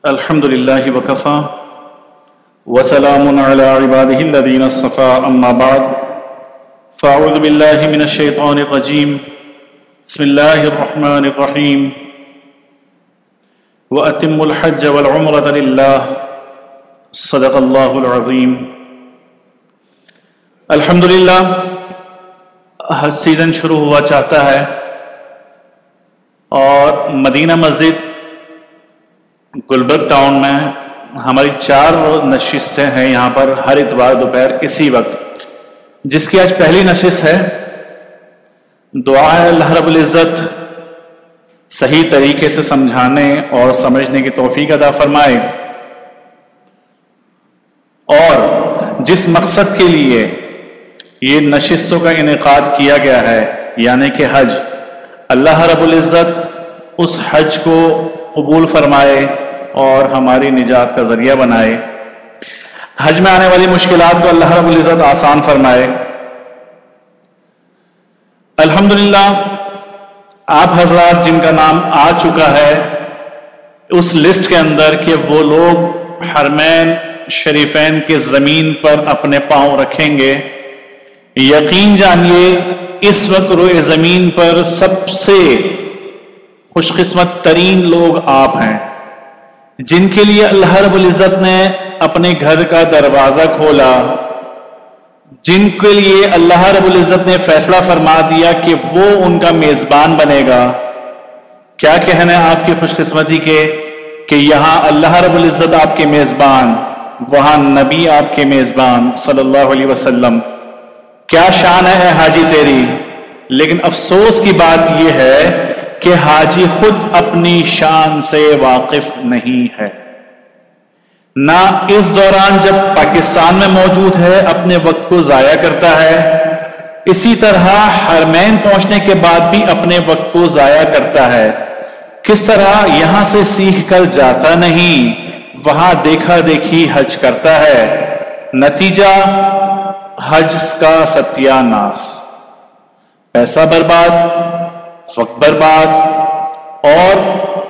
الحمد لله وكفى وسلام على عباده الذين اصطفى أما بعد فأعوذ بالله من الشيطان الرجيم بسم الله الرحمن الرحيم وأتموا الحج والعمرة لله صدق الله العظيم. الحمدللہ حج سیزن شروع ہوا چاہتا ہے اور مدینہ مسجد گلبرگ ٹاؤن میں ہماری 4 نشستیں ہیں یہاں پر ہر اتوار دوپہر اسی وقت، جس کی آج پہلی نشست ہے. دعا ہے اللہ رب العزت صحیح طریقے سے سمجھانے اور سمجھنے کی توفیق عطا فرمائے، اور جس مقصد کے لیے یہ نشستوں کا انعقاد کیا گیا ہے یعنی کہ حج، اللہ رب العزت اس حج کو قبول فرمائے اور ہماری نجات کا ذریعہ بنائے. حج میں آنے والی مشکلات کو اللہ رب العزت آسان فرمائے. الحمدللہ آپ حضرات جن کا نام آ چکا ہے اس لسٹ کے اندر کہ وہ لوگ حرمین شریفین کے زمین پر اپنے پاؤں رکھیں گے، یقین جانیے اس وقت روئے زمین پر سب سے خوش قسمت ترین لوگ آپ ہیں، جن کے لیے اللہ رب العزت نے اپنے گھر کا دروازہ کھولا، جن کے لیے اللہ رب العزت نے فیصلہ فرما دیا کہ وہ ان کا میزبان بنے گا. کیا کہنا ہے آپ کی خوش قسمتی کے کہ یہاں اللہ رب العزت آپ کے میزبان، وہاں نبی آپ کے میزبان صلی اللہ علیہ وسلم. کیا شان ہے حاجی تیری. لیکن افسوس کی بات یہ ہے کہ حاجی خود اپنی شان سے واقف نہیں ہے، نہ اس دوران جب پاکستان میں موجود ہے اپنے وقت کو ضائع کرتا ہے، اسی طرح حرمین پہنچنے کے بعد بھی اپنے وقت کو ضائع کرتا ہے. کس طرح یہاں سے سیکھ کر جاتا نہیں، وہاں دیکھا دیکھی حج کرتا ہے، نتیجہ حج کا ستیہ ناس، پیسہ برباد، وقت برباد، اور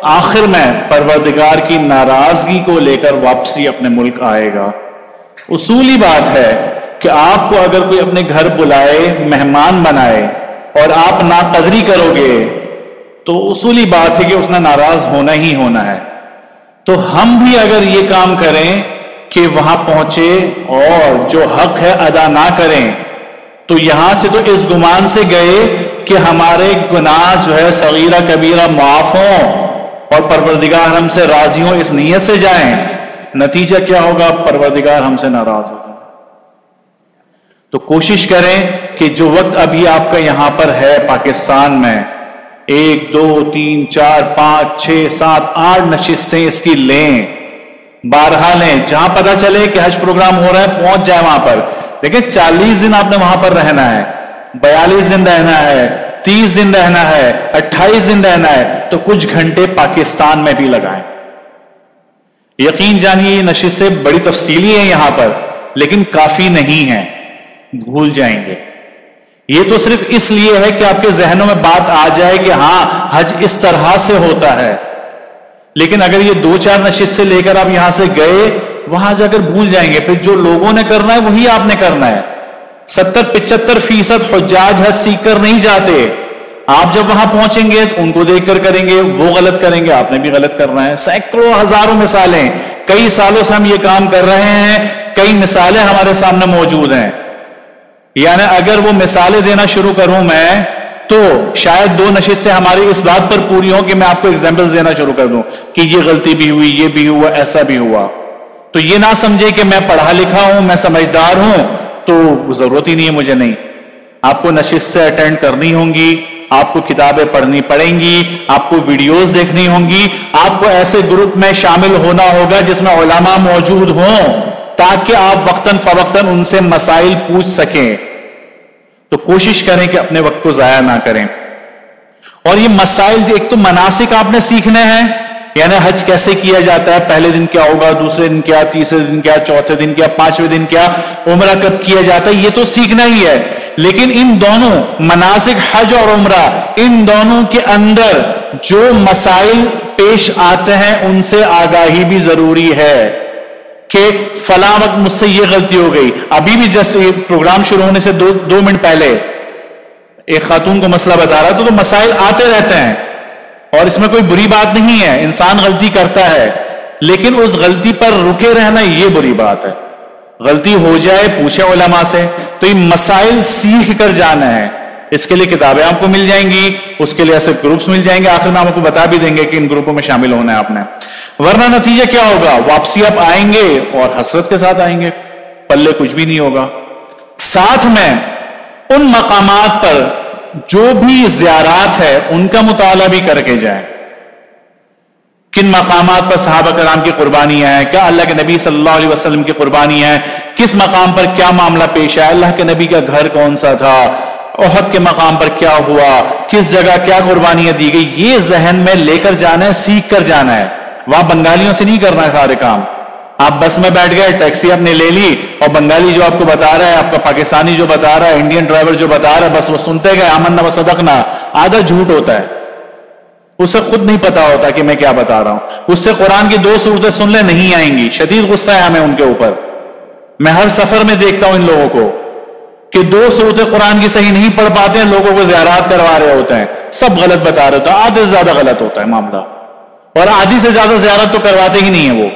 آخر میں پروردگار کی ناراضگی کو لے کر واپسی اپنے ملک آئے گا. اصولی بات ہے کہ آپ کو اگر کوئی اپنے گھر بلائے، مہمان بنائے اور آپ ناقدری کرو گے تو اصولی بات ہے کہ اس نے ناراض ہونا ہی ہونا ہے. تو ہم بھی اگر یہ کام کریں کہ وہاں پہنچے اور جو حق ہے ادا نہ کریں تو یہاں سے تو اس گمان سے گئے کہ ہمارے گناہ جو ہے صغیرہ کبیرہ معاف ہوں اور پروردگار ہم سے راضی ہوں، اس نیت سے جائیں. نتیجہ کیا ہوگا؟ پروردگار ہم سے ناراض ہوگا. تو کوشش کریں کہ جو وقت ابھی آپ کا یہاں پر ہے پاکستان میں، 1 2 3 4 5 6 7 8 نشستیں اس کی لیں، بارہا لیں. جہاں پتہ چلے کہ حج پروگرام ہو رہا ہے پہنچ جائے وہاں پر. دیکھیں 40 دن آپ نے وہاں پر رہنا ہے، 42 دن رہنا ہے، 30 دن رہنا ہے، 28 دن رہنا ہے، تو کچھ گھنٹے پاکستان میں بھی لگائیں. یقین جانیے یہ نشستیں بڑی تفصیلی ہیں یہاں پر، لیکن کافی نہیں ہیں، بھول جائیں گے. یہ تو صرف اس لیے ہے کہ آپ کے ذہنوں میں بات آ جائے کہ ہاں حج اس طرح سے ہوتا ہے، لیکن اگر یہ 2-4 نشستیں لے کر آپ یہاں سے گئے وہاں جا کر بھول جائیں گے. پھر جو لوگوں نے کرنا ہے وہی آپ نے کرنا ہے. 70-75% حجاج حج سیکھ کر نہیں جاتے. آپ جب وہاں پہنچیں گے ان کو دیکھ کر کریں گے، وہ غلط کریں گے، آپ نے بھی غلط کرنا ہے. سینکڑوں ہزاروں مثالیں، کئی سالوں سے ہم یہ کام کر رہے ہیں، کئی مثالیں ہمارے سامنے موجود ہیں. یعنی اگر وہ مثالیں دینا شروع کروں میں تو شاید 2 نشستیں ہماری اس بات پر پوری ہوں کہ میں آپ کو ایگزامپلز دینا شروع کر دوں کہ یہ غلطی بھی ہوئی، یہ بھی ہوا، ایسا بھی ہوا. تو یہ نہ سمجھے کہ میں پڑھا لکھا ہوں، میں سمجھدار ہوں تو ضرورت ہی نہیں ہے مجھے. نہیں، آپ کو نشستیں اٹینڈ کرنی ہوں گی، آپ کو کتابیں پڑھنی پڑیں گی، آپ کو ویڈیوز دیکھنی ہوں گی، آپ کو ایسے گروپ میں شامل ہونا ہوگا جس میں علماء موجود ہوں تاکہ آپ وقتاً فوقتاً ان سے مسائل پوچھ سکیں. تو کوشش کریں کہ اپنے وقت کو ضائع نہ کریں. اور یہ مسائل ایک تو مناسک آپ نے سیکھنے ہیں، یعنی حج کیسے کیا جاتا ہے، پہلے دن کیا ہوگا، دوسرے دن کیا، تیسرے دن کیا، چوتھے دن کیا، 5ویں دن کیا، عمرہ کب کیا جاتا ہے، یہ تو سیکھنا ہی ہے. لیکن ان دونوں مناسک حج اور عمرہ، ان دونوں کے اندر جو مسائل پیش آتے ہیں ان سے آگاہی بھی ضروری ہے کہ فلاں وقت مجھ سے یہ غلطی ہو گئی. ابھی بھی جسٹ پروگرام شروع ہونے سے دو منٹ پہلے ایک خاتون کو مسئلہ بتا رہا تو مسائل آتے رہتے ہیں اور اس میں کوئی بری بات نہیں ہے, انسان غلطی کرتا ہے, لیکن اس غلطی پر رکے رہنا یہ بری بات ہے. غلطی ہو جائے پوچھے علماء سے. تو یہ مسائل سیکھ کر جانا ہے. اس کے لیے کتابیں آپ کو مل جائیں گی, اس کے لیے ایسے گروپس مل جائیں گے, آخر میں آپ کو بتا بھی دیں گے کہ ان گروپوں میں شامل ہونا ہے آپ نے. ورنہ نتیجہ کیا ہوگا, واپسی آپ آئیں گے اور حسرت کے ساتھ آئیں گے, پلے کچھ بھی نہیں ہوگا. ساتھ میں ان مقامات پر جو بھی زیارات ہے ان کا مطالعہ بھی کر کے جائیں. کن مقامات پر صحابہ کرام کی قربانیاں ہیں, کیا اللہ کے نبی صلی اللہ علیہ وسلم کی قربانیاں ہیں, کس مقام پر کیا معاملہ پیش آیا, اللہ کے نبی کا گھر کون سا تھا, احد کے مقام پر کیا ہوا, کس جگہ کیا قربانیاں دی گئی, یہ ذہن میں لے کر جانا ہے, سیکھ کر جانا ہے. وہاں بنگالیوں سے نہیں کرنا ہے سارے کام. آپ بس میں بیٹھ گئے, ٹیکسی آپ نے لے لی اور بنگالی جو آپ کو بتا رہا ہے, آپ کا پاکستانی جو بتا رہا ہے, انڈین ڈرائیور جو بتا رہا ہے, بس وہ سنتے گئے, آمنا و صدقنا. آدھا جھوٹ ہوتا ہے, اسے خود نہیں پتا ہوتا کہ میں کیا بتا رہا ہوں. اس سے قرآن کی 2 سورتیں سن لے نہیں آئیں گی. شدید غصہ ہے ہمیں ان کے اوپر. میں ہر سفر میں دیکھتا ہوں ان لوگوں کو کہ 2 سورتیں قرآن کی صحیح نہیں پڑھ پاتے ہیں, لوگوں کو زیارات کروا رہے ہوتے ہیں, سب غلط بتا رہے ہوتے ہیں. آدھے سے زیادہ غلط ہوتا ہے معاملہ, اور آدھی سے زیادہ زیارت تو کرواتے ہی نہیں ہیں وہ.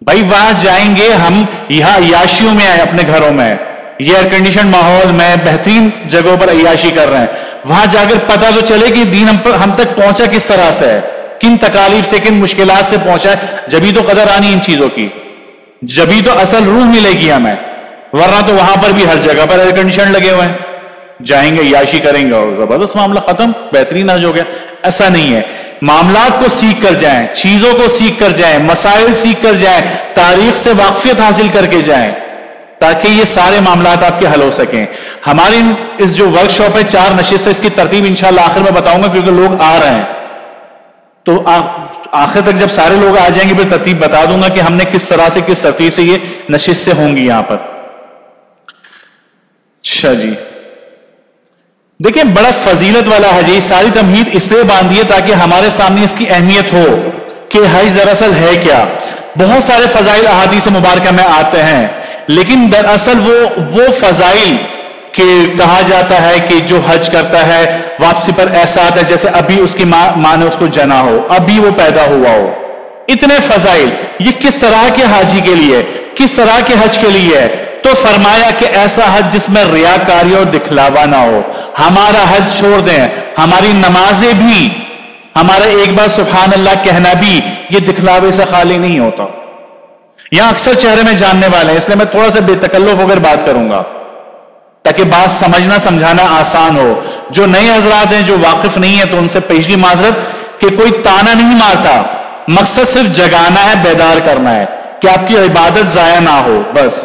بھائی وہاں جائیں گے ہم, یہاں عیاشیوں میں آئے اپنے گھروں میں, یہ ایئر کنڈیشن ماحول میں بہترین جگہوں پر عیاشی کر رہے ہیں. وہاں جا کر پتہ تو چلے کہ دین ہم تک پہنچا کس طرح سے ہے, کن تکالیف سے, کن مشکلات سے پہنچا ہے. جبھی تو قدر آنی ان چیزوں کی, جبھی تو اصل روح ملے گی ہمیں. ورنہ تو وہاں پر بھی ہر جگہ پر ایئر کنڈیشن لگے ہوئے ہیں, جائیں گے عیاشی کریں گے اور زبردست معاملہ ختم, بہترین حج ہو گیا. ایسا نہیں ہے. معاملات کو سیکھ کر جائیں, چیزوں کو سیکھ کر جائیں, مسائل سیکھ کر جائیں, تاریخ سے واقفیت حاصل کر کے جائیں, تاکہ یہ سارے معاملات آپ کے حل ہو سکیں. ہماری اس جو ورک شاپ ہے 4 نشست ہے, اس کی ترتیب انشاءاللہ آخر میں بتاؤں گا کیونکہ لوگ آ رہے ہیں. تو آخر تک جب سارے لوگ آ جائیں گے پھر ترتیب بتا دوں گا کہ ہم نے کس طرح سے, کس ترتیب سے یہ نشستیں ہوں گی یہاں پر. اچھا جی, دیکھیں بڑا فضیلت والا حج. ساری تمہید اس لیے باندھی ہے تاکہ ہمارے سامنے اس کی اہمیت ہو کہ حج دراصل ہے کیا. بہت سارے فضائل احادیث مبارکہ میں آتے ہیں, لیکن دراصل وہ فضائل کہ کہا جاتا ہے کہ جو حج کرتا ہے واپسی پر ایسا آتا ہے جیسے ابھی اس کی ماں نے اس کو جنا ہو, ابھی وہ پیدا ہوا ہو. اتنے فضائل, یہ کس طرح کے حاجی کے لیے, کس طرح کے حج کے لیے ہے؟ تو فرمایا کہ ایسا حج جس میں ریاکاری اور دکھلاوا نہ ہو. ہمارا حج چھوڑ دیں, ہماری نمازیں بھی, ہمارا ایک بار سبحان اللہ کہنا بھی یہ دکھلاوے سے خالی نہیں ہوتا. یہاں اکثر چہرے میں جاننے والے ہیں, اس لیے میں تھوڑا سا بے تکلف ہو کر بات کروں گا تاکہ بات سمجھنا سمجھانا آسان ہو. جو نئے حضرات ہیں, جو واقف نہیں ہیں, تو ان سے پیشگی معذرت کہ کوئی تانا نہیں مارتا, مقصد صرف جگانا ہے, بیدار کرنا ہے کہ آپ کی عبادت ضائع نہ ہو بس,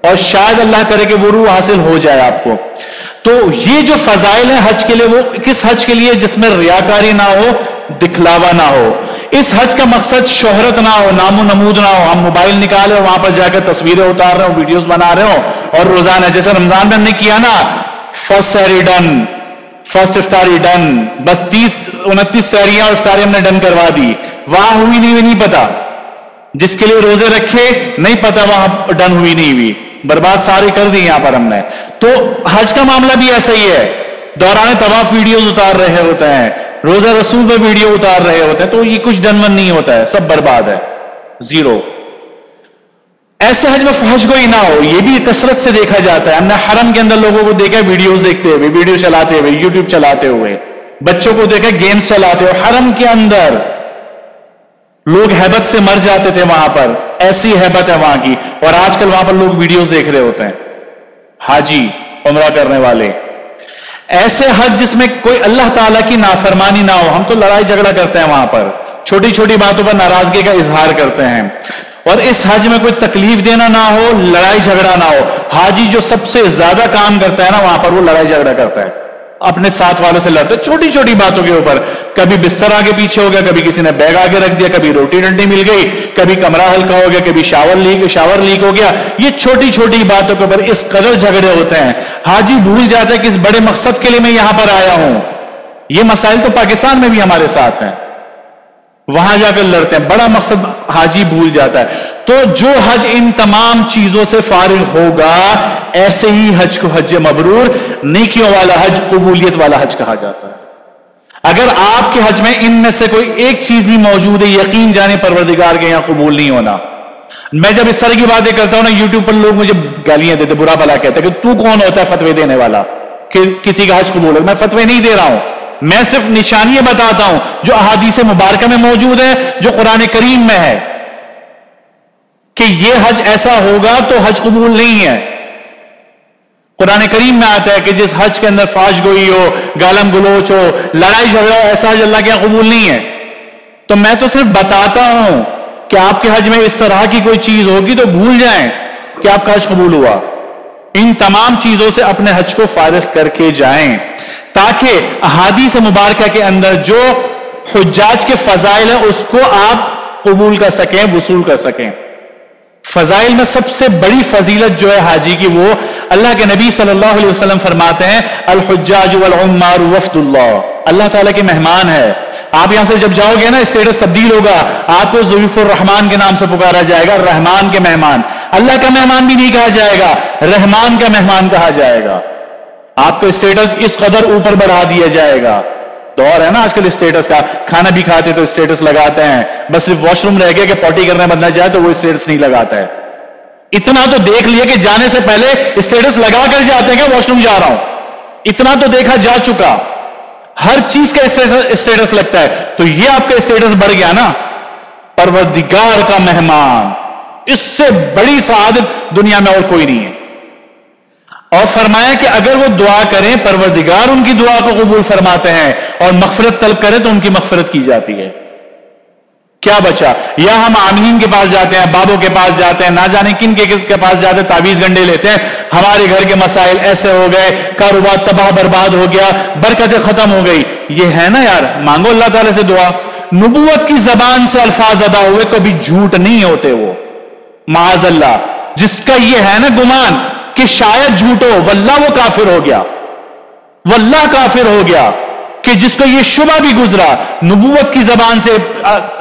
اور شاید اللہ کرے کہ وہ روح حاصل ہو جائے آپ کو. تو یہ جو فضائل ہیں حج کے لیے, وہ کس حج کے لیے؟ جس میں ریاکاری نہ ہو, دکھلاوا نہ ہو. اس حج کا مقصد شہرت نہ ہو, نام و نمود نہ ہو. ہم موبائل نکالے اور وہاں پر جا کر تصویریں اتار رہے ہوں, ویڈیوز بنا رہے ہوں, اور روزانہ جیسے رمضان میں ہم نے کیا نا, فرسٹ سحری ڈن, فرسٹ افطاری ڈن, بس 29 سحریاں اور افطاری ہم نے ڈن کروا دی. وہاں ہوئی نہیں پتا, جس کے لیے روزے رکھے نہیں پتا وہاں ڈن ہوئی نہیں ہوئی, برباد ساری کر دی یہاں پر ہم نے. تو حج کا معاملہ بھی ایسا ہی ہے. دوران طواف ویڈیوز اتار رہے ہوتے ہیں, روزہ رسول پہ ویڈیو اتار رہے ہوتے ہیں, تو یہ کچھ ڈنون نہیں ہوتا ہے, سب برباد ہے, زیرو. ایسے حج میں فحش گوئی نہ ہو, یہ بھی کثرت سے دیکھا جاتا ہے. ہم نے حرم کے اندر لوگوں کو دیکھا ویڈیوز دیکھتے ہوئے, ویڈیو چلاتے ہوئے, یوٹیوب چلاتے ہوئے, بچوں کو دیکھا گیمز چلاتے ہوئے. حرم کے اندر لوگ ہیبت سے مر جاتے تھے وہاں پر, ایسی ہیبت ہے وہاں کی, اور آج کل وہاں پر لوگ ویڈیوز دیکھ رہے ہوتے ہیں, حاجی عمرہ کرنے والے. ایسے حج جس میں کوئی اللہ تعالیٰ کی نافرمانی نہ ہو. ہم تو لڑائی جھگڑا کرتے ہیں وہاں پر, چھوٹی چھوٹی باتوں پر ناراضگی کا اظہار کرتے ہیں, اور اس حج میں کوئی تکلیف دینا نہ ہو, لڑائی جھگڑا نہ ہو. حاجی جو سب سے زیادہ کام کرتا ہے نا وہاں پر, وہ لڑائی جھگڑا کرتا ہے, اپنے ساتھ والوں سے لڑتے, چھوٹی چھوٹی باتوں کے اوپر. کبھی بستر آگے پیچھے ہو گیا, کبھی کسی نے بیگ آگے رکھ دیا, کبھی روٹی ڈنڈی مل گئی, کبھی کمرہ ہلکا ہو گیا, کبھی شاور لیک ہو گیا. یہ چھوٹی چھوٹی باتوں کے اوپر اس قدر جھگڑے ہوتے ہیں. حاجی بھول جاتا ہے کہ اس بڑے مقصد کے لیے میں یہاں پر آیا ہوں. یہ مسائل تو پاکستان میں بھی ہمارے ساتھ ہیں, وہاں جا کر لڑتے ہیں. بڑا مقصد حاجی بھول جاتا ہے. تو جو حج ان تمام چیزوں سے فارغ ہوگا، ایسے ہی حج کو حج مبرور، نیکیوں والا حج، قبولیت والا حج کہا جاتا ہے. اگر آپ کے حج میں ان میں سے کوئی ایک چیز بھی موجود ہے، یقین جانے پروردگار کے یہاں قبول نہیں ہونا. میں جب اس طرح کی باتیں کرتا ہوں نا، یوٹیوب پر لوگ مجھے گالیاں دیتے، برا بھلا کہتے کہ تو کون ہوتا ہے فتوی دینے والا کہ کسی کا حج قبول ہے. میں فتوی نہیں دے رہا ہوں، میں صرف نشانیاں بتاتا ہوں جو احادیث مبارکہ میں موجود ہے، جو قرآن کریم میں ہے کہ یہ حج ایسا ہوگا تو حج قبول نہیں ہے. قرآن کریم میں آتا ہے کہ جس حج کے اندر فاش گوئی ہو، گالم گلوچ ہو، لڑائی جھگڑا ہو، ایسا حج اللہ کے یہاں قبول نہیں ہے. تو میں تو صرف بتاتا ہوں کہ آپ کے حج میں اس طرح کی کوئی چیز ہوگی تو بھول جائیں کہ آپ کا حج قبول ہوا. ان تمام چیزوں سے اپنے حج کو فارغ کر کے جائیں تاکہ احادیث مبارکہ کے اندر جو حجاج کے فضائل ہیں اس کو آپ قبول کر سکیں، وصول کر سکیں. فضائل میں سب سے بڑی فضیلت جو ہے حاجی کی، وہ اللہ کے نبی صلی اللہ علیہ وسلم فرماتے ہیں الحجاج والعمار وفد اللہ. اللہ تعالیٰ کے مہمان ہے. آپ یہاں سے جب جاؤ گے نا، اسٹیٹس تبدیل ہوگا، آپ کو ضیوف الرحمان کے نام سے پکارا جائے گا. رحمان کے مہمان، اللہ کا مہمان بھی نہیں کہا جائے گا، رحمان کا مہمان کہا جائے گا. آپ کا اسٹیٹس اس قدر اوپر بڑھا دیا جائے گا. دور ہے نا آج کل اسٹیٹس کا، کھانا بھی کھاتے تو اسٹیٹس لگاتے ہیں، بس صرف واش روم رہ گیا کہ پوٹی کرنے بندہ جائے تو وہ اسٹیٹس نہیں لگاتا ہے. اتنا تو دیکھ لیا کہ جانے سے پہلے اسٹیٹس لگا کر جاتے ہیں کہ واش روم جا رہا ہوں. اتنا تو دیکھا جا چکا. ہر چیز کا اسٹیٹس لگتا ہے. تو یہ آپ کا اسٹیٹس بڑھ گیا نا، پروردگار کا مہمان. اس سے بڑی سعادت دنیا میں اور کوئی نہیں ہے. اور فرمایا کہ اگر وہ دعا کریں پروردگار ان کی دعا کو قبول فرماتے ہیں، اور مغفرت طلب کریں تو ان کی مغفرت کی جاتی ہے. کیا بچا؟ یا ہم عاملین کے پاس جاتے ہیں، بابوں کے پاس جاتے ہیں، نہ جانے کن کے پاس جاتے ہیں، تعویذ گنڈے لیتے ہیں، ہمارے گھر کے مسائل ایسے ہو گئے، کاروبار تباہ برباد ہو گیا، برکتیں ختم ہو گئی. یہ ہے نا یار، مانگو اللہ تعالیٰ سے دعا. نبوت کی زبان سے الفاظ ادا ہوئے، کبھی جھوٹ نہیں ہوتے وہ، معاذ اللہ. جس کا یہ ہے نا گمان کہ شاید جھوٹ ہو، واللہ وہ کافر ہو گیا، واللہ کافر ہو گیا. کہ جس کو یہ شبہ بھی گزرا، نبوت کی زبان سے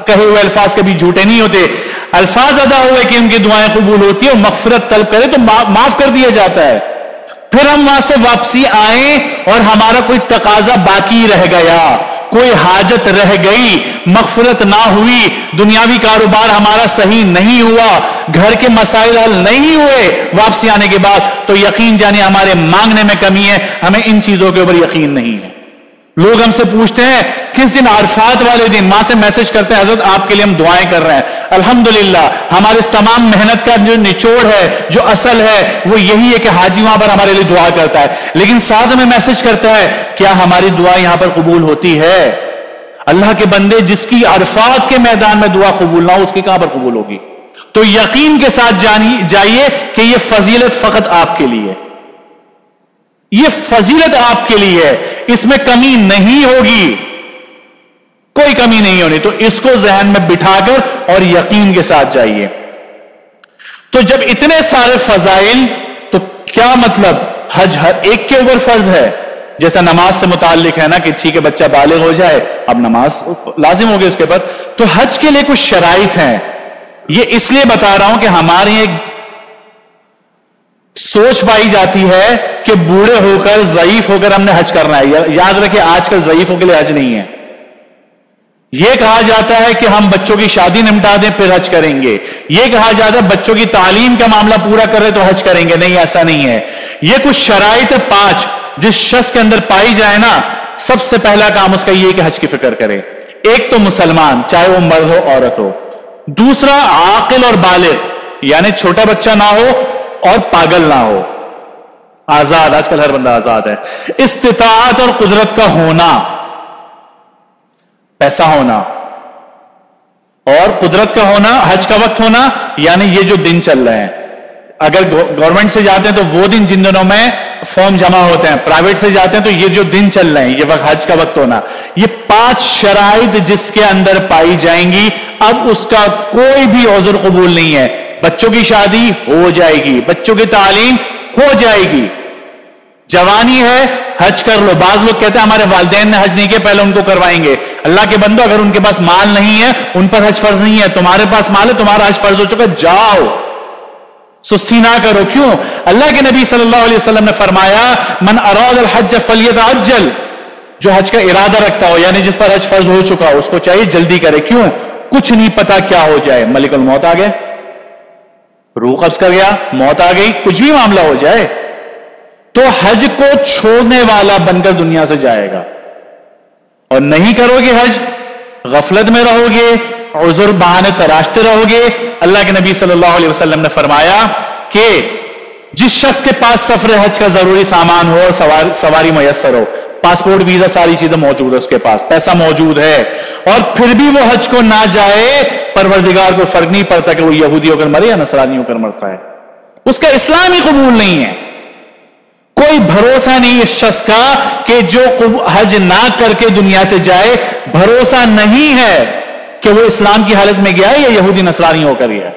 کہے ہوئے الفاظ کبھی جھوٹے نہیں ہوتے. الفاظ ادا ہوئے کہ ان کی دعائیں قبول ہوتی ہیں، اور مغفرت طلب کرے تو معاف کر دیا جاتا ہے. پھر ہم وہاں سے واپسی آئیں اور ہمارا کوئی تقاضا باقی رہ گیا، کوئی حاجت رہ گئی، مغفرت نہ ہوئی، دنیاوی کاروبار ہمارا صحیح نہیں ہوا، گھر کے مسائل حل نہیں ہوئے واپسی آنے کے بعد، تو یقین جانے ہمارے مانگنے میں کمی ہے. ہمیں ان چیزوں کے اوپر یقین نہیں ہے. لوگ ہم سے پوچھتے ہیں کس دن، عرفات والے دن. ماں سے میسج کرتے ہیں حضرت آپ کے لیے ہم دعائیں کر رہے ہیں. الحمدللہ ہمارے اس تمام محنت کا جو نچوڑ ہے، جو اصل ہے، وہ یہی ہے کہ حاجی وہاں پر ہمارے لیے دعا کرتا ہے. لیکن ساتھ میں میسج کرتا ہے کیا ہماری دعا یہاں پر قبول ہوتی ہے؟ اللہ کے بندے، جس کی عرفات کے میدان میں دعا قبول نہ ہو، اس کی کہاں پر قبول ہوگی؟ تو یقین کے ساتھ جائیے کہ یہ فضیلت فقط آپ کے لیے، یہ فضیلت آپ کے لیے ہے، اس میں کمی نہیں ہوگی، کوئی کمی نہیں ہونی. تو اس کو ذہن میں بٹھا کر اور یقین کے ساتھ جائیے. تو جب اتنے سارے فضائل، تو کیا مطلب حج ہر ایک کے اوپر فرض ہے؟ جیسا نماز سے متعلق ہے نا کہ ٹھیک ہے بچہ بالغ ہو جائے اب نماز لازم ہوگی اس کے اوپر، تو حج کے لیے کچھ شرائط ہیں. یہ اس لیے بتا رہا ہوں کہ ہماری ایک سوچ پائی جاتی ہے کہ بوڑھے ہو کر، ضعیف ہو کر ہم نے حج کرنا ہے. یاد رکھیں آج کل ضعیفوں کے لیے حج نہیں ہے. یہ کہا جاتا ہے کہ ہم بچوں کی شادی نمٹا دیں پھر حج کریں گے. یہ کہا جاتا ہے بچوں کی تعلیم کا معاملہ پورا کرے تو حج کریں گے. نہیں، ایسا نہیں ہے. یہ کچھ شرائط ہے 5 جس شخص کے اندر پائی جائے نا، سب سے پہلا کام اس کا یہ کہ حج کی فکر کرے. ایک تو مسلمان، چاہے وہ مرد ہو عورت ہو. دوسرا عاقل اور بالغ، یعنی چھوٹا بچہ نہ ہو اور پاگل نہ ہو. آزاد، آج کل ہر بندہ آزاد ہے. استطاعت اور قدرت کا ہونا، پیسہ ہونا اور قدرت کا ہونا، حج کا وقت ہونا، یعنی یہ جو دن چل رہے ہیں. اگر گورنمنٹ سے جاتے ہیں تو وہ دن جن دنوں میں فارم جمع ہوتے ہیں، پرائیویٹ سے جاتے ہیں تو یہ جو دن چل رہے ہیں، یہ وقت حج کا وقت ہونا. یہ 5 شرائط جس کے اندر پائی جائیں گی، اب اس کا کوئی بھی عذر قبول نہیں ہے. بچوں کی شادی ہو جائے گی، بچوں کی تعلیم ہو جائے گی، جوانی ہے حج کر لو. بعض لوگ کہتے ہیں ہمارے والدین نے حج نہیں کیا, پہلے ان کو کروائیں گے. اللہ کے بندو, اگر ان کے پاس مال نہیں ہے ان پر حج فرض نہیں ہے. تمہارے پاس مال ہے, تمہارا حج فرض ہو چکا, جاؤ, سستی نہ کرو. کیوں؟ اللہ کے نبی صلی اللہ علیہ وسلم نے فرمایا من اراد الحج فلیتعجل, جو حج کا ارادہ رکھتا ہو, یعنی جس پر حج فرض ہو چکا ہو, اس کو چاہیے جلدی کرے. کیوں؟ کچھ نہیں پتا کیا ہو جائے, ملک الموت آ گئے, روح قبض کر گیا, موت آ گئی, کچھ بھی معاملہ ہو جائے, تو حج کو چھوڑنے والا بن کر دنیا سے جائے گا. اور نہیں کرو گے حج, غفلت میں رہو گے, عذر بہانے تراشتے رہو گے. اللہ کے نبی صلی اللہ علیہ وسلم نے فرمایا کہ جس شخص کے پاس سفر حج کا ضروری سامان ہو اور سواری میسر ہو, پاسپورٹ, ویزا, ساری چیزیں موجود ہے اس کے پاس, پیسہ موجود ہے, اور پھر بھی وہ حج کو نہ جائے, پروردگار کو فرق نہیں پڑتا کہ وہ یہودی ہو کر مرے یا نصرانی ہو کر مرتا ہے, اس کا اسلام ہی قبول نہیں ہے. کوئی بھروسہ نہیں اس شخص کا کہ جو حج نہ کر کے دنیا سے جائے, بھروسہ نہیں ہے کہ وہ اسلام کی حالت میں گیا ہے یا یہودی نصرانی ہو کر گیا.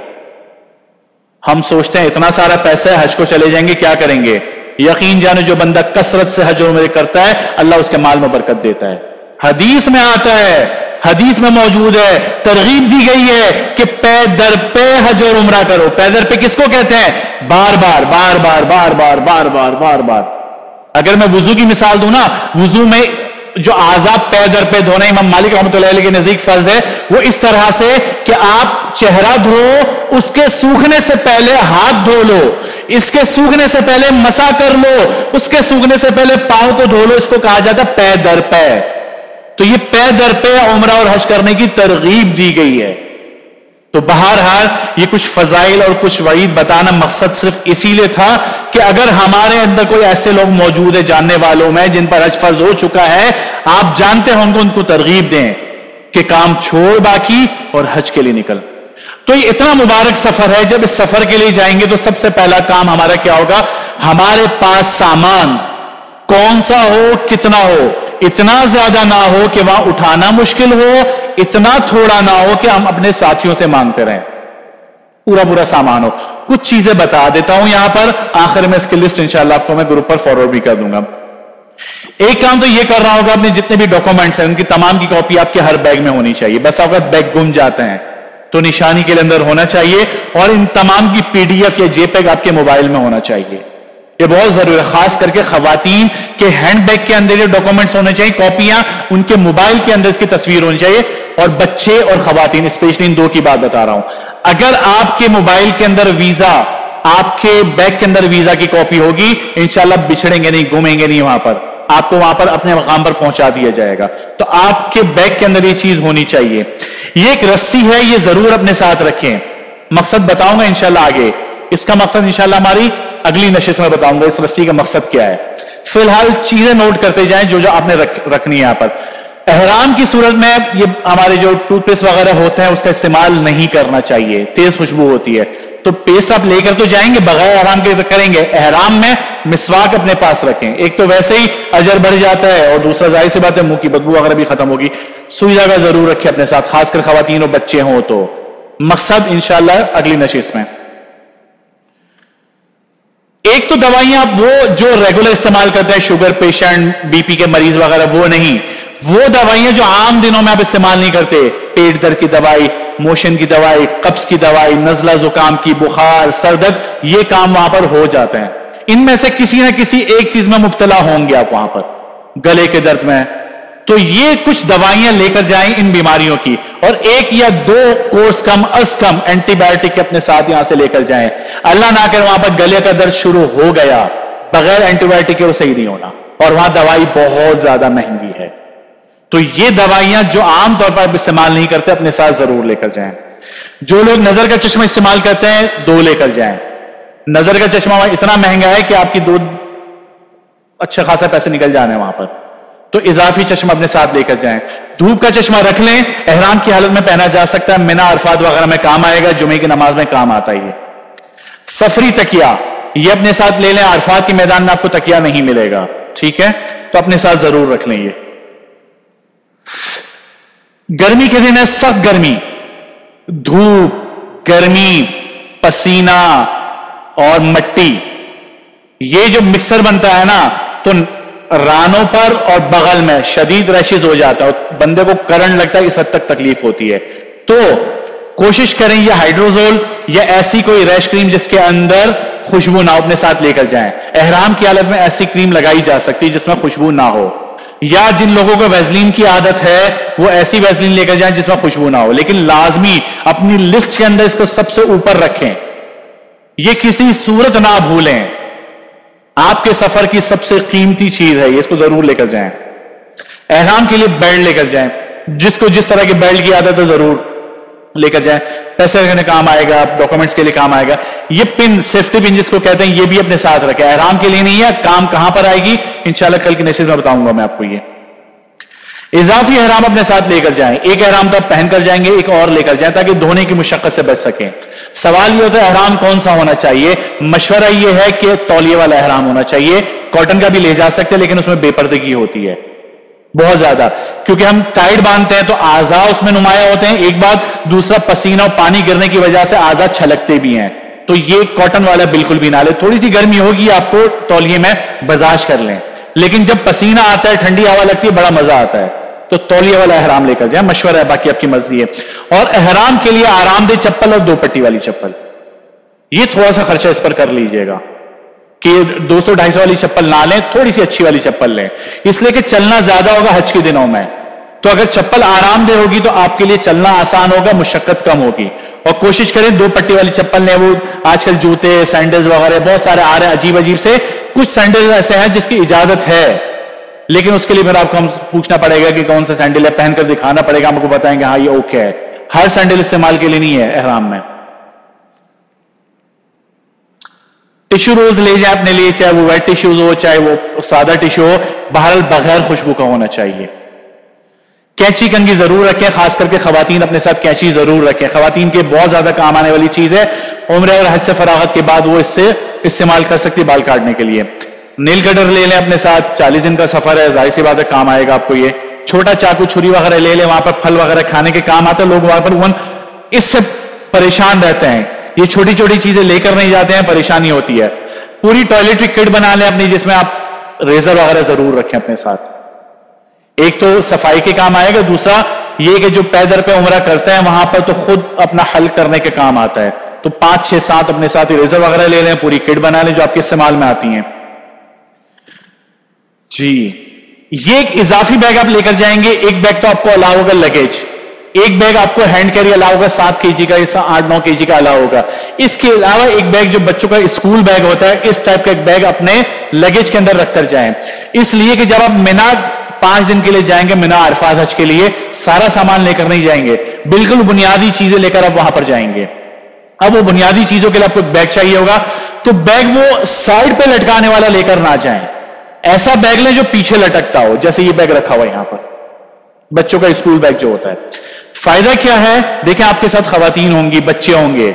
ہم سوچتے ہیں اتنا سارا پیسہ ہے, حج کو چلے جائیں گے, کیا کریں گے؟ یقین جانے جو بندہ کثرت سے حج و عمرہ کرتا ہے, اللہ اس کے مال میں برکت دیتا ہے. حدیث میں آتا ہے, حدیث میں موجود ہے, ترغیب دی گئی ہے کہ پے در پے حج اور عمرہ کرو. پے در پہ کس کو کہتے ہیں؟ بار بار بار بار بار بار بار بار بار بار. اگر میں وضو کی مثال دوں نا, وضو میں جو اعضاء پے در پہ دھونا امام مالک رحمۃ اللہ علیہ کے نزدیک فرض ہے, وہ اس طرح سے کہ آپ چہرہ دھو, اس کے سوکھنے سے پہلے ہاتھ دھو لو, اس کے سوکھنے سے پہلے مسا کر لو, اس کے سوکھنے سے پہلے پاؤں کو دھو لو. اس کو کہا جاتا ہے پے در پے. تو یہ پے در پے عمرہ اور حج کرنے کی ترغیب دی گئی ہے. تو بہرحال یہ کچھ فضائل اور کچھ وعید بتانا مقصد صرف اسی لیے تھا کہ اگر ہمارے اندر کوئی ایسے لوگ موجود ہیں جاننے والوں میں جن پر حج فرض ہو چکا ہے, آپ جانتے ہوں گے, ان کو ترغیب دیں کہ کام چھوڑ باقی اور حج کے لیے نکل. تو یہ اتنا مبارک سفر ہے, جب اس سفر کے لیے جائیں گے تو سب سے پہلا کام ہمارا کیا ہوگا؟ ہمارے پاس سامان کون سا ہو, کتنا ہو, اتنا زیادہ نہ ہو کہ وہاں اٹھانا مشکل ہو, اتنا تھوڑا نہ ہو کہ ہم اپنے ساتھیوں سے مانگتے رہیں, پورا پورا سامان ہو. کچھ چیزیں بتا دیتا ہوں یہاں پر, آخر میں اس کی لسٹ انشاءاللہ آپ کو میں گروپ پر فارورڈ بھی کر دوں گا. ایک کام تو یہ کر رہا ہوگا, اپنے جتنے بھی ڈاکومنٹس ہیں ان کی تمام کی کاپی آپ کے ہر بیگ میں ہونی چاہیے. بس اوقات بیگ گم جاتے ہیں تو نشانی کے اندر ہونا چاہیے, اور ان تمام کی پی ڈی ایف یا جے پیگ آپ کے موبائل میں ہونا چاہیے. یہ بہت ضروری ہے, خاص کر کے خواتین کے ہینڈ بیگ کے اندر یہ ڈاکومنٹس ہونے چاہیے, کاپیاں ان کے موبائل کے اندر اس کی تصویر ہونی چاہیے. اور بچے اور خواتین, اسپیشلی ان دو کی بات بتا رہا ہوں, اگر آپ کے موبائل کے اندر ویزا, آپ کے بیگ کے اندر ویزا کی کاپی ہوگی, انشاءاللہ بچھڑیں گے نہیں, گھومیں گے نہیں, وہاں پر آپ کو وہاں پر اپنے مقام پر پہنچا دیا جائے گا. تو آپ کے بیگ کے اندر یہ چیز ہونی چاہیے. یہ ایک رسی ہے, یہ ضرور اپنے ساتھ رکھیں. مقصد بتاؤں گا انشاءاللہ آگے, اس کا مقصد انشاءاللہ ہماری اگلی نشست میں بتاؤں گا اس رسی کا مقصد کیا ہے. فی الحال چیزیں نوٹ کرتے جائیں جو آپ نے رکھنی ہے. یہاں پر احرام کی صورت میں یہ ہمارے جو ٹوتھ پیسٹ وغیرہ ہوتے ہیں اس کا استعمال نہیں کرنا چاہیے, تیز خوشبو ہوتی ہے. تو پیسٹ آپ لے کر تو جائیں گے, بغیر احرام کے کریں گے. احرام میں مسواک اپنے پاس رکھیں, ایک تو ویسے ہی اجر بڑھ جاتا ہے, اور دوسرا ظاہر سی بات ہے منہ کی بدبو وغیرہ بھی ختم ہوگی. سوئی جگہ ضرور رکھیں اپنے ساتھ, خاص کر خواتین اور بچے ہوں تو. مقصد انشاءاللہ اگلی نشست میں. ایک تو دوائیاں وہ جو ریگولر استعمال کرتے ہیں, شوگر پیشنٹ, بی پی کے مریض وغیرہ, وہ نہیں. وہ دوائیاں جو عام دنوں میں آپ استعمال نہیں کرتے, پیٹ درد کی دوائی, موشن کی دوائی, قبض کی دوائی, نزلہ زکام کی, بخار, سر درد, یہ کام وہاں پر ہو جاتے ہیں. ان میں سے کسی نہ کسی ایک چیز میں مبتلا ہوں گے آپ وہاں پر, گلے کے درد میں. تو یہ کچھ دوائیاں لے کر جائیں ان بیماریوں کی, اور ایک یا دو کورس کم از کم اینٹی بایوٹک کے اپنے ساتھ یہاں سے لے کر جائیں. اللہ نہ کرے وہاں پر گلے کا درد شروع ہو گیا, بغیر اینٹی بایوٹک کے وہ صحیح نہیں ہونا, اور وہاں دوائی بہت زیادہ مہنگی ہے. تو یہ دوائیاں جو عام طور پر استعمال نہیں کرتے اپنے ساتھ ضرور لے کر جائیں. جو لوگ نظر کا چشمہ استعمال کرتے ہیں 2 لے کر جائیں. نظر کا چشمہ اتنا مہنگا ہے کہ آپ کی 2 اچھا خاصا پیسے نکل جانے ہیں وہاں پر, تو اضافی چشمہ اپنے ساتھ لے کر جائیں. دھوپ کا چشمہ رکھ لیں, احرام کی حالت میں پہنا جا سکتا ہے, منا عرفات وغیرہ میں کام آئے گا, جمعے کی نماز میں کام آتا ہے. سفری تکیہ یہ اپنے ساتھ لے لیں, عرفات کے میدان میں آپ کو تکیہ نہیں ملے گا, ٹھیک ہے, تو اپنے ساتھ ضرور رکھ لیں. یہ گرمی کے دن ہے, سخت گرمی, دھوپ, گرمی, پسینہ اور مٹی, یہ جو مکسر بنتا ہے نا, تو رانوں پر اور بغل میں شدید ریشز ہو جاتا ہے اور بندے کو کرنٹ لگتا ہے، اس حد تک تکلیف ہوتی ہے، تو کوشش کریں یہ ہائیڈروزول یا ایسی کوئی ریش کریم جس کے اندر خوشبو نہ ہو اپنے ساتھ لے کر جائیں. احرام کی حالت میں ایسی کریم لگائی جا سکتی جس میں خوشبو نہ ہو، یا جن لوگوں کو ویزلین کی عادت ہے وہ ایسی ویزلین لے کر جائیں جس میں خوشبو نہ ہو، لیکن لازمی اپنی لسٹ کے اندر اس کو سب سے اوپر رکھیں، یہ کسی صورت نہ بھولیں. آپ کے سفر کی سب سے قیمتی چیز ہے یہ، اس کو ضرور لے کر جائیں. احرام کے لیے بیلٹ لے کر جائیں، جس کو جس طرح کے بیلٹ کی عادت ہے ضرور لے کر جائیں، پیسے رکھنے کام آئے گا، ڈاکومنٹس کے لیے کام آئے گا. یہ پن سیفٹی پن جس کو کہتے ہیں یہ بھی اپنے ساتھ رکھیں. احرام کے لیے نہیں ہے، کام کہاں پر آئے گی انشاءاللہ کل کی نشست میں بتاؤں گا میں آپ کو. یہ اضافی احرام اپنے ساتھ لے کر جائیں، ایک احرام تو آپ پہن کر جائیں گے، ایک اور لے کر جائیں تاکہ دھونے کی مشقت سے بچ سکیں. سوال یہ ہوتا ہے احرام کون سا ہونا چاہیے؟ مشورہ یہ ہے کہ تولیے والا احرام ہونا چاہیے. کاٹن کا بھی لے جا سکتے لیکن اس میں بے پردگی ہوتی ہے بہت زیادہ، کیونکہ ہم ٹائٹ باندھتے ہیں تو اعضاء اس میں نمایاں ہوتے ہیں. ایک بات، دوسرا پسینہ اور پانی گرنے کی وجہ سے اعضاء چھلکتے بھی ہیں، تو یہ کاٹن والا بالکل بھی نہ لے. تھوڑی سی گرمی ہوگی آپ کو تولیے میں برداشت کر لیں، لیکن جب پسینہ آتا ہے ٹھنڈی ہوا لگتی ہے بڑا مزہ آتا ہے، تو تولیے والا احرام لے کر جائیں. مشورہ ہے، باقی آپ کی مرضی ہے. اور احرام کے لیے آرام دہ چپل اور 2 پٹی والی چپل، یہ تھوڑا سا خرچہ اس پر کر لیجئے گا کہ 200-250 والی چپل نہ لیں، تھوڑی سی اچھی والی چپل لیں، اس لیے کہ چلنا زیادہ ہوگا حج کے دنوں میں. تو اگر چپل آرام دہ ہوگی تو آپ کے لیے چلنا آسان ہوگا، مشقت کم ہوگی. اور کوشش کریں 2 پٹی والی چپل لیں. وہ آج کل جوتے سینڈلز وغیرہ بہت سارے آ رہے ہیں عجیب عجیب سے. کچھ سینڈل ایسے ہیں جس کی اجازت ہے لیکن اس کے لیے پھر آپ کو ہم پوچھنا پڑے گا کہ کون سا سینڈل ہے، پہن کر دکھانا پڑے گا، ہم کو بتائیں گے ہاں یہ اوکے ہے. ہر سینڈل استعمال کے لیے نہیں ہے احرام میں. ٹشو رولز لے جائیں اپنے لیے، چاہے وہ ویٹ ٹشوز ہو چاہے وہ سادہ ٹشو ہو، بہرحال بغیر خوشبو کا ہونا چاہیے. کینچی کنگھی ضرور رکھیں، خاص کر کے خواتین اپنے ساتھ کینچی ضرور رکھیں. خواتین کے بہت زیادہ کام آنے والی چیز ہے، عمرہ اور حج سے فراغت کے بعد وہ اس سے استعمال کر سکتی بال کاٹنے کے لیے. نیل کٹر لے لیں اپنے ساتھ، 40 دن کا سفر ہے، ظاہر سی بات ہے کام آئے گا آپ کو. یہ چھوٹا چاقو چھری وغیرہ لے لیں، وہاں پر پھل وغیرہ کھانے کے کام آتا ہے. لوگ وہاں پر اس سے پریشان رہتے ہیں، یہ چھوٹی چھوٹی چیزیں لے کر نہیں جاتے ہیں، پریشانی ہوتی ہے. پوری ٹوائلٹری کٹ بنا لیں اپنی، جس میں آپ ریزر وغیرہ ضرور رکھیں اپنے ساتھ. ایک تو صفائی کے کام آئے گا، دوسرا یہ کہ جو پیدر پہ عمرہ کرتے ہیں وہاں پر تو خود اپنا حل کرنے کے کام آتا ہے. تو 5 6 7 اپنے ساتھ ریزر وغیرہ لے لیں، پوری کٹ بنا لیں جو آپ کے استعمال میں آتی ہیں. جی یہ ایک اضافی بیگ آپ لے کر جائیں گے. ایک بیگ تو آپ کو الاؤ ہوگا لگیج، ایک بیگ آپ کو ہینڈ کیری الاؤ ہوگا 7 kg کا، 8-9 kg کا الاؤ ہوگا. اس کے علاوہ ایک بیگ جو بچوں کا اسکول بیگ ہوتا ہے، اس ٹائپ کا ایک بیگ اپنے لگیج کے اندر رکھ کر جائیں. اس لیے کہ جب آپ مینا 5 دن کے لیے جائیں گے، مینا عرفات حج کے لیے، سارا سامان لے کر نہیں جائیں گے، بالکل بنیادی چیزیں لے کر آپ وہاں پر جائیں گے. اب وہ بنیادی چیزوں کے لیے آپ کو بیگ چاہیے ہوگا، تو بیگ وہ سائڈ پہ لٹکانے والا لے کر نہ جائیں. ایسا بیگ لیں جو پیچھے لٹکتا ہو، جیسے یہ بیگ رکھا ہوا ہے یہاں پر، بچوں کا اسکول بیگ جو ہوتا ہے. فائدہ کیا ہے؟ دیکھیں آپ کے ساتھ خواتین ہوں گی، بچے ہوں گے،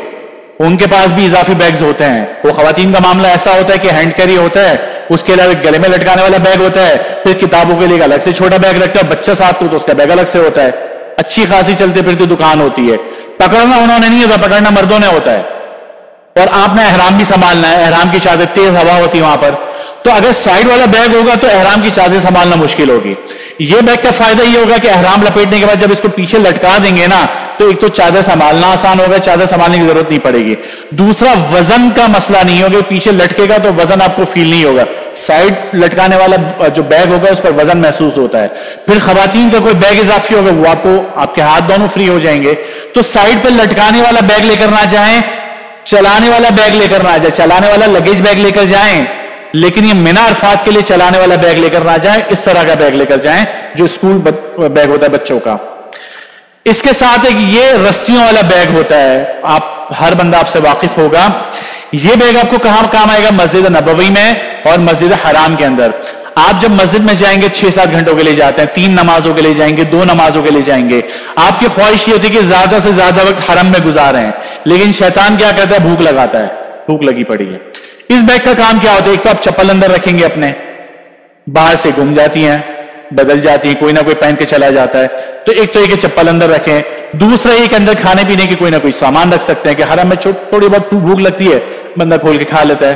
ان کے پاس بھی اضافی بیگز ہوتے ہیں. وہ خواتین کا معاملہ ایسا ہوتا ہے کہ ہینڈ کیری ہوتا ہے، اس کے علاوہ گلے میں لٹکانے والا بیگ ہوتا ہے، پھر کتابوں کے لیے الگ سے چھوٹا بیگ رکھتے ہیں، بچہ ساتھ تو اس کا بیگ الگ سے ہوتا ہے. اچھی خاصی چلتے پھرتے دکان ہوتی ہے. پکڑنا انہوں نے نہیں ہوتا، پکڑنا مردوں نے ہوتا ہے. اور آپ نے احرام بھی سنبھالنا ہے، احرام کی چادر، تیز ہوا ہوتی ہے وہاں پر، تو اگر سائڈ والا بیگ ہوگا تو احرام کی چادر سنبھالنا مشکل ہوگی. یہ بیگ کا فائدہ یہ ہوگا کہ احرام لپیٹنے کے بعد جب اس کو پیچھے لٹکا دیں گے نا، تو ایک تو چادر سنبھالنا آسان ہوگا، چادر سنبھالنے کی ضرورت نہیں پڑے گی. دوسرا وزن کا مسئلہ نہیں ہوگا، پیچھے لٹکے گا تو وزن آپ کو فیل نہیں ہوگا. سائڈ لٹکانے والا جو بیگ ہوگا اس پر وزن محسوس ہوتا ہے. پھر خواتین کا کوئی بیگ اضافی ہوگا، وہ آپ کے ہاتھ دونوں فری ہو جائیں گے. تو سائڈ پہ لٹکانے والا بیگ لے کر نہ جائیں، چلانے والا بیگ لے کر نہ جائیں. چلانے والا لگیج بیگ لے کر جائیں، لیکن یہ مینا عرفات کے لیے چلانے والا بیگ لے کر نہ جائیں، اس طرح کا بیگ لے کر جائیں جو اسکول بیگ ہوتا ہے بچوں کا. اس کے ساتھ ایک یہ رسیوں والا بیگ ہوتا ہے، ہر بندہ آپ سے واقف ہوگا. یہ بیگ آپ کو کہاں کام آئے گا؟ مسجد نبوی میں اور مسجد حرام کے اندر. آپ جب مسجد میں جائیں گے 6-7 گھنٹوں کے لیے جاتے ہیں، 3 نمازوں کے لیے جائیں گے، 2 نمازوں کے لیے جائیں گے. آپ کی خواہش یہ ہوتی ہے کہ زیادہ سے زیادہ وقت حرم میں گزاریں، لیکن شیطان کیا کرتا ہے؟ بھوک لگاتا ہے، بھوک لگی پڑی ہے. اس بیگ کا کام کیا ہوتا ہے؟ ایک تو آپ چپل اندر رکھیں گے اپنے، باہر سے گم جاتی ہیں، بدل جاتی ہیں، کوئی نہ کوئی پہن کے چلا جاتا ہے، تو ایک تو یہ کہ چپل اندر رکھیں. دوسرا یہ کہ اندر کھانے پینے کی کوئی نہ کوئی سامان رکھ سکتے ہیں کہ حرم میں تھوڑی بہت بھوک لگتی ہے، بندہ کھول کے کھا لیتا ہے.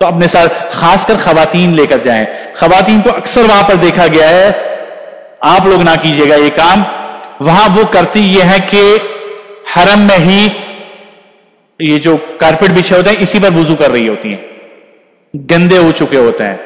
تو اپنے ساتھ خاص کر خواتین لے کر جائیں. خواتین کو اکثر وہاں پر دیکھا گیا ہے, آپ لوگ نہ کیجئے گا یہ کام, وہاں وہ کرتی یہ ہے کہ حرم میں ہی یہ جو کارپیٹ بچھے ہوتے ہیں اسی پر وضو کر رہی ہوتی ہیں, گندے ہو چکے ہوتے ہیں.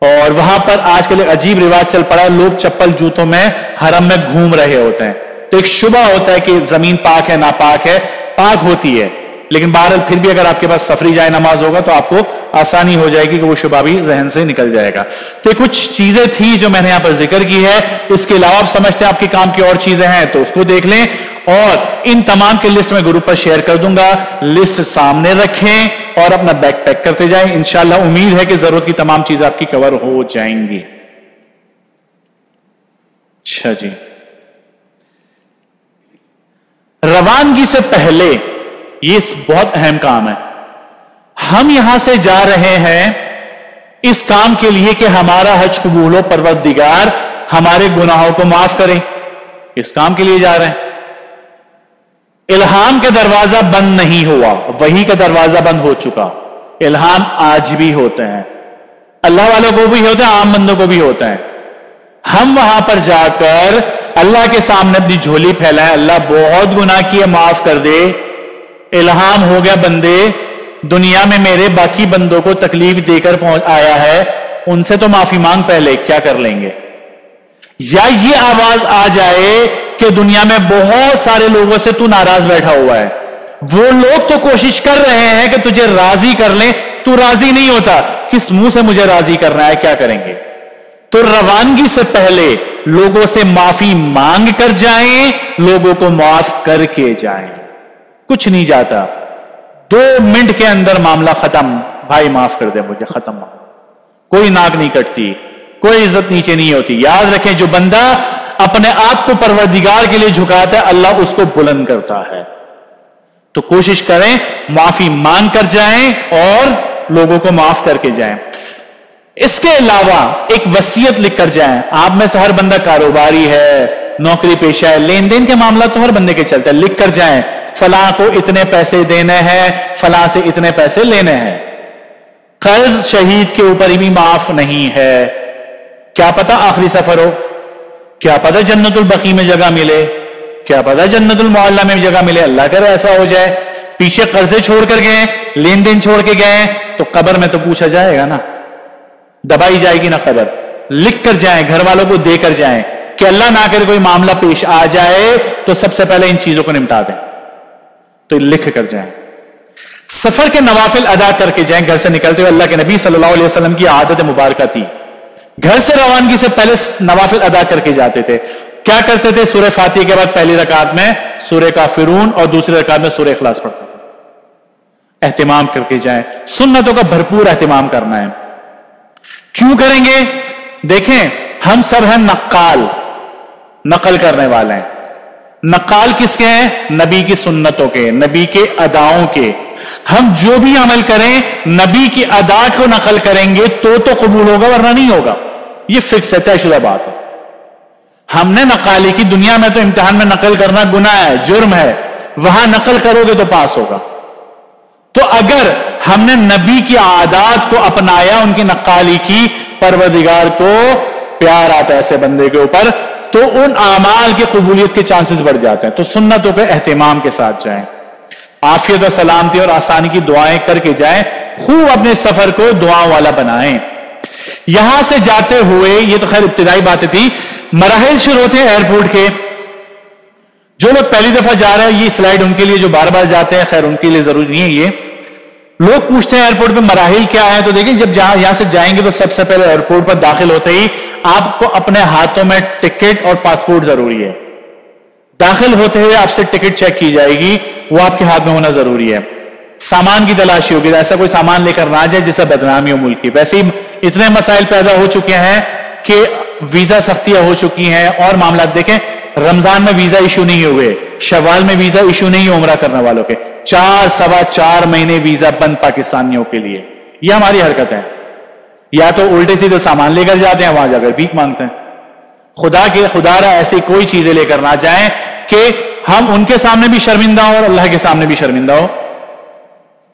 اور وہاں پر آج کل ایک عجیب رواج چل پڑا ہے, لوگ چپل جوتوں میں حرم میں گھوم رہے ہوتے ہیں. تو ایک شبہ ہوتا ہے کہ زمین پاک ہے ناپاک ہے, پاک ہوتی ہے, لیکن بہرحال پھر بھی اگر آپ کے پاس سفری جائے نماز ہوگا تو آپ کو آسانی ہو جائے گی کہ وہ شبہ بھی ذہن سے نکل جائے گا. تو کچھ چیزیں تھیں جو میں نے یہاں پر ذکر کی ہے, اس کے علاوہ آپ سمجھتے ہیں آپ کے کام کی اور چیزیں ہیں تو اس کو دیکھ لیں, اور ان تمام کے لسٹ میں گروپ پر شیئر کر دوں گا. لسٹ سامنے رکھیں اور اپنا بیک پیک کرتے جائیں. انشاءاللہ امید ہے کہ ضرورت کی تمام چیزیں آپ کی کور ہو جائیں گی. اچھا جی, روانگی سے پہلے یہ بہت اہم کام ہے. ہم یہاں سے جا رہے ہیں اس کام کے لیے کہ ہمارا حج قبول ہو, پروردگار ہمارے گناہوں کو معاف کرے, اس کام کے لیے جا رہے ہیں. الہام کا دروازہ بند نہیں ہوا, وحی کا دروازہ بند ہو چکا. الہام آج بھی ہوتے ہیں, اللہ والوں کو بھی ہوتے ہیں, عام بندوں کو بھی ہوتا ہے. ہم وہاں پر جا کر اللہ کے سامنے اپنی جھولی پھیلائیں, اللہ بہت گناہ کیے معاف کر دے, الہام ہو گیا بندے, دنیا میں میرے باقی بندوں کو تکلیف دے کر آیا ہے, ان سے تو معافی مانگ پہلے, کیا کر لیں گے. یا یہ آواز آ جائے کہ دنیا میں بہت سارے لوگوں سے تو ناراض بیٹھا ہوا ہے, وہ لوگ تو کوشش کر رہے ہیں کہ تجھے راضی کر لیں, تو راضی نہیں ہوتا, کس منہ سے مجھے راضی کرنا ہے, کیا کریں گے. تو روانگی سے پہلے لوگوں سے معافی مانگ کر جائیں, لوگوں کو معاف کر کے جائیں. کچھ نہیں جاتا, 2 منٹ کے اندر معاملہ ختم, بھائی معاف کر دے مجھے, ختم. کوئی ناک نہیں کٹتی, کوئی عزت نیچے نہیں ہوتی. یاد رکھیں جو بندہ اپنے آپ کو پروردگار کے لیے جھکاتا ہے اللہ اس کو بلند کرتا ہے. تو کوشش کریں معافی مانگ کر جائیں اور لوگوں کو معاف کر کے جائیں. اس کے علاوہ ایک وصیت لکھ کر جائیں. آپ میں سے ہر بندہ کاروباری ہے, نوکری پیشہ ہے, لین دین کے معاملات تو ہر بندے کے چلتے ہیں. لکھ کر جائیں فلاں کو اتنے پیسے دینے ہیں, فلاں سے اتنے پیسے لینے ہیں. قرض شہید کے اوپر بھی معاف نہیں ہے. کیا پتا آخری سفر ہو, کیا پتا جنت البقیع میں جگہ ملے, کیا پتا جنت المعلا میں جگہ ملے, اللہ کرے ایسا ہو جائے. پیچھے قرضے چھوڑ کر گئے, لین دین چھوڑ کے گئے, تو قبر میں تو پوچھا جائے گا نا, دبائی جائے گی نا قبر. لکھ کر جائیں, گھر والوں کو دے کر جائیں کہ اللہ نہ کرے کوئی معاملہ پیش آ جائے تو سب سے پہلے ان چیزوں کو نمٹا دیں. تو لکھ کر جائیں. سفر کے نوافل ادا کر کے جائیں. گھر سے نکلتے ہوئے اللہ کے نبی صلی اللہ علیہ وسلم کی عادت مبارکہ تھی, گھر سے روانگی سے پہلے نوافل ادا کر کے جاتے تھے. کیا کرتے تھے؟ سورہ فاتحہ کے بعد پہلی رکعت میں سورہ کافرون اور دوسری رکعت میں سورہ اخلاص پڑھتے تھے. اہتمام کر کے جائیں, سنتوں کا بھرپور اہتمام کرنا ہے. کیوں کریں گے؟ دیکھیں ہم سب ہیں نقال, نقل کرنے والے ہیں. نقال کس کے ہیں؟ نبی کی سنتوں کے, نبی کے اداؤں کے. ہم جو بھی عمل کریں نبی کی ادا کو نقل کریں گے تو قبول ہوگا, ورنہ نہیں ہوگا. یہ فکس ہے, طے شدہ بات ہے. ہم نے نقالی کی, دنیا میں تو امتحان میں نقل کرنا گناہ ہے, جرم ہے, وہاں نقل کرو گے تو پاس ہوگا. تو اگر ہم نے نبی کی عادات کو اپنایا, ان کی نقالی کی, پروردگار کو پیار آتا ہے ایسے بندے کے اوپر, تو ان اعمال کی قبولیت کے چانسز بڑھ جاتے ہیں. تو سنتوں پہ اہتمام کے ساتھ جائیں, عافیت اور سلامتی اور آسانی کی دعائیں کر کے جائیں. خوب اپنے سفر کو دعاؤں والا بنائیں. یہاں سے جاتے ہوئے, یہ تو خیر ابتدائی باتیں تھی, مراحل شروع ہوتے ہیں ایئرپورٹ کے. جو لوگ پہلی دفعہ جا رہے ہیں, یہ سلائیڈ ان کے لیے, جو بار بار جاتے ہیں خیر ان کے لیے ضروری نہیں ہے. یہ لوگ پوچھتے ہیں ایئرپورٹ پہ مراحل کیا ہے, تو دیکھیں جب یہاں سے جائیں گے تو سب سے پہلے ایئرپورٹ پر داخل ہوتے ہی آپ کو اپنے ہاتھوں میں ٹکٹ اور پاسپورٹ ضروری ہے. داخل ہوتے ہوئے آپ سے ٹکٹ چیک کی جائے گی, وہ آپ کے ہاتھ میں ہونا ضروری ہے. سامان کی تلاشی ہوگی, ایسا کوئی سامان لے کر نہ جائے جس سے بدنامی ہو ملک کی. ویسے ہی اتنے مسائل پیدا ہو چکے ہیں کہ ویزا سختیاں ہو چکی ہیں اور معاملات. دیکھیں رمضان میں ویزا ایشو نہیں ہوئے, شوال میں ویزا ایشو نہیں ہے عمرہ کرنے والوں کے, 4.25 مہینے ویزا بند پاکستانیوں کے لیے. یہ ہماری حرکت ہے. یا تو الٹے سیدھے سامان لے کر جاتے ہیں, وہاں جا کر بھیک مانگتے ہیں. خدا را ایسی کوئی چیزیں لے کر نہ جائیں کہ ہم ان کے سامنے بھی شرمندہ ہو اور اللہ کے سامنے بھی شرمندہ ہو.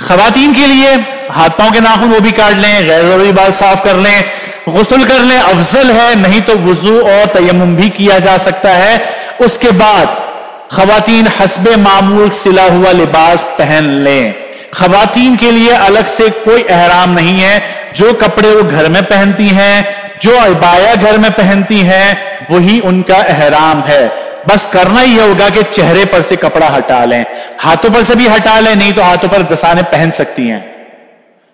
خواتین کے لیے ہاتھ پاؤں کے ناخن وہ بھی کاٹ لیں، غیر ضروری بال صاف کر لیں، غسل کر لیں، افضل ہے، نہیں تو وضو اور تیمم بھی کیا جا سکتا ہے۔ اس کے بعد خواتین حسب معمول سلا ہوا لباس پہن لیں۔ خواتین کے لیے الگ سے کوئی احرام نہیں ہے، جو کپڑے وہ گھر میں پہنتی ہیں، جو عبایا گھر میں پہنتی ہیں، وہی ان کا احرام ہے۔ بس کرنا یہ ہوگا کہ چہرے پر سے کپڑا ہٹا لیں، ہاتھوں پر سے بھی ہٹا لیں، نہیں تو ہاتھوں پر دستانے پہن سکتی ہیں،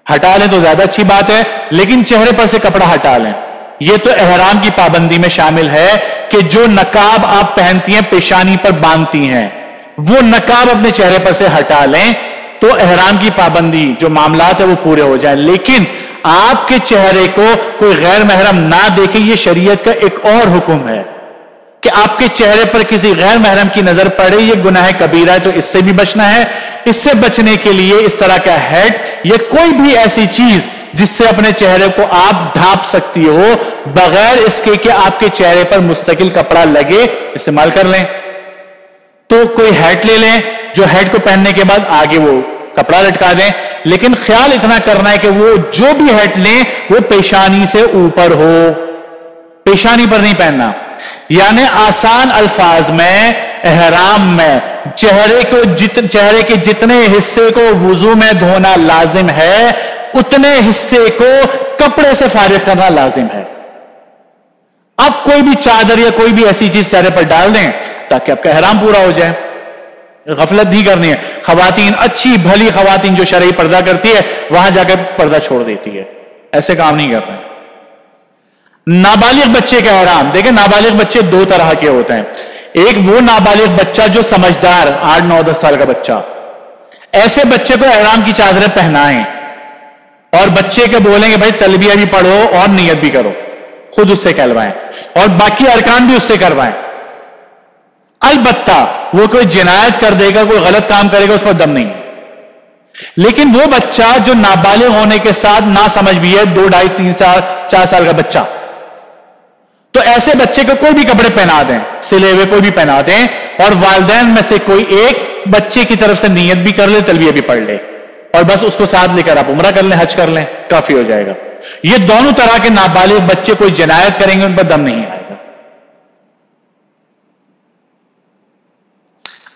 ہٹا لیں تو زیادہ اچھی بات ہے، لیکن چہرے پر سے کپڑا ہٹا لیں۔ یہ تو احرام کی پابندی میں شامل ہے کہ جو نقاب آپ پہنتی ہیں، پیشانی پر باندھتی ہیں، وہ نقاب اپنے چہرے پر سے ہٹا لیں تو احرام کی پابندی جو معاملات ہے وہ پورے ہو جائیں۔ لیکن آپ کے چہرے کو کوئی غیر محرم نہ دیکھے، یہ شریعت کا ایک اور حکم ہے کہ آپ کے چہرے پر کسی غیر محرم کی نظر پڑے، یہ گناہ کبیرہ ہے، تو اس سے بھی بچنا ہے۔ اس سے بچنے کے لیے اس طرح کا ہیڈ یا کوئی بھی ایسی چیز جس سے اپنے چہرے کو آپ ڈھانپ سکتی ہو بغیر اس کے کہ آپ کے چہرے پر مستقل کپڑا لگے، استعمال کر لیں۔ تو کوئی ہیٹ لے لیں جو ہیٹ کو پہننے کے بعد آگے وہ کپڑا لٹکا دیں، لیکن خیال اتنا کرنا ہے کہ وہ جو بھی ہیٹ لیں وہ پیشانی سے اوپر ہو، پیشانی پر نہیں پہننا۔ یعنی آسان الفاظ میں احرام میں چہرے کے جتنے حصے کو وضو میں دھونا لازم ہے، اتنے حصے کو کپڑے سے فارغ کرنا لازم ہے۔ اب کوئی بھی چادر یا کوئی بھی ایسی چیز چہرے پر ڈال دیں تاکہ آپ کا احرام پورا ہو جائے۔ غفلت نہیں کرنی ہے۔ خواتین، اچھی بھلی خواتین جو شرعی پردہ کرتی ہے، وہاں جا کر پردہ چھوڑ دیتی ہے، ایسے کام نہیں کرنا ہے۔ نابالغ بچے کا احرام، دیکھیں نابالغ بچے دو طرح کے ہوتے ہیں۔ ایک وہ نابالغ بچہ جو سمجھدار 8 9 10 سال کا بچہ، ایسے بچے کو احرام کی چادریں پہنائیں اور بچے کے بولیں کہ بھائی تلبیہ بھی پڑھو اور نیت بھی کرو، خود اس سے کہلوائیں اور باقی ارکان بھی اس سے کروائیں۔ البتہ وہ کوئی جنایت کر دے گا، کوئی غلط کام کرے گا، اس پر دم نہیں۔ لیکن وہ بچہ جو نابالغ ہونے کے ساتھ نہ سمجھ بھی ہے، 2 2.5 3 4 سال کا بچہ، تو ایسے بچے کو کوئی بھی کپڑے پہنا دیں، سلے ہوئے کوئی بھی پہنا دیں، اور والدین میں سے کوئی ایک بچے کی طرف سے نیت بھی کر لے، تلبیہ بھی پڑھ لے، اور بس اس کو ساتھ لے کر آپ عمرہ کر لیں، حج کر لیں، کافی ہو جائے گا۔ یہ دونوں طرح کے نابالغ بچے کوئی جنایت کریں گے، ان پر دم نہیں آئے گا۔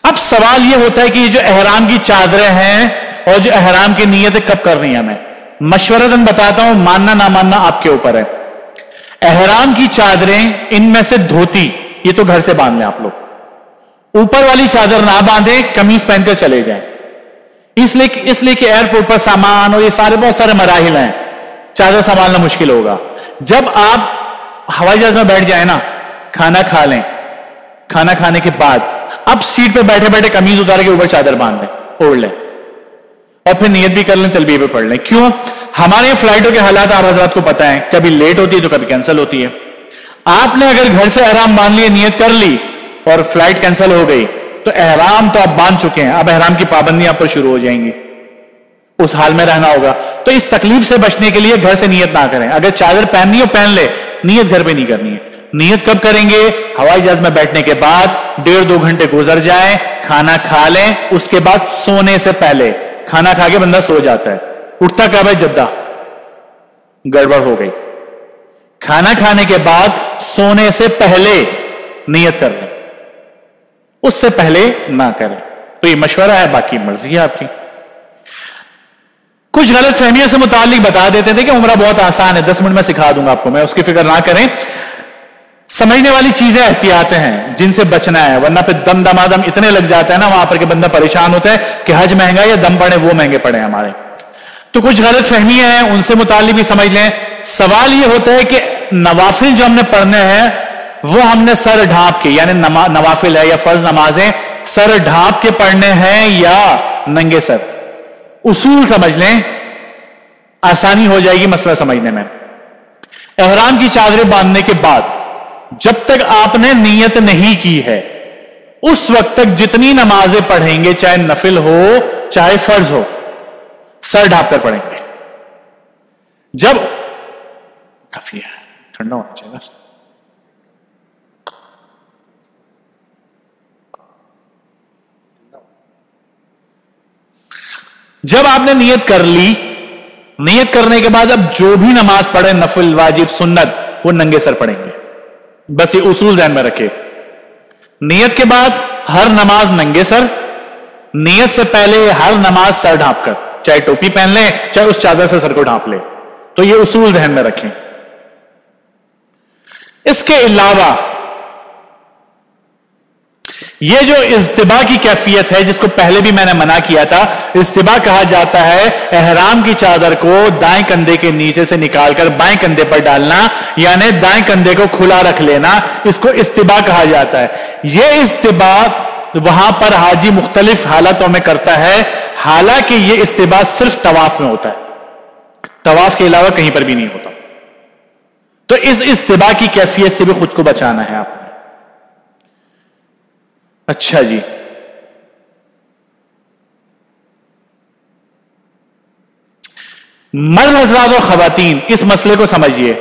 اب سوال یہ ہوتا ہے کہ یہ جو احرام کی چادریں ہیں اور جو احرام کی نیتیں کب کرنی ہے، میں مشورتاً بتاتا ہوں، ماننا نہ ماننا آپ کے اوپر ہے۔ احرام کی چادریں ان میں سے دھوتی یہ تو گھر سے باندھ لیں آپ لوگ، اوپر والی چادر نہ باندھیں، قمیص پہن کر چلے جائیں، اس لیے کہ ایئرپورٹ پر سامان اور یہ بہت سارے مراحل ہیں، چادر سنبھالنا مشکل ہوگا۔ جب آپ ہوائی جہاز میں بیٹھ جائیں نا، کھانا کھا لیں، کھانا کھانے کے بعد اب سیٹ پہ بیٹھے بیٹھے قمیض اتار کے اوپر چادر باندھ لیں، اوڑھ لیں، اور پھر نیت بھی کر لیں، تلبیہ بھی پڑھ لیں۔ کیوں؟ ہمارے فلائٹوں کے حالات آپ حضرات کو پتہ ہیں، کبھی لیٹ ہوتی ہے تو کبھی کینسل ہوتی ہے۔ آپ نے اگر گھر سے احرام باندھ لیے، نیت کر لی اور فلائٹ کینسل ہو گئی، تو احرام تو آپ باندھ چکے ہیں، اب احرام کی پابندیاں آپ پر شروع ہو جائیں گی، اس حال میں رہنا ہوگا۔ تو اس تکلیف سے بچنے کے لیے گھر سے نیت نہ کریں، اگر چادر پہننی ہو پہن لے، نیت گھر پہ نہیں کرنی ہے۔ نیت کب کریں گے؟ ہوائی جہاز میں بیٹھنے کے بعد 1.5 2 گھنٹے گزر جائیں، کھانا کھا لیں، اس کے بعد سونے سے پہلے، کھانا کھا کے بندہ سو جاتا ہے، اٹھتا کب ہے؟ جدہ، گڑبڑ ہو گئی۔ کھانا کھانے کے بعد سونے سے پہلے نیت کر لیں، اس سے پہلے نہ کریں۔ تو یہ مشورہ ہے، باقی مرضی ہے آپ کی۔ کچھ غلط فہمیوں سے متعلق بتا دیتے تھے کہ عمرہ بہت آسان ہے، 10 منٹ میں سکھا دوں گا آپ کو میں، اس کی فکر نہ کریں۔ سمجھنے والی چیزیں احتیاطیں ہیں جن سے بچنا ہے، ورنہ پھر دم دمادم اتنے لگ جاتا ہے نا وہاں پر کہ بندہ پریشان ہوتا ہے کہ حج مہنگا یا دم پڑے وہ مہنگے پڑے ہمارے۔ تو کچھ غلط فہمیاں ہیں، ان سے متعلق بھی سمجھ لیں۔ سوال یہ ہوتا ہے کہ نوافل جو ہم نے پڑھنے ہیں وہ ہم نے سر ڈھانپ کے، یعنی نوافل ہے یا فرض نمازیں سر ڈھانپ کے پڑھنے ہیں یا ننگے سر؟ اصول سمجھ لیں، آسانی ہو جائے گی مسئلہ سمجھنے میں۔ احرام کی چادریں باندھنے کے بعد جب تک آپ نے نیت نہیں کی ہے، اس وقت تک جتنی نمازیں پڑھیں گے، چاہے نفل ہو چاہے فرض ہو، سر ڈھانپ کر پڑھیں گے۔ جب کافی ہے، ٹھنڈا ہونا چاہیے بس۔ جب آپ نے نیت کر لی، نیت کرنے کے بعد اب جو بھی نماز پڑھے، نفل، واجب، سنت، وہ ننگے سر پڑھیں گے. بس یہ اصول ذہن میں رکھے. نیت کے بعد ہر نماز ننگے سر، نیت سے پہلے ہر نماز سر ڈھانپ کر، چاہے ٹوپی پہن لیں چاہے اس چادر سے سر کو ڈھانپ لے. تو یہ اصول ذہن میں رکھیں. اس کے علاوہ یہ جو اجتباء کی کیفیت ہے، جس کو پہلے بھی میں نے منع کیا تھا، اجتباء کہا جاتا ہے احرام کی چادر کو دائیں کندھے کے نیچے سے نکال کر بائیں کندھے پر ڈالنا، یعنی دائیں کندھے کو کھلا رکھ لینا، اس کو اجتباء کہا جاتا ہے. یہ اجتباء وہاں پر حاجی مختلف حالتوں میں کرتا ہے، حالانکہ یہ اجتباء صرف طواف میں ہوتا ہے، طواف کے علاوہ کہیں پر بھی نہیں ہوتا. تو اس اجتباء کی کیفیت سے بھی خود کو بچانا ہے آپ نے. اچھا جی، مرد حضرات اور خواتین اس مسئلے کو سمجھیے.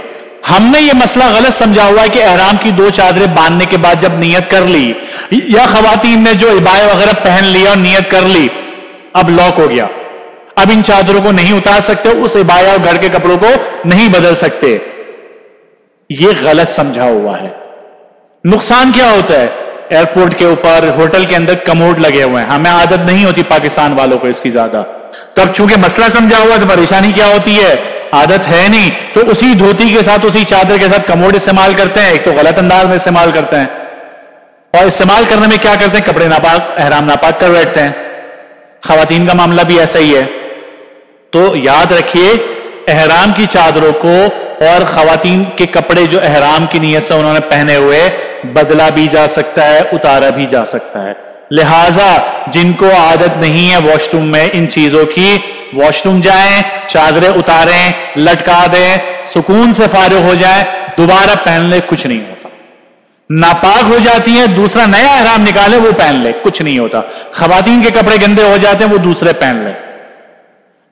ہم نے یہ مسئلہ غلط سمجھا ہوا ہے کہ احرام کی 2 چادریں باندھنے کے بعد جب نیت کر لی، یا خواتین نے جو عبایا وغیرہ پہن لیا اور نیت کر لی، اب لاک ہو گیا، اب ان چادروں کو نہیں اتار سکتے، اس عبایا اور گھر کے کپڑوں کو نہیں بدل سکتے. یہ غلط سمجھا ہوا ہے. نقصان کیا ہوتا ہے؟ ایئرپورٹ کے اوپر، ہوٹل کے اندر کموڈ لگے ہوئے ہیں، ہمیں عادت نہیں ہوتی پاکستان والوں کو اس کی زیادہ. تب چونکہ مسئلہ سمجھا ہوا تو پریشانی کیا ہوتی ہے؟ عادت ہے نہیں، تو اسی دھوتی کے ساتھ، اسی چادر کے ساتھ کموڈ استعمال کرتے ہیں. ایک تو غلط انداز میں استعمال کرتے ہیں، اور استعمال کرنے میں کیا کرتے ہیں؟ کپڑے ناپاک، احرام ناپاک کر بیٹھتے ہیں. خواتین کا معاملہ بھی ایسا ہی ہے. تو یاد رکھیے احرام کی چادروں کو اور خواتین کے کپڑے جو احرام کی نیت سے انہوں نے پہنے ہوئے، بدلا بھی جا سکتا ہے، اتارا بھی جا سکتا ہے. لہذا جن کو عادت نہیں ہے واش روم میں ان چیزوں کی، واش روم جائیں، چادریں اتاریں، لٹکا دیں، سکون سے فارغ ہو جائیں، دوبارہ پہن لے، کچھ نہیں ہوتا. ناپاک ہو جاتی ہیں، دوسرا نیا احرام نکالے، وہ پہن لے، کچھ نہیں ہوتا. خواتین کے کپڑے گندے ہو جاتے ہیں، وہ دوسرے پہن لے.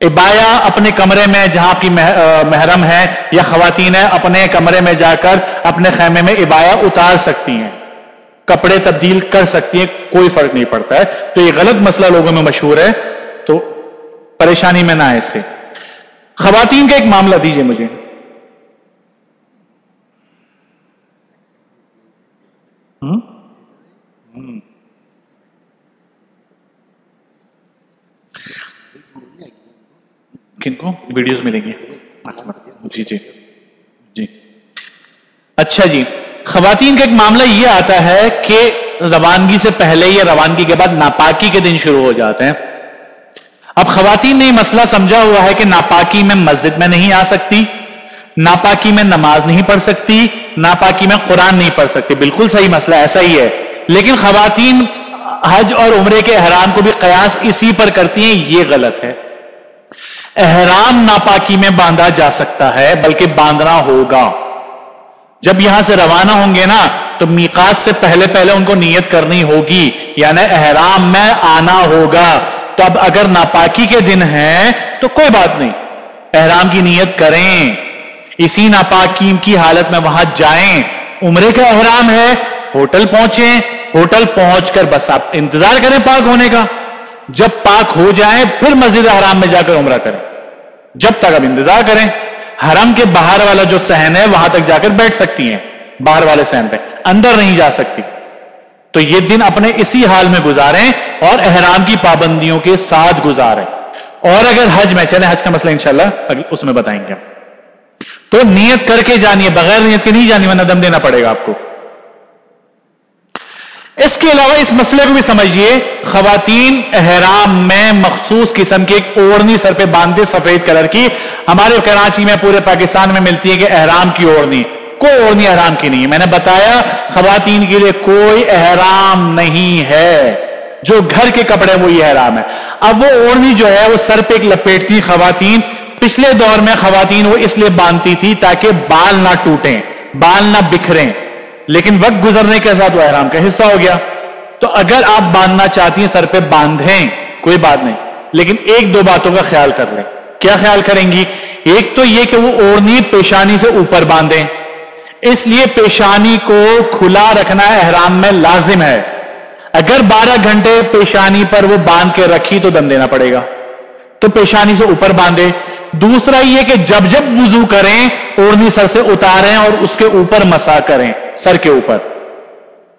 عبایا اپنے کمرے میں جہاں کی محرم ہے یا خواتین ہے، اپنے کمرے میں جا کر اپنے خیمے میں عبایا اتار سکتی ہیں، کپڑے تبدیل کر سکتی ہیں، کوئی فرق نہیں پڑتا ہے. تو یہ غلط مسئلہ لوگوں میں مشہور ہے، تو پریشانی میں نہ آئے اس سے. خواتین کا ایک معاملہ دیجئے مجھے. کن کو ویڈیوز ملیں گے؟ جی جی جی. اچھا جی، خواتین کا ایک معاملہ یہ آتا ہے کہ روانگی سے پہلے یا روانگی کے بعد ناپاکی کے دن شروع ہو جاتے ہیں. اب خواتین نے یہ مسئلہ سمجھا ہوا ہے کہ ناپاکی میں مسجد میں نہیں آ سکتی، ناپاکی میں نماز نہیں پڑھ سکتی، ناپاکی میں قرآن نہیں پڑھ سکتی. بالکل صحیح مسئلہ ایسا ہی ہے، لیکن خواتین حج اور عمرے کے احرام کو بھی قیاس اسی پر کرتی ہیں. یہ غلط ہے. احرام ناپاکی میں باندھا جا سکتا ہے، بلکہ باندھنا ہوگا. جب یہاں سے روانہ ہوں گے نا تو میقات سے پہلے ان کو نیت کرنی ہوگی، یعنی احرام میں آنا ہوگا. تو اب اگر ناپاکی کے دن ہیں تو کوئی بات نہیں، احرام کی نیت کریں، اسی ناپاکی کی حالت میں وہاں جائیں. عمرے کا احرام ہے، ہوٹل پہنچیں، ہوٹل پہنچ کر بس آپ انتظار کریں پاک ہونے کا. جب پاک ہو جائیں پھر مسجد حرام میں جا کر عمرہ کریں. جب تک اب انتظار کریں. حرم کے باہر والا جو صحن ہے وہاں تک جا کر بیٹھ سکتی ہیں، باہر والے صحن پہ، اندر نہیں جا سکتی. تو یہ دن اپنے اسی حال میں گزاریں اور احرام کی پابندیوں کے ساتھ گزاریں. اور اگر حج میں چلیں، حج کا مسئلہ انشاءاللہ اس میں بتائیں گے، تو نیت کر کے جانی ہے، بغیر نیت کے نہیں جانی، ورنہ دم دینا پڑے گا آپ کو. اس کے علاوہ اس مسئلے کو بھی سمجھیے، خواتین احرام میں مخصوص قسم کی ایک اوڑھنی سر پہ باندھتے سفید کلر کی، ہمارے کراچی میں پورے پاکستان میں ملتی ہے کہ احرام کی اوڑھنی. کوئی اوڑھنی احرام کی نہیں ہے. میں نے بتایا خواتین کے لیے کوئی احرام نہیں ہے، جو گھر کے کپڑے وہی احرام ہے. اب وہ اوڑھنی جو ہے وہ سر پہ ایک لپیٹتی خواتین. پچھلے دور میں خواتین وہ اس لیے باندھتی تھی تاکہ بال نہ ٹوٹیں، بال نہ بکھریں، لیکن وقت گزرنے کے ساتھ وہ احرام کا حصہ ہو گیا. تو اگر آپ باندھنا چاہتی ہیں سر پہ باندھیں، کوئی بات نہیں، لیکن ایک دو باتوں کا خیال کر لیں. کیا خیال کریں گی؟ ایک تو یہ کہ وہ اوڑھنی پیشانی سے اوپر باندھیں، اس لیے پیشانی کو کھلا رکھنا احرام میں لازم ہے. اگر 12 گھنٹے پیشانی پر وہ باندھ کے رکھی تو دم دینا پڑے گا. تو پیشانی سے اوپر باندھے. دوسرا یہ کہ جب جب وضو کریں اوڑھنی سر سے اتاریں اور اس کے اوپر مسح کریں, سر کے اوپر.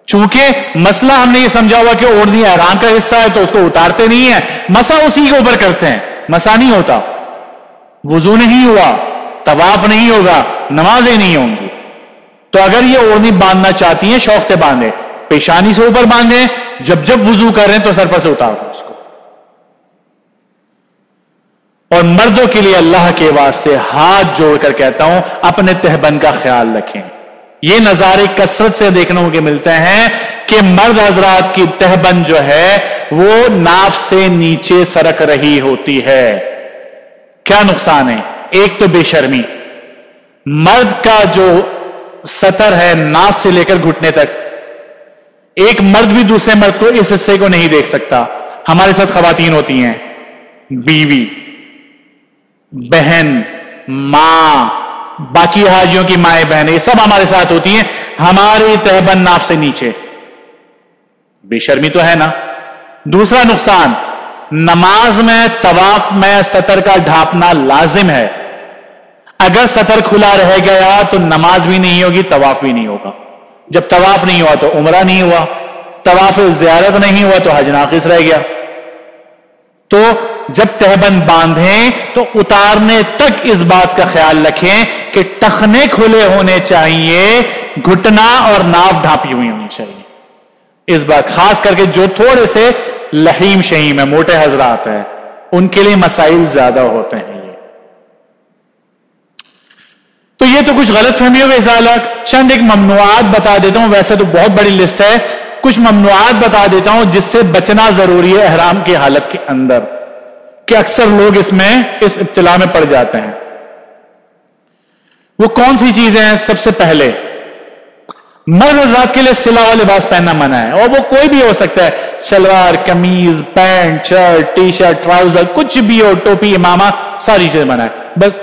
چونکہ مسئلہ ہم نے یہ سمجھا ہوا کہ اوڑھنی احرام کا حصہ ہے تو اس کو اتارتے نہیں ہیں, مسح اسی کے اوپر کرتے ہیں, مسح نہیں ہوتا. وضو نہیں ہوا, طواف نہیں ہوگا, نمازیں نہیں ہوں گی. تو اگر یہ اوڑھنی باندھنا چاہتی ہیں شوق سے باندھیں, پیشانی سے اوپر باندھیں, جب جب وضو کریں تو سر پر سے اتار دیں اس کو. اور مردوں کے لیے اللہ کے واسطے ہاتھ جوڑ کر کہتا ہوں اپنے تہبند کا خیال رکھیں. یہ نظارے کثرت سے دیکھنے کے ملتے ہیں کہ مرد حضرات کی تہبند جو ہے وہ ناف سے نیچے سرک رہی ہوتی ہے. کیا نقصان ہے؟ ایک تو بے شرمی. مرد کا جو سطر ہے ناف سے لے کر گھٹنے تک, ایک مرد بھی دوسرے مرد کو اس حصے کو نہیں دیکھ سکتا. ہمارے ساتھ خواتین ہوتی ہیں, بیوی, بہن, ماں, باقی حاجیوں کی مائیں بہنیں, یہ سب ہمارے ساتھ ہوتی ہیں. ہماری تہبند ناف سے نیچے, بے شرمی تو ہے نا. دوسرا نقصان, نماز میں طواف میں سطر کا ڈھانپنا لازم ہے. اگر سطر کھلا رہ گیا تو نماز بھی نہیں ہوگی, طواف بھی نہیں ہوگا. جب طواف نہیں ہوا تو عمرہ نہیں ہوا, طواف زیارت نہیں ہوا تو حج ناقص رہ گیا. تو جب تہبند باندھیں تو اتارنے تک اس بات کا خیال رکھیں کہ ٹخنے کھلے ہونے چاہیے, گھٹنا اور ناف ڈھانپی ہوئی ہونی چاہیے. اس بات خاص کر کے جو تھوڑے سے لحیم شہیم ہے, موٹے حضرات ہیں, ان کے لیے مسائل زیادہ ہوتے ہیں. تو یہ تو کچھ غلط فہمیوں کا ازالہ. چند ایک ممنوعات بتا دیتا ہوں, ویسے تو بہت بڑی لسٹ ہے, کچھ ممنوعات بتا دیتا ہوں جس سے بچنا ضروری ہے احرام کی حالت کے اندر, کہ اکثر لوگ اس ابتلا میں پڑ جاتے ہیں. وہ کون سی چیزیں ہیں؟ سب سے پہلے مرد حضرات کے لیے سلا ہوا لباس پہننا منع ہے, اور وہ کوئی بھی ہو سکتا ہے, shalwar, kameez, pant, shirt, T shirt, trouser, کچھ بھی ہو, ٹوپی, امامہ, ساری چیزیں منع ہے. بس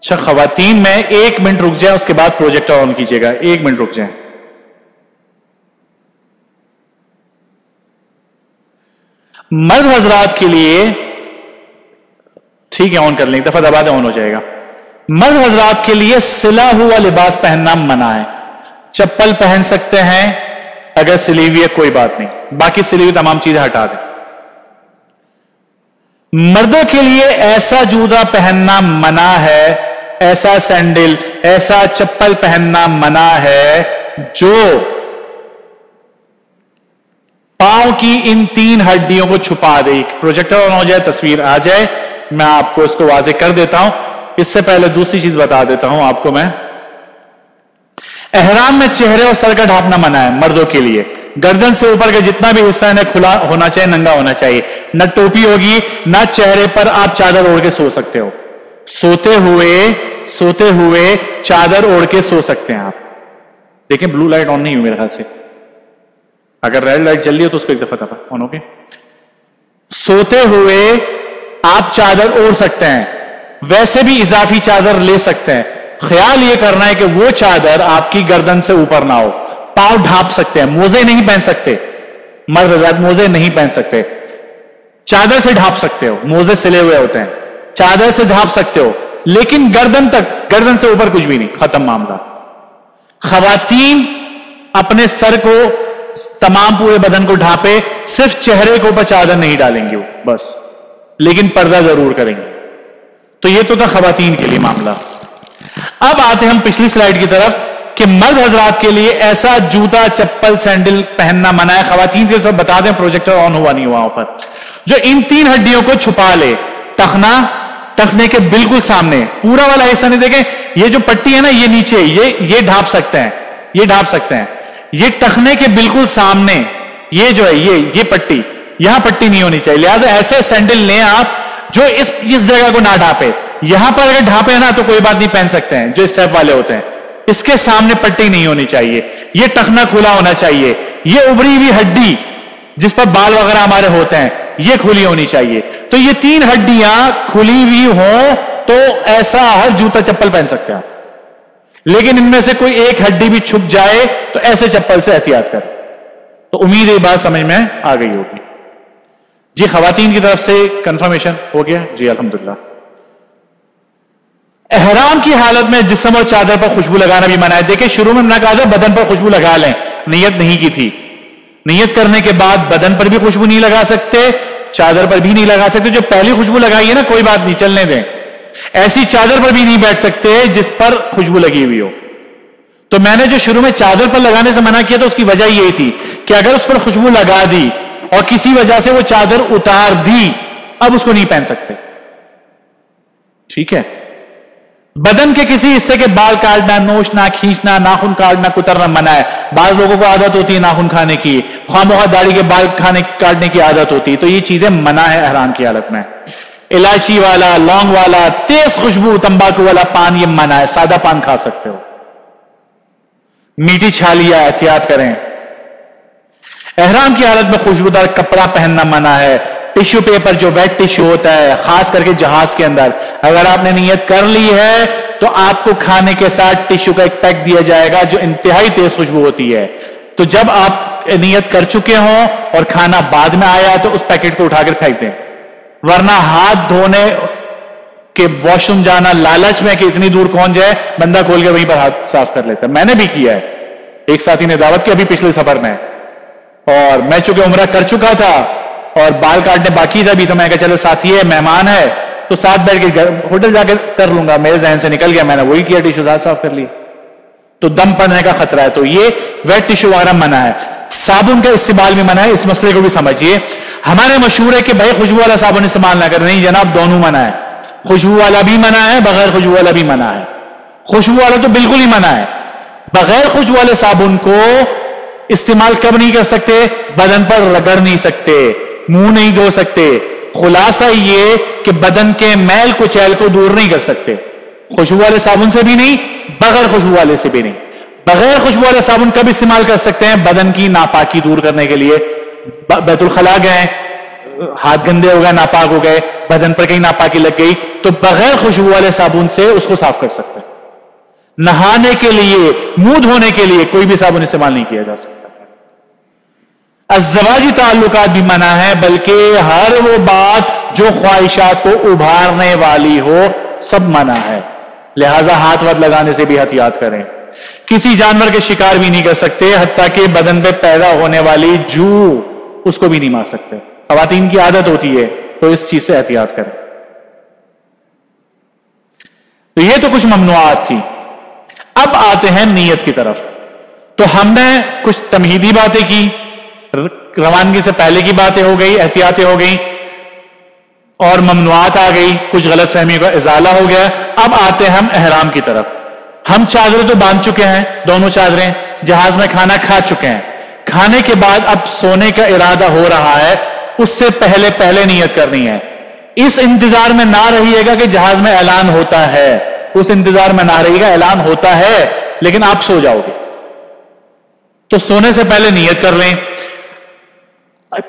اچھا خواتین میں 1 منٹ رک جائیں, اس کے بعد پروجیکٹر آن کیجیے گا. 1 منٹ رک جائیں. مرد حضرات کے لیے ٹھیک ہے, آن کر لیں, ایک دفعہ دبا دیں, آن ہو جائے گا. مرد حضرات کے لیے سلا ہوا لباس پہننا منع ہے. چپل پہن سکتے ہیں اگر سلی ہوئی ہے, کوئی بات نہیں, باقی سلی ہوئی تمام چیزیں ہٹا دیں. مردوں کے لیے ایسا جوتا پہننا منع ہے, ایسا سینڈل, ایسا چپل پہننا منع ہے جو پاؤں کی ان 3 ہڈیوں کو چھپا دے. پروجیکٹر آن ہو جائے, تصویر آ جائے, میں آپ کو اس کو واضح کر دیتا ہوں. اس سے پہلے دوسری چیز بتا دیتا ہوں آپ کو. میں احرام میں چہرے اور سر کا ڈھانپنا منع ہے مردوں کے لیے. گردن سے اوپر کا جتنا بھی حصہ ہے کھلا ہونا چاہیے, ننگا ہونا چاہیے. نہ ٹوپی ہوگی, نہ چہرے پر آپ چادر اوڑھ کے سو سکتے ہو. سوتے ہوئے چادر اوڑھ کے سو سکتے ہیں آپ. دیکھیں بلو لائٹ آن نہیں ہوئی میرے خیال سے, اگر ریڈ لائٹ جل رہی ہے تو اس کو ایک دفعہ آن ہوگی. سوتے ہوئے آپ چادر اوڑھ سکتے ہیں, ویسے بھی اضافی چادر لے سکتے ہیں. خیال یہ کرنا ہے کہ وہ چادر آپ کی گردن سے اوپر نہ ہو. پاؤں ڈھانپ سکتے ہیں, موزے نہیں پہن سکتے. مرد حضرات موزے نہیں پہن سکتے, چادر سے ڈھانپ سکتے ہو, موزے سلے ہوئے ہوتے ہیں, چادر سے ڈھانپ سکتے ہو, لیکن گردن تک, گردن سے اوپر کچھ بھی نہیں, ختم معاملہ. خواتین اپنے سر کو, تمام پورے بدن کو ڈھانپے, صرف چہرے کے اوپر چادر نہیں ڈالیں گی وہ بس, لیکن پردہ ضرور کریں گے. تو یہ تو تھا خواتین کے لیے معاملہ. اب آتے ہم پچھلی سلائیڈ کی طرف کہ مرد حضرات کے لیے ایسا جوتا, چپل, سینڈل پہننا منع ہے. خواتین کے سب بتا دیں, پروجیکٹر آن ہوا نہیں ہوا اوپر, جو ان 3 ہڈیوں کو چھپا لے. ٹخنا, ٹخنے کے بالکل سامنے پورا والا حصہ نہیں, دیکھیں یہ جو پٹی ہے نا, یہ نیچے, یہ ڈھانپ سکتے ہیں, یہ ڈھانپ سکتے ہیں. یہ ٹخنے کے بالکل سامنے یہ جو ہے, یہ پٹی, یہاں پٹی نہیں ہونی چاہیے. لہٰذا ایسے سینڈل لیں آپ جو اس جگہ کو نہ ڈھانپے. یہاں پر اگر ڈھانپے نا تو کوئی بات نہیں, پہن سکتے ہیں جو اسٹیپ والے ہوتے ہیں. اس کے سامنے پٹی نہیں ہونی چاہیے, یہ ٹخنا کھلا ہونا چاہیے. یہ ابری ہوئی ہڈی جس پر بال وغیرہ ہمارے ہوتے ہیں, یہ کھلی ہونی چاہیے. تو یہ 3 ہڈیاں کھلی ہوئی ہوں تو ایسا ہر جوتا چپل پہن سکتے ہیں. لیکن ان میں سے کوئی ایک ہڈی بھی چھپ جائے تو تو ایسے چپل سے احتیاط کریں. تو امید یہ بات سمجھ میں آ گئی ہوگی. جی خواتین کی طرف سے کنفرمیشن ہو گیا؟ جی الحمدللہ. احرام کی حالت میں جسم اور چادر پر خوشبو لگانا بھی منع ہے. دیکھیں شروع میں کہا تھا بدن پر خوشبو لگا لیں، نیت نہیں کی تھی. نیت کرنے کے بعد بدن پر بھی خوشبو نہیں لگا سکتے، چادر پر بھی نہیں لگا سکتے. جو پہلی خوشبو لگائی ہے نا کوئی بات نہیں، چلنے دیں. ایسی چادر پر بھی نہیں بیٹھ سکتے جس پر خوشبو لگی ہوئی ہو. تو میں نے جو شروع میں چادر پر لگانے سے منع کیا تو اس کی وجہ یہی تھی کہ اگر اس پر خوشبو لگا دی اور کسی وجہ سے وہ چادر اتار دی، اب اس کو نہیں پہن سکتے. ٹھیک ہے. بدن کے کسی حصے کے بال کاٹنا، نوچنا، کھینچنا، ناخن کاٹنا، کترنا منع ہے. بعض لوگوں کو عادت ہوتی ہے ناخن کھانے کی، خواہ داڑھی کے بال کاٹنے کی عادت ہوتی ہے، تو یہ چیزیں منع ہے احرام کی حالت میں. الائچی والا، لونگ والا، تیز خوشبو تمباکو والا پان یہ منع ہے. سادہ پان کھا سکتے ہو. میٹھی چھالیاں احتیاط کریں. احرام کی حالت میں خوشبودار کپڑا پہننا منع ہے. ٹیشو پیپر جو ویٹ ٹیشو ہوتا ہے خاص کر کے جہاز کے اندر، اگر آپ نے نیت کر لی ہے تو آپ کو کھانے کے ساتھ ٹیشو کا ایک پیک دیا جائے گا جو انتہائی تیز خوشبو ہوتی ہے. تو جب آپ نیت کر چکے ہوں اور کھانا بعد میں آیا تو اس پیکٹ کو اٹھا کر پھینک دیں. ورنہ ہاتھ دھونے کے واش روم جانا لالچ میں کہ اتنی دور کون جائے، بندہ کھول کے وہیں پر ہاتھ صاف کر لیتا ہے. میں نے بھی کیا ہے. ایک ساتھی نے دعوت کی ابھی پچھلے سفر میں، اور میں چونکہ عمرہ کر چکا تھا اور بال کاٹنے باقی تھا بھی، تو میں کہا چلو ساتھی ہے، مہمان ہے، تو ساتھ بیٹھ کے ہوٹل جا کے کر لوں گا. میرے ذہن سے نکل گیا، میں نے وہی کیا، ٹیشو ہاتھ صاف کر لی. تو دم پڑنے کا خطرہ ہے. تو یہ ویٹ ٹیشو وغیرہ منع ہے. صابن کا استعمال بھی منع ہے. اس مسئلے کو بھی سمجھیے. ہمارے مشہور ہے کہ بھائی خوشبو والا صابن استعمال نہ کریں. نہیں جناب، دونوں منع ہے. خوشبو والا بھی منع ہے، بغیر خوشبو والا بھی منع ہے. خوشبو والا تو بالکل ہی منع ہے. بغیر خوشبو والے صابن کو استعمال کب نہیں کر سکتے؟ بدن پر رگڑ نہیں سکتے، منہ نہیں دھو سکتے. خلاصہ یہ کہ بدن کے میل کچیل کو دور نہیں کر سکتے. خوشبو والے صابن سے بھی نہیں، بغیر خوشبو والے سے بھی نہیں. بغیر خوشبو والے صابن کب استعمال کر سکتے ہیں؟ بدن کی ناپاکی دور کرنے کے لیے. بیت الخلاء گئے، ہاتھ گندے ہو گئے، ناپاک ہو گئے، بدن پر کہیں ناپاکی لگ گئی، تو بغیر خوشبو والے صابن سے اس کو صاف کر سکتے ہیں. نہانے کے لیے، منہ دھونے کے لیے کوئی بھی صابن استعمال نہیں کیا جا سکتا. ازدواجی تعلقات بھی منع ہے، بلکہ ہر وہ بات جو خواہشات کو ابھارنے والی ہو سب منع ہے. لہذا ہاتھ واتھ لگانے سے بھی احتیاط کریں. کسی جانور کے شکار بھی نہیں کر سکتے، حتیٰ کہ بدن پہ پیدا ہونے والی جو اس کو بھی نہیں مار سکتے. خواتین کی عادت ہوتی ہے، تو اس چیز سے احتیاط کریں. تو یہ تو کچھ ممنوعات تھی. اب آتے ہیں نیت کی طرف. تو ہم نے کچھ تمہیدی باتیں کی، روانگی سے پہلے کی باتیں ہو گئی، احتیاطیں ہو گئی، اور ممنوعات آ گئی، کچھ غلط فہمی کا ازالہ ہو گیا. اب آتے ہیں ہم احرام کی طرف. ہم چادریں تو باندھ چکے ہیں، دونوں چادریں. جہاز میں کھانا کھا چکے ہیں. کھانے کے بعد اب سونے کا ارادہ ہو رہا ہے، اس سے پہلے نیت کرنی ہے. اس انتظار میں نہ رہیے گا کہ جہاز میں اعلان ہوتا ہے، اس انتظار میں نہ رہیے گا. اعلان ہوتا ہے لیکن آپ سو جاؤ گے، تو سونے سے پہلے نیت کر لیں.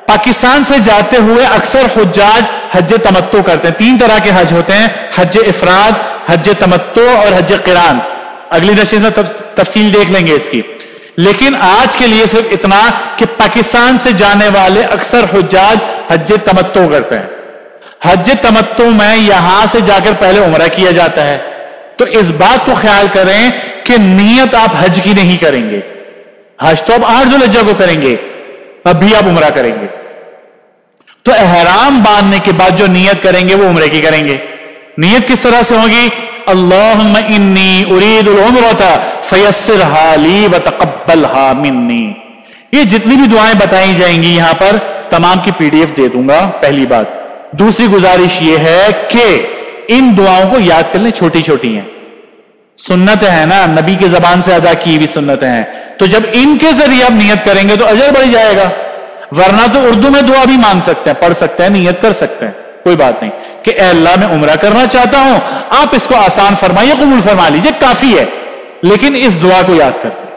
پاکستان سے جاتے ہوئے اکثر حجاج حج تمتع کرتے ہیں. 3 طرح کے حج ہوتے ہیں: حج افراد، حج تمتع اور حج قران. اگلی نشست میں تفصیل دیکھ لیں گے اس کی. لیکن آج کے لیے صرف اتنا کہ پاکستان سے جانے والے اکثر حجاج حج تمتع کرتے ہیں. حج تمتع میں یہاں سے جا کر پہلے عمرہ کیا جاتا ہے. تو اس بات کو خیال کریں کہ نیت آپ حج کی نہیں کریں گے. حج تو آپ 8 ذوالحجہ کو کریں گے، اب بھی آپ عمرہ کریں گے. تو احرام باندھنے کے بعد جو نیت کریں گے وہ عمرے کی کریں گے. نیت کس طرح سے ہوگی؟ اللہم انی ارید العمرۃ فیسرھا لی وتقبلھا منی. یہ جتنی بھی دعائیں بتائی جائیں گی یہاں پر تمام کی PDF دے دوں گا، پہلی بات. دوسری گزارش یہ ہے کہ ان دعاؤں کو یاد کر لیں، چھوٹی چھوٹی ہیں، سنت ہے نا، نبی کی زبان سے ادا کی ہوئی سنتیں ہیں. تو جب ان کے ذریعے آپ نیت کریں گے تو اجر بڑھ جائے گا. ورنہ تو اردو میں دعا بھی مانگ سکتے ہیں، پڑھ سکتے ہیں، نیت کر سکتے ہیں، کوئی بات نہیں کہ اے اللہ میں عمرہ کرنا چاہتا ہوں، آپ اس کو آسان فرمائیے، قبول فرما لیجئے، کافی ہے. لیکن اس دعا کو یاد کر لیں،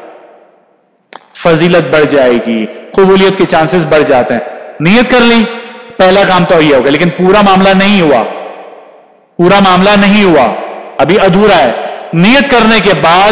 فضیلت بڑھ جائے گی، قبولیت کے چانسز بڑھ جاتے ہیں. نیت کر لی، پہلا کام تو یہ ہوگا. لیکن پورا معاملہ نہیں ہوا، پورا معاملہ نہیں ہوا، ابھی ادھورا ہے. نیت کرنے کے بعد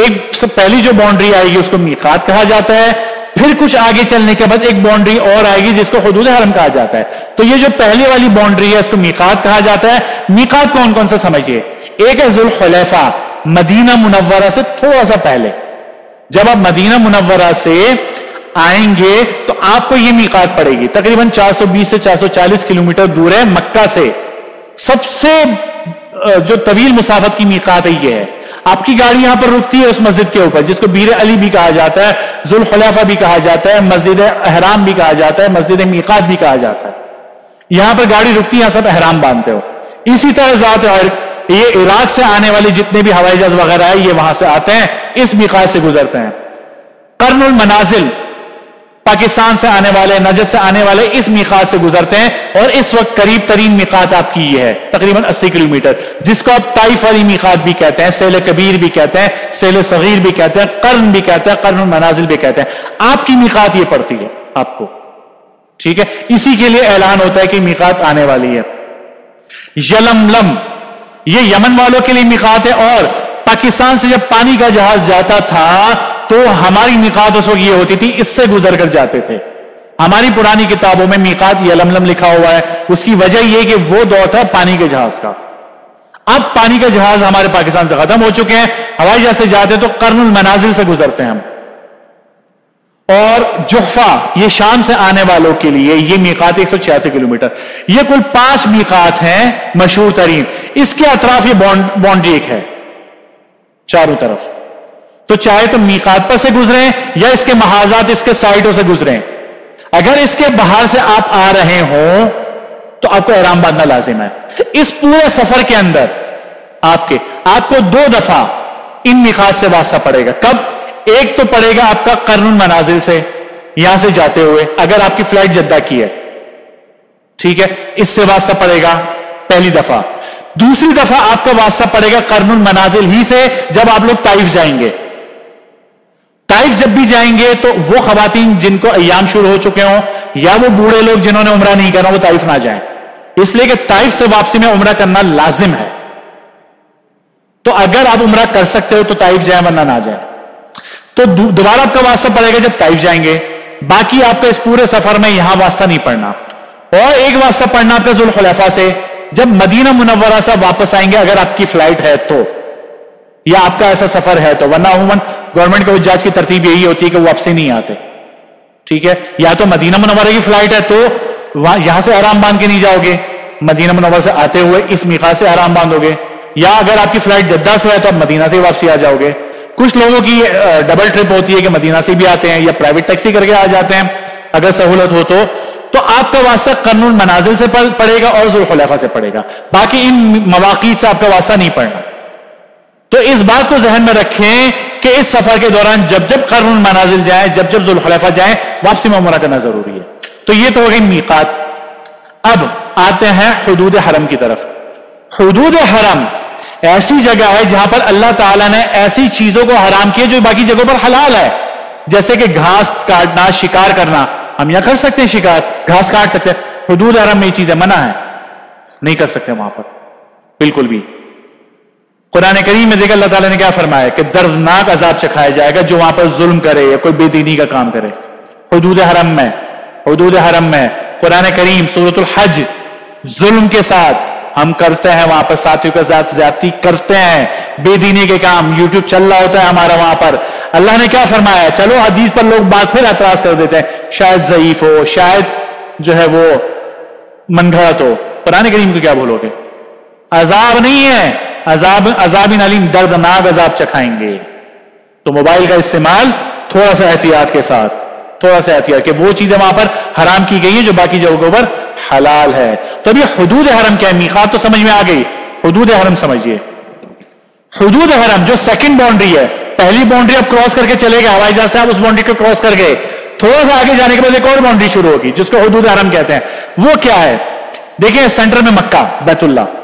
ایک سے پہلی جو باؤنڈری آئے گی اس کو میقات کہا جاتا ہے، پھر کچھ آگے چلنے کے بعد ایک باؤنڈری اور آئے گی جس کو حدود حرم کہا جاتا ہے. تو یہ جو پہلی والی باؤنڈری ہے اس کو میقات کہا جاتا ہے. میقات کون کون سا سمجھیے؟ ایک ہے ذوالحلیفہ، مدینہ منورہ سے تھوڑا سا پہلے. جب آپ مدینہ منورہ سے آئیں گے تو آپ کو یہ میقات پڑے گی، تقریباً 420 سے 440 کلومیٹر دور ہے مکہ سے. سب سے جو طویل مسافت کی میقات ہے یہ ہے. آپ کی گاڑی یہاں پر رکتی ہے اس مسجد کے اوپر جس کو بیر علی بھی کہا جاتا ہے، ذوالحلیفہ بھی کہا جاتا ہے، مسجد احرام بھی کہا جاتا ہے، مسجد میقات بھی کہا جاتا ہے. یہاں پر گاڑی رکتی ہے، یہاں سب احرام باندھتے ہو. اسی طرح ذات عرق، یہ عراق سے آنے والے جتنے بھی ہوائی جہاز وغیرہ ہے یہ وہاں سے آتے ہیں، اس میقات سے گزرتے ہیں. قرن المنازل، پاکستان سے آنے والے، نجد سے آنے والے اس میقات سے گزرتے ہیں، اور اس وقت قریب ترین میقات آپ کی یہ ہے تقریباً 80 کلومیٹر، جس کو آپ طائف والی میقات بھی کہتے ہیں، سیل کبیر بھی کہتے ہیں، سیل صغیر بھی کہتے ہیں، قرن بھی کہتے ہیں، قرن المنازل بھی کہتے ہیں. آپ کی میقات یہ پڑتی ہے آپ کو، ٹھیک ہے. اسی کے لیے اعلان ہوتا ہے کہ میقات آنے والی ہے. یلملم، یہ یمن والوں کے لیے میقات ہے، اور پاکستان سے جب پانی کا جہاز جاتا تھا تو ہماری میقات اس وقت یہ ہوتی تھی، اس سے گزر کر جاتے تھے. ہماری پرانی کتابوں میں میقات یلملم لکھا ہوا ہے. اس کی وجہ یہ کہ وہ دور تھا پانی کے جہاز کا. اب پانی کے جہاز ہمارے پاکستان سے ختم ہو چکے ہیں، ہوائی جہاز سے جاتے تو قرن المنازل سے گزرتے ہیں ہم. اور جحفہ، یہ شام سے آنے والوں کے لیے یہ میقات 186 کلومیٹر. یہ کل 5 میقات ہیں مشہور ترین. اس کے اطراف یہ باؤنڈری ایک ہے چاروں طرف. تو چاہے تو میقات پر سے گزریں یا اس کے محاذات، اس کے سائڈوں سے گزریں. اگر اس کے باہر سے آپ آ رہے ہوں تو آپ کو احرام باندھنا لازم ہے. اس پورے سفر کے اندر آپ کو 2 دفعہ ان میقات سے واسطہ پڑے گا. کب؟ ایک تو پڑے گا آپ کا قرن المنازل سے، یہاں سے جاتے ہوئے اگر آپ کی فلائٹ جدہ کی ہے، ٹھیک ہے، اس سے واسطہ پڑے گا پہلی دفعہ. دوسری دفعہ آپ کا واسطہ پڑے گا قرن المنازل ہی سے جب آپ لوگ طائف جائیں گے. طائف جب بھی جائیں گے تو وہ خواتین جن کو ایام شروع ہو چکے ہوں یا وہ بوڑھے لوگ جنہوں نے عمرہ نہیں کرنا وہ طائف نہ جائیں، اس لیے کہ طائف سے واپسی میں عمرہ کرنا لازم ہے. تو اگر آپ عمرہ کر سکتے ہو تو طائف جائیں ورنہ نہ جائیں. تو دوبارہ آپ کا واسطہ پڑے گا جب طائف جائیں گے. باقی آپ کا اس پورے سفر میں یہاں واسطہ نہیں پڑنا. اور ایک واسطہ پڑنا آپ کا ذوالحلیفہ سے جب مدینہ منورہ سے واپس آئیں گے، اگر آپ کی فلائٹ ہے تو، یا آپ کا ایسا سفر ہے تو. ورنہ عموماً گورنمنٹ کے حجاج کی ترتیب یہی ہوتی ہے کہ وہ واپسی نہیں آتے، ٹھیک ہے. یا تو مدینہ منورہ کی فلائٹ ہے تو یہاں سے احرام باندھ کے نہیں جاؤ گے، مدینہ منورہ سے آتے ہوئے اس میقات سے احرام باندھو گے. یا اگر آپ کی فلائٹ جدہ سے ہے تو آپ مدینہ سے واپسی آ جاؤ گے. کچھ لوگوں کی ڈبل ٹرپ ہوتی ہے کہ مدینہ سے بھی آتے ہیں یا پرائیویٹ ٹیکسی کر کے آ جاتے ہیں اگر سہولت ہو تو آپ کا واسطہ قرن المنازل سے پڑے گا اور ذوالحلیفہ سے پڑے گا. باقی ان مواقع سے آپ کا واسطہ نہیں پڑنا. تو اس بات کو ذہن میں رکھیں کہ اس سفر کے دوران جب جب قرن المنازل جائیں، جب جب ذوالحلیفہ جائیں، واپسی میں عمرہ کرنا ضروری ہے. تو یہ تو ہو گئی میقات. اب آتے ہیں حدود حرم کی طرف. حدود حرم ایسی جگہ ہے جہاں پر اللہ تعالیٰ نے ایسی چیزوں کو حرام کیے جو باقی جگہوں پر حلال ہے. جیسے کہ گھاس کاٹنا، شکار کرنا. ہم یہاں کر سکتے ہیں شکار، گھاس کاٹ سکتے ہیں. حدود حرم میں یہ چیزیں منع ہے، نہیں کر سکتے وہاں پر بالکل بھی. قرآن کریم میں دیکھ اللہ تعالیٰ نے کیا فرمایا کہ دردناک عذاب چکھایا جائے گا جو وہاں پر ظلم کرے یا کوئی بے دینی کا کام کرے. حدود حرم میں قرآن کریم سورۃ الحج، ظلم کے ساتھ ہم کرتے ہیں وہاں پر ساتھیوں کے ساتھ زیادتی کرتے ہیں، بے دینی کے کام، یوٹیوب چل رہا ہوتا ہے ہمارا وہاں پر. اللہ نے کیا فرمایا؟ چلو حدیث پر لوگ بات پھر اعتراض کر دیتے ہیں، شاید ضعیف ہو، شاید جو ہے وہ من گھڑت ہو. قرآن کریم کو کیا بولو گے؟ عذاب نہیں ہے، عذاب علیم، دردناک عذاب چکھائیں گے. تو موبائل کا استعمال تھوڑا سا احتیاط کے ساتھ، تھوڑا سا احتیاط کہ وہ چیزیں وہاں پر حرام کی گئی ہیں جو باقی جگہوں پر حلال ہے. تو ابھی حدود حرم کیا ہے؟ میقات تو سمجھ میں آ گئی، حدود حرم سمجھیے. حدود حرم جو سیکنڈ باؤنڈری ہے، پہلی باؤنڈری آپ کراس کر کے چلے گئے ہوائی جہاز سے، آپ اس باؤنڈری کو کراس کر گئے، تھوڑا سا آگے جانے کے بعد ایک اور باؤنڈری شروع ہوگی جس کو حدود حرم کہتے ہیں. وہ کیا ہے؟ دیکھیں سینٹر میں مکہ بیت اللہ،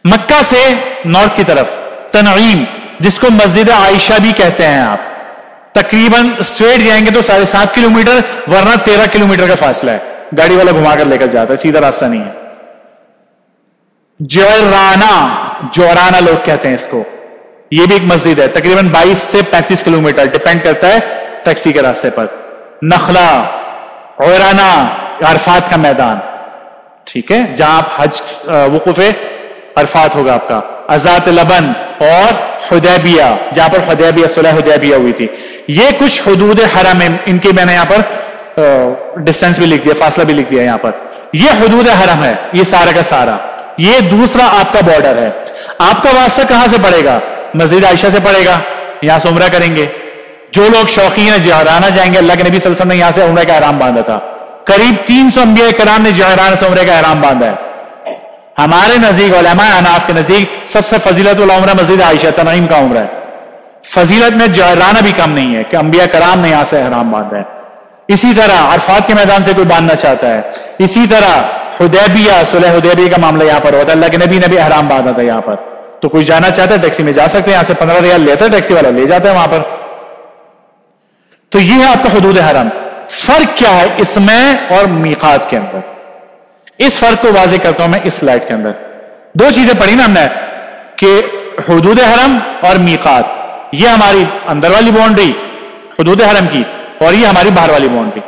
مکہ سے نارتھ کی طرف تنعیم جس کو مسجد عائشہ بھی کہتے ہیں، آپ تقریباً اسٹریٹ جائیں گے تو 7.5 کلومیٹر، ورنہ 13 کلومیٹر کا فاصلہ ہے. گاڑی والا گھما کر لے کر جاتا ہے، سیدھا راستہ نہیں ہے. جورانہ لوگ کہتے ہیں اس کو. یہ بھی ایک مسجد ہے، تقریباً 22 سے 35 کلومیٹر، ڈپینڈ کرتا ہے ٹیکسی کے راستے پر. نخلا، عرانہ، عرفات کا میدان، ٹھیک ہے، جہاں آپ حج وقوف عرفات ہوگا آپ کا. ازات لبن اور حدیبیہ، جہاں پر حدیبیہ صلح حدیبیہ ہوئی تھی. یہ کچھ حدود حرم ہیں، ان کی میں نے یہاں پر ڈسٹینس بھی لکھ دیا، فاصلہ بھی لکھ دیا یہاں پر. یہ حدود حرم ہے، یہ سارا کا سارا. یہ دوسرا آپ کا بارڈر ہے. آپ کا واسطہ کہاں سے پڑے گا؟ مسجد عائشہ سے پڑے گا، یہاں سے عمرہ کریں گے. جو لوگ شوقین ہیں جعرانہ جائیں گے، اللہ کے نبی صلی اللہ علیہ وسلم نے یہاں سے عمرہ کا احرام باندھا تھا. قریب 300 انبیاء کرام نے جعرانہ سے عمرہ کا احرام باندھا ہے. ہمارے نزدیک علماء اناف کے نزدیک سب سے فضیلت والا عمرہ مسجد عائشہ تنعیم کا عمرہ ہے. فضیلت میں جعرانہ بھی کم نہیں ہے کہ انبیاء کرام نے یہاں سے احرام باندھا ہے. اسی طرح عرفات کے میدان سے کوئی باندھنا چاہتا ہے. اسی طرح حدیبیہ، صلح حدیبیہ کا معاملہ یہاں پر ہوتا ہے، اللہ کے نبی نے بھی احرام باندھا تھا یہاں پر. تو کوئی جانا چاہتا ہے ٹیکسی میں جا سکتے ہیں، یہاں سے 15 ریال لیتا ہے ٹیکسی والا، لے جاتا ہے وہاں پر. تو یہ ہے آپ کا حدود حرم. فرق کیا ہے اس میں اور میقات کے اندر؟ اس فرق کو واضح کرتا ہوں میں اس سلائڈ کے اندر. دو چیزیں پڑھی نا ہم نے کہ حدود حرم اور میقات. یہ ہماری اندر والی باؤنڈری حدود حرم کی، اور یہ ہماری باہر والی باؤنڈری.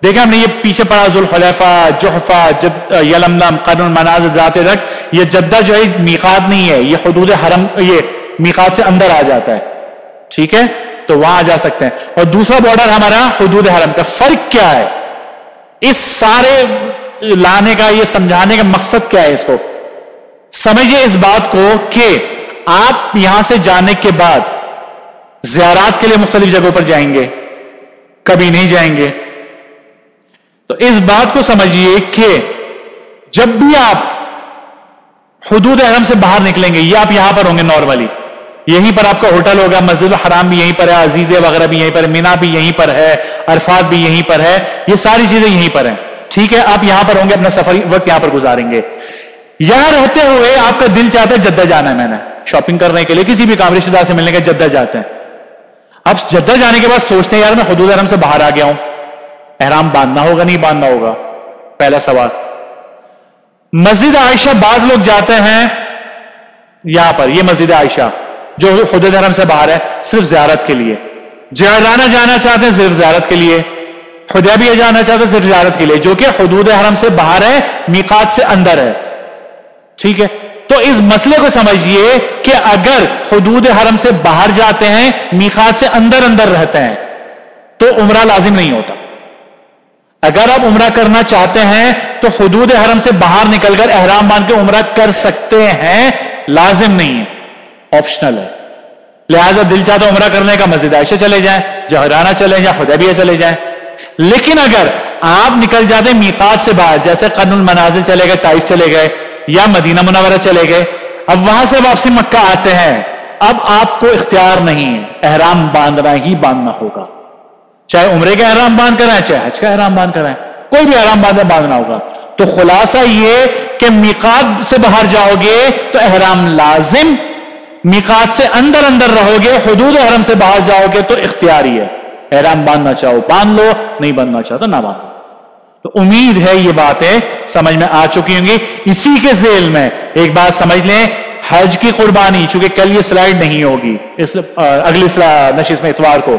دیکھیں ہم نے یہ پیچھے پڑا ذوالحلیفہ، جحفہ، یلملم، قرن المنازل، ذات رق. یہ جدہ جو ہے میقات نہیں ہے، یہ حدود حرم، یہ میقات سے اندر آ جاتا ہے، ٹھیک ہے، تو وہاں آ جا سکتے ہیں. اور دوسرا بارڈر ہمارا حدود حرم کا. فرق کیا ہے؟ اس سارے لانے کا، یہ سمجھانے کا مقصد کیا ہے؟ اس کو سمجھیے اس بات کو کہ آپ یہاں سے جانے کے بعد زیارات کے لیے مختلف جگہوں پر جائیں گے، کبھی نہیں جائیں گے. تو اس بات کو سمجھیے کہ جب بھی آپ حدود حرم سے باہر نکلیں گے، یہ آپ یہاں پر ہوں گے نارملی، یہیں پر آپ کا ہوٹل ہوگا، مسجد الحرام بھی یہیں پر ہے، عزیزے وغیرہ بھی یہیں پر ہے، مینا بھی یہیں پر ہے، عرفات بھی یہیں پر ہے، یہ ساری چیزیں یہیں پر ہیں، ٹھیک ہے. آپ یہاں پر ہوں گے، اپنا سفر وقت یہاں پر گزاریں گے. یہاں رہتے ہوئے آپ کا دل چاہتا ہے جدہ جانا ہے، میں نے شاپنگ کرنے کے لیے، کسی بھی کام رشتہ دار سے ملنے کے جدہ جاتے ہیں. اب جدہ جانے کے بعد سوچتے ہیں یار میں حدود حرم سے باہر آ گیا ہوں، احرام باندھنا ہوگا نہیں باندھنا ہوگا؟ پہلا سوال. مسجد عائشہ بعض لوگ جاتے ہیں یہاں پر، یہ مسجد عائشہ جو حدود حرم سے باہر ہے، صرف زیارت کے لیے. جعرانہ جانا چاہتے ہیں صرف زیارت کے لیے. حدیبیہ جانا چاہتے ہیں صرف زیارت کے لیے، جو کہ حدود حرم سے باہر ہے، میقات سے اندر ہے، ٹھیک ہے. تو اس مسئلے کو سمجھیے کہ اگر حدود حرم سے باہر جاتے ہیں، میقات سے اندر اندر رہتے ہیں، تو عمرہ لازم نہیں ہوتا. اگر آپ عمرہ کرنا چاہتے ہیں تو حدود حرم سے باہر نکل کر احرام باندھ کے عمرہ کر سکتے ہیں، لازم نہیں ہے، آپشنل ہے. لہذا دل چاہتا عمرہ کرنے کا مسجد عائشہ چلے جائیں، جعرانہ چلے جائیں، حدیبیہ چلے جائیں. لیکن اگر آپ نکل جاتے ہیں میقات سے باہر، جیسے قرن المنازل چلے گئے، طائف چلے گئے، یا مدینہ منورہ چلے گئے، اب وہاں سے واپسی مکہ آتے ہیں، اب آپ کو اختیار نہیں ہے، احرام باندھنا ہی باندھنا ہوگا. چاہے عمرے کا احرام باندھ کر آئیں، چاہے حج کا احرام باندھ کر آئیں، کوئی بھی احرام باندھنا ہوگا. تو خلاصہ یہ کہ میقات سے باہر جاؤ گے تو احرام لازم، میقات سے اندر اندر رہو گے، حدود حرم سے باہر جاؤ گے تو اختیاری ہے. احرام باندھنا چاہو باندھ لو، نہیں باندھنا چاہو تو نہ باندھو. تو امید ہے یہ باتیں سمجھ میں آ چکی ہوں گی. اسی کے ذیل میں ایک بات سمجھ لیں، حج کی قربانی، چونکہ کل یہ سلائیڈ نہیں ہوگی، اگلی نشست میں اتوار کو،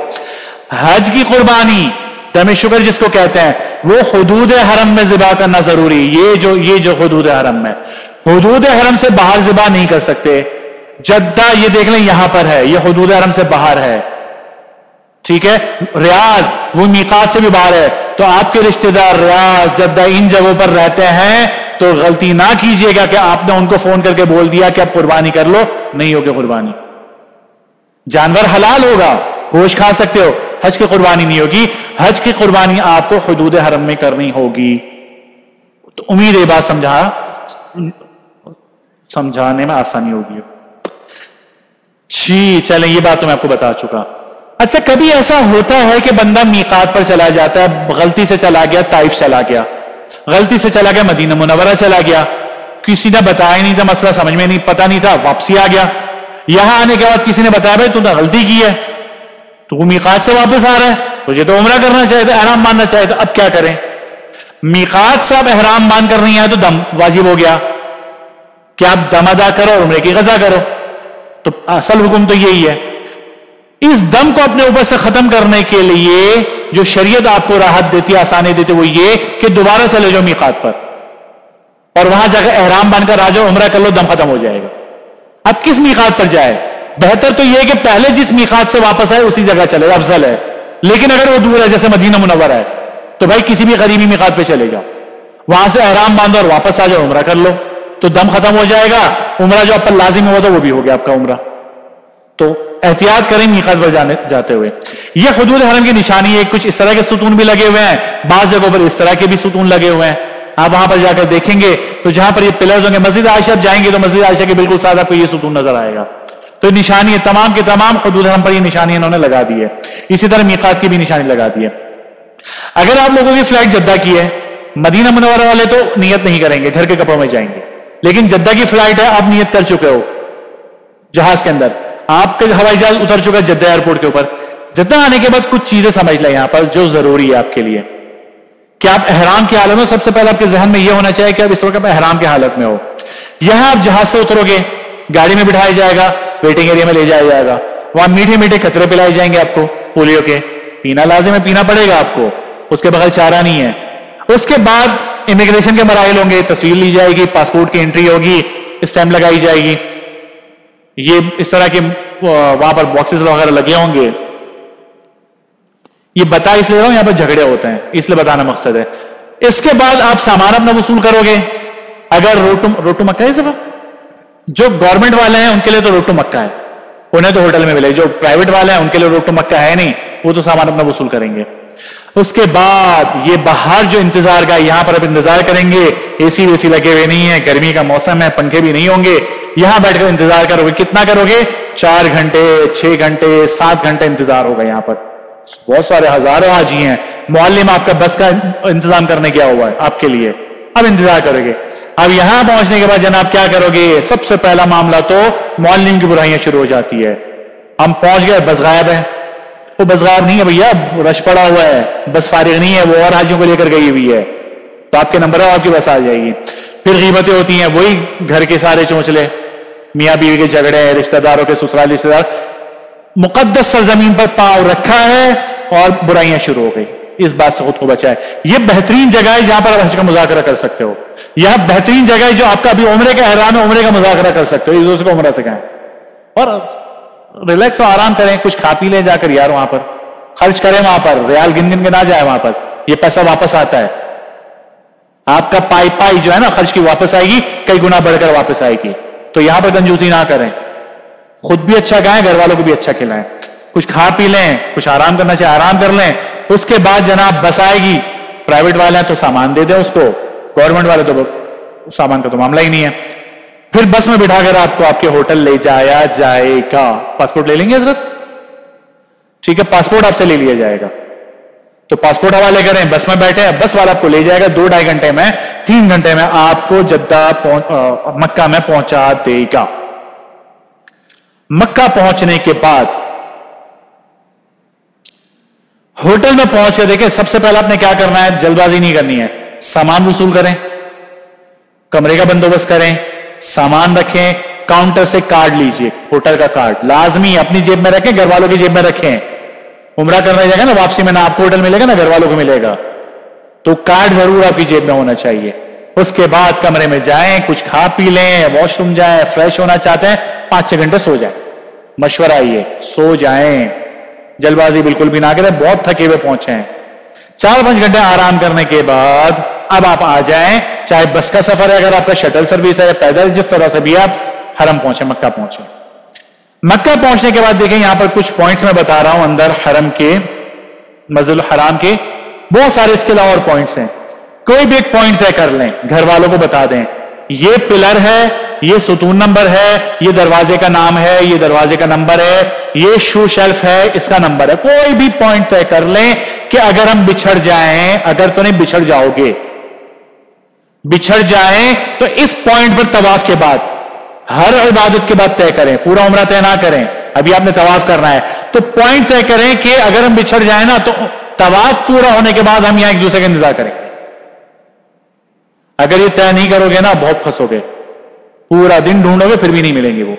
حج کی قربانی دم شکر جس کو کہتے ہیں، وہ حدود حرم میں ذبح کرنا ضروری. یہ جو حدود حرم میں، حدود حرم سے باہر ذبح نہیں کر سکتے. جدہ یہ دیکھ لیں یہاں پر ہے، یہ حدود حرم سے باہر ہے، ٹھیک ہے. ریاض وہ میقات سے بھی باہر ہے. تو آپ کے رشتہ دار ریاض، جدہ ان جگہوں پر رہتے ہیں تو غلطی نہ کیجئے گا کہ آپ نے ان کو فون کر کے بول دیا کہ اب قربانی کر لو. نہیں ہوگی قربانی. جانور حلال ہوگا، گوشت کھا سکتے ہو، حج کی قربانی نہیں ہوگی. حج کی قربانی آپ کو حدود حرم میں کرنی ہوگی. تو امید ہے بات سمجھانے میں آسانی ہوگی. جی چلیں، یہ بات تو میں آپ کو بتا چکا. اچھا، کبھی ایسا ہوتا ہے کہ بندہ میقات پر چلا جاتا ہے، غلطی سے چلا گیا طائف چلا گیا، غلطی سے چلا گیا مدینہ منورہ چلا گیا، کسی نے بتایا نہیں تھا، مسئلہ سمجھ میں نہیں، پتا نہیں تھا، واپسی آ گیا. یہاں آنے کے بعد کسی نے بتایا بھائی تم نے غلطی کی ہے، تو وہ میقات سے واپس آ رہا ہے، تجھے تو عمرہ کرنا چاہیے تھا، احرام باندھنا چاہیے تھا، اب کیا کریں؟ میقات سے اب احرام باندھ کر نہیں آئے تو دم واجب ہو گیا کہ آپ دم ادا کرو اور عمرے کی قضا کرو. تو اصل حکم تو یہی ہے. اس دم کو اپنے اوپر سے ختم کرنے کے لیے جو شریعت آپ کو راحت دیتی ہے, آسانی دیتی ہے, وہ یہ کہ دوبارہ چلے جاؤ میقات پر اور وہاں جا کر احرام باندھ کر آ جاؤ, عمرہ کر لو, دم ختم ہو جائے گا. اب کس میقات پر جائے؟ بہتر تو یہ ہے کہ پہلے جس میقات سے واپس آئے اسی جگہ چلے, افضل ہے. لیکن اگر وہ دور ہے جیسے مدینہ منورہ ہے تو بھائی کسی بھی قریبی میقات پہ چلے جاؤ, وہاں سے احرام باندھو اور واپس آ جاؤ, عمرہ کر لو, تو دم ختم ہو جائے گا. عمرہ جو آپ پر لازم ہوا تھا وہ بھی ہو گیا آپ کا عمرہ. تو احتیاط کریں میقات پر جاتے ہوئے. یہ حدود حرم کی نشانی ہے. کچھ اس طرح کے ستون بھی لگے ہوئے ہیں, بعض جگہوں پر اس طرح کے بھی ستون لگے ہوئے ہیں. آپ وہاں پر جا کر دیکھیں گے تو جہاں پر یہ پلرز ہوں گے, مسجد عائشہ جائیں گے تو مسجد عائشہ کے بالکل ساتھ آپ کو یہ ستون نظر آئے گا. تو نشانی ہے, تمام کے تمام حدود حرم پر یہ نشانی انہوں نے لگا دی ہے. اسی طرح میقات کی بھی نشانی لگا دی ہے. اگر آپ لوگوں کی فلائٹ جدہ کی ہے, مدینہ منورہ والے تو نیت نہیں کریں گے, گھر کے کپڑوں میں جائیں گے. لیکن جدہ کی فلائٹ ہے, آپ نیت کر چکے ہو جہاز کے اندر, آپ کا ہوائی جہاز اتر چکا ہے جدہ ایئرپورٹ کے اوپر. جدہ آنے کے بعد کچھ چیزیں سمجھ لیں یہاں پر جو ضروری ہے آپ کے لیے کہ آپ احرام کی حالت میں, سب سے پہلے آپ کے ذہن میں یہ ہونا چاہیے کہ آپ اس وقت احرام کی حالت میں ہو. یہاں آپ جہاز سے اترو گے, گاڑی میں بٹھایا جائے گا, ویٹنگ ایریا میں لے جایا جائے گا, وہاں میٹھے میٹھے قطرے پلائے جائیں گے آپ کو پولیو کے. پینا لازم ہے, پینا پڑے گا آپ کو, اس کے بغیر چارہ نہیں ہے. اس کے بعد امیگریشن کے مراحل ہوں گے, تصویر لی جائے گی, پاسپورٹ کی انٹری ہوگی, اسٹیمپ لگائی جائے گی. یہ اس طرح کے وہاں پر باکسز وغیرہ لگے ہوں گے. یہ بتا اس لیے رہا ہوں, یہاں پر جھگڑے ہوتے ہیں اس لیے بتانا مقصد ہے. اس کے بعد آپ سامان اپنا وصول کرو گے. اگر روٹو مکہ ہے, جو گورنمنٹ والے ہیں ان کے لیے تو روٹو مکہ ہے, انہیں تو ہوٹل میں ملے. جو پرائیویٹ والے ہیں ان کے لیے روٹو مکہ ہے نہیں, وہ تو سامان اپنا وصول کریں گے. اس کے بعد یہ باہر جو انتظار کا, یہاں پر اب انتظار کریں گے. اے سی وے سی لگے ہوئے نہیں ہے, گرمی کا موسم ہے, پنکھے بھی نہیں ہوں گے. یہاں بیٹھ کر انتظار کرو گے. کتنا کرو گے؟ 4 گھنٹے, 6 گھنٹے, 7 گھنٹے انتظار ہوگا. یہاں پر بہت سارے ہزاروں حاجی ہیں. معلم آپ کا بس کا انتظام کرنے گیا ہوا ہے آپ کے لیے, اب انتظار کرو گے. اب یہاں پہنچنے کے بعد جناب کیا کرو گے؟ سب سے پہلا معاملہ تو معلم کی برائیاں شروع ہو جاتی ہے. ہم پہنچ گئے, بس غائب ہے. وہ بس غائب نہیں ہے بھیا, رش پڑا ہوا ہے, بس فارغ نہیں ہے, وہ اور حاجیوں کو لے کر گئی ہوئی ہے. تو آپ کے نمبر ہے, آپ کی بس آ جائے گی. پھر غیبتیں ہوتی ہیں, وہی گھر کے سارے چونچلے, میاں بیوی کے جھگڑے, رشتہ داروں کے سسرال رشتہ دار. مقدس سرزمین پر پاؤں رکھا ہے اور برائیاں شروع ہو گئی. اس بات سے خود کو بچائے. یہ بہترین جگہ ہے جہاں پر آپ حج کا مذاکرہ کر سکتے ہو. یہ بہترین جگہ ہے جو آپ کا ابھی عمرے کا احرام ہے, عمرے کا مذاکرہ کر سکتے ہو, ایک دوسرے کو عمرہ سکھائیں اور ریلیکس اور آرام کریں. کچھ کھا پی لیں جا کر یار, وہاں پر خرچ کریں, وہاں پر ریال گن گن کے نہ جائے. وہاں پر یہ پیسہ واپس آتا ہے. آپ کا پائی جو ہے نا خرچ کی واپس آئے گی, کئی گنا بڑھ کر واپس آئے گی. تو یہاں پر کنجوسی نہ کریں, خود بھی اچھا کھائیں, گھر والوں کو بھی اچھا کھلائیں. کچھ کھا پی لیں, کچھ آرام کرنا چاہے آرام کر لیں. اس کے بعد جناب بس آئے گی. پرائیویٹ والے ہیں تو سامان دے دیں اس کو, گورنمنٹ والے تو سامان کا تو معاملہ ہی نہیں ہے. پھر بس میں بٹھا کر آپ کو آپ کے ہوٹل لے جایا جائے گا. پاسپورٹ لے لیں گے حضرت؟ ٹھیک ہے, پاسپورٹ آپ سے لے لیا جائے گا. تو پاسپورٹ حوالے کریں, بس میں بیٹھے, بس والا آپ کو لے جائے گا. 2-2.5 گھنٹے میں, 3 گھنٹے میں آپ کو جدہ مکہ میں پہنچا دے گا. مکہ پہنچنے کے بعد ہوٹل میں پہنچ کے دیکھیں, سب سے پہلے آپ نے کیا کرنا ہے, جلد بازی نہیں کرنی ہے. سامان وصول کریں, کمرے کا بندوبست کریں, سامان رکھیں. کاؤنٹر سے کارڈ لیجئے, ہوٹل کا کارڈ لازمی اپنی جیب میں رکھیں, گھر والوں کی جیب میں رکھیں. عمرہ کرنے جائے گا نا, واپسی میں نہ آپ کو ہوٹل ملے گا نہ گھر والوں کو ملے گا, تو کارڈ ضرور آپ کی جیب میں ہونا چاہیے. اس کے بعد کمرے میں جائیں, کچھ کھا پی لیں, واش روم جائیں, فریش ہونا چاہتے ہیں, 5-6 گھنٹے سو جائیں. مشورہ یہ, سو جائیں, جلد بازی بالکل بھی نہ کریں. بہت تھکے ہوئے پہنچے ہیں. 4-5 گھنٹے آرام کرنے کے بعد اب آپ آ جائیں, چاہے بس کا سفر ہے, اگر آپ کا شٹل سروس ہے, پیدل, جس طرح سے بھی آپ حرم پہنچے, مکہ پہنچے. مکہ پہنچنے کے بعد دیکھیں یہاں پر کچھ پوائنٹس میں بتا رہا ہوں اندر حرم کے, مسجد الحرام کے. بہت سارے اس کے علاوہ اور پوائنٹس ہیں. کوئی بھی ایک پوائنٹ طے کر لیں, گھر والوں کو بتا دیں, یہ پلر ہے, یہ ستون نمبر ہے, یہ دروازے کا نام ہے, یہ دروازے کا نمبر ہے, یہ شو شیلف ہے, اس کا نمبر ہے. کوئی بھی پوائنٹ طے کر لیں کہ اگر ہم بچھڑ جائیں, اگر تو نہیں بچھڑ جاؤ گے, بچھڑ جائیں تو اس پوائنٹ پر طواف کے بعد, ہر عبادت کے بعد طے کریں. پورا عمرہ طے نہ کریں, ابھی آپ نے طواف کرنا ہے تو پوائنٹ طے کریں کہ اگر ہم بچھڑ جائیں نا تو طواف پورا ہونے کے بعد ہم یہاں ایک دوسرے کا انتظار کریں گے. اگر یہ طے نہیں کرو گے نا, بہت پھنسو گے, پورا دن ڈھونڈو گے پھر بھی نہیں ملیں گے وہ.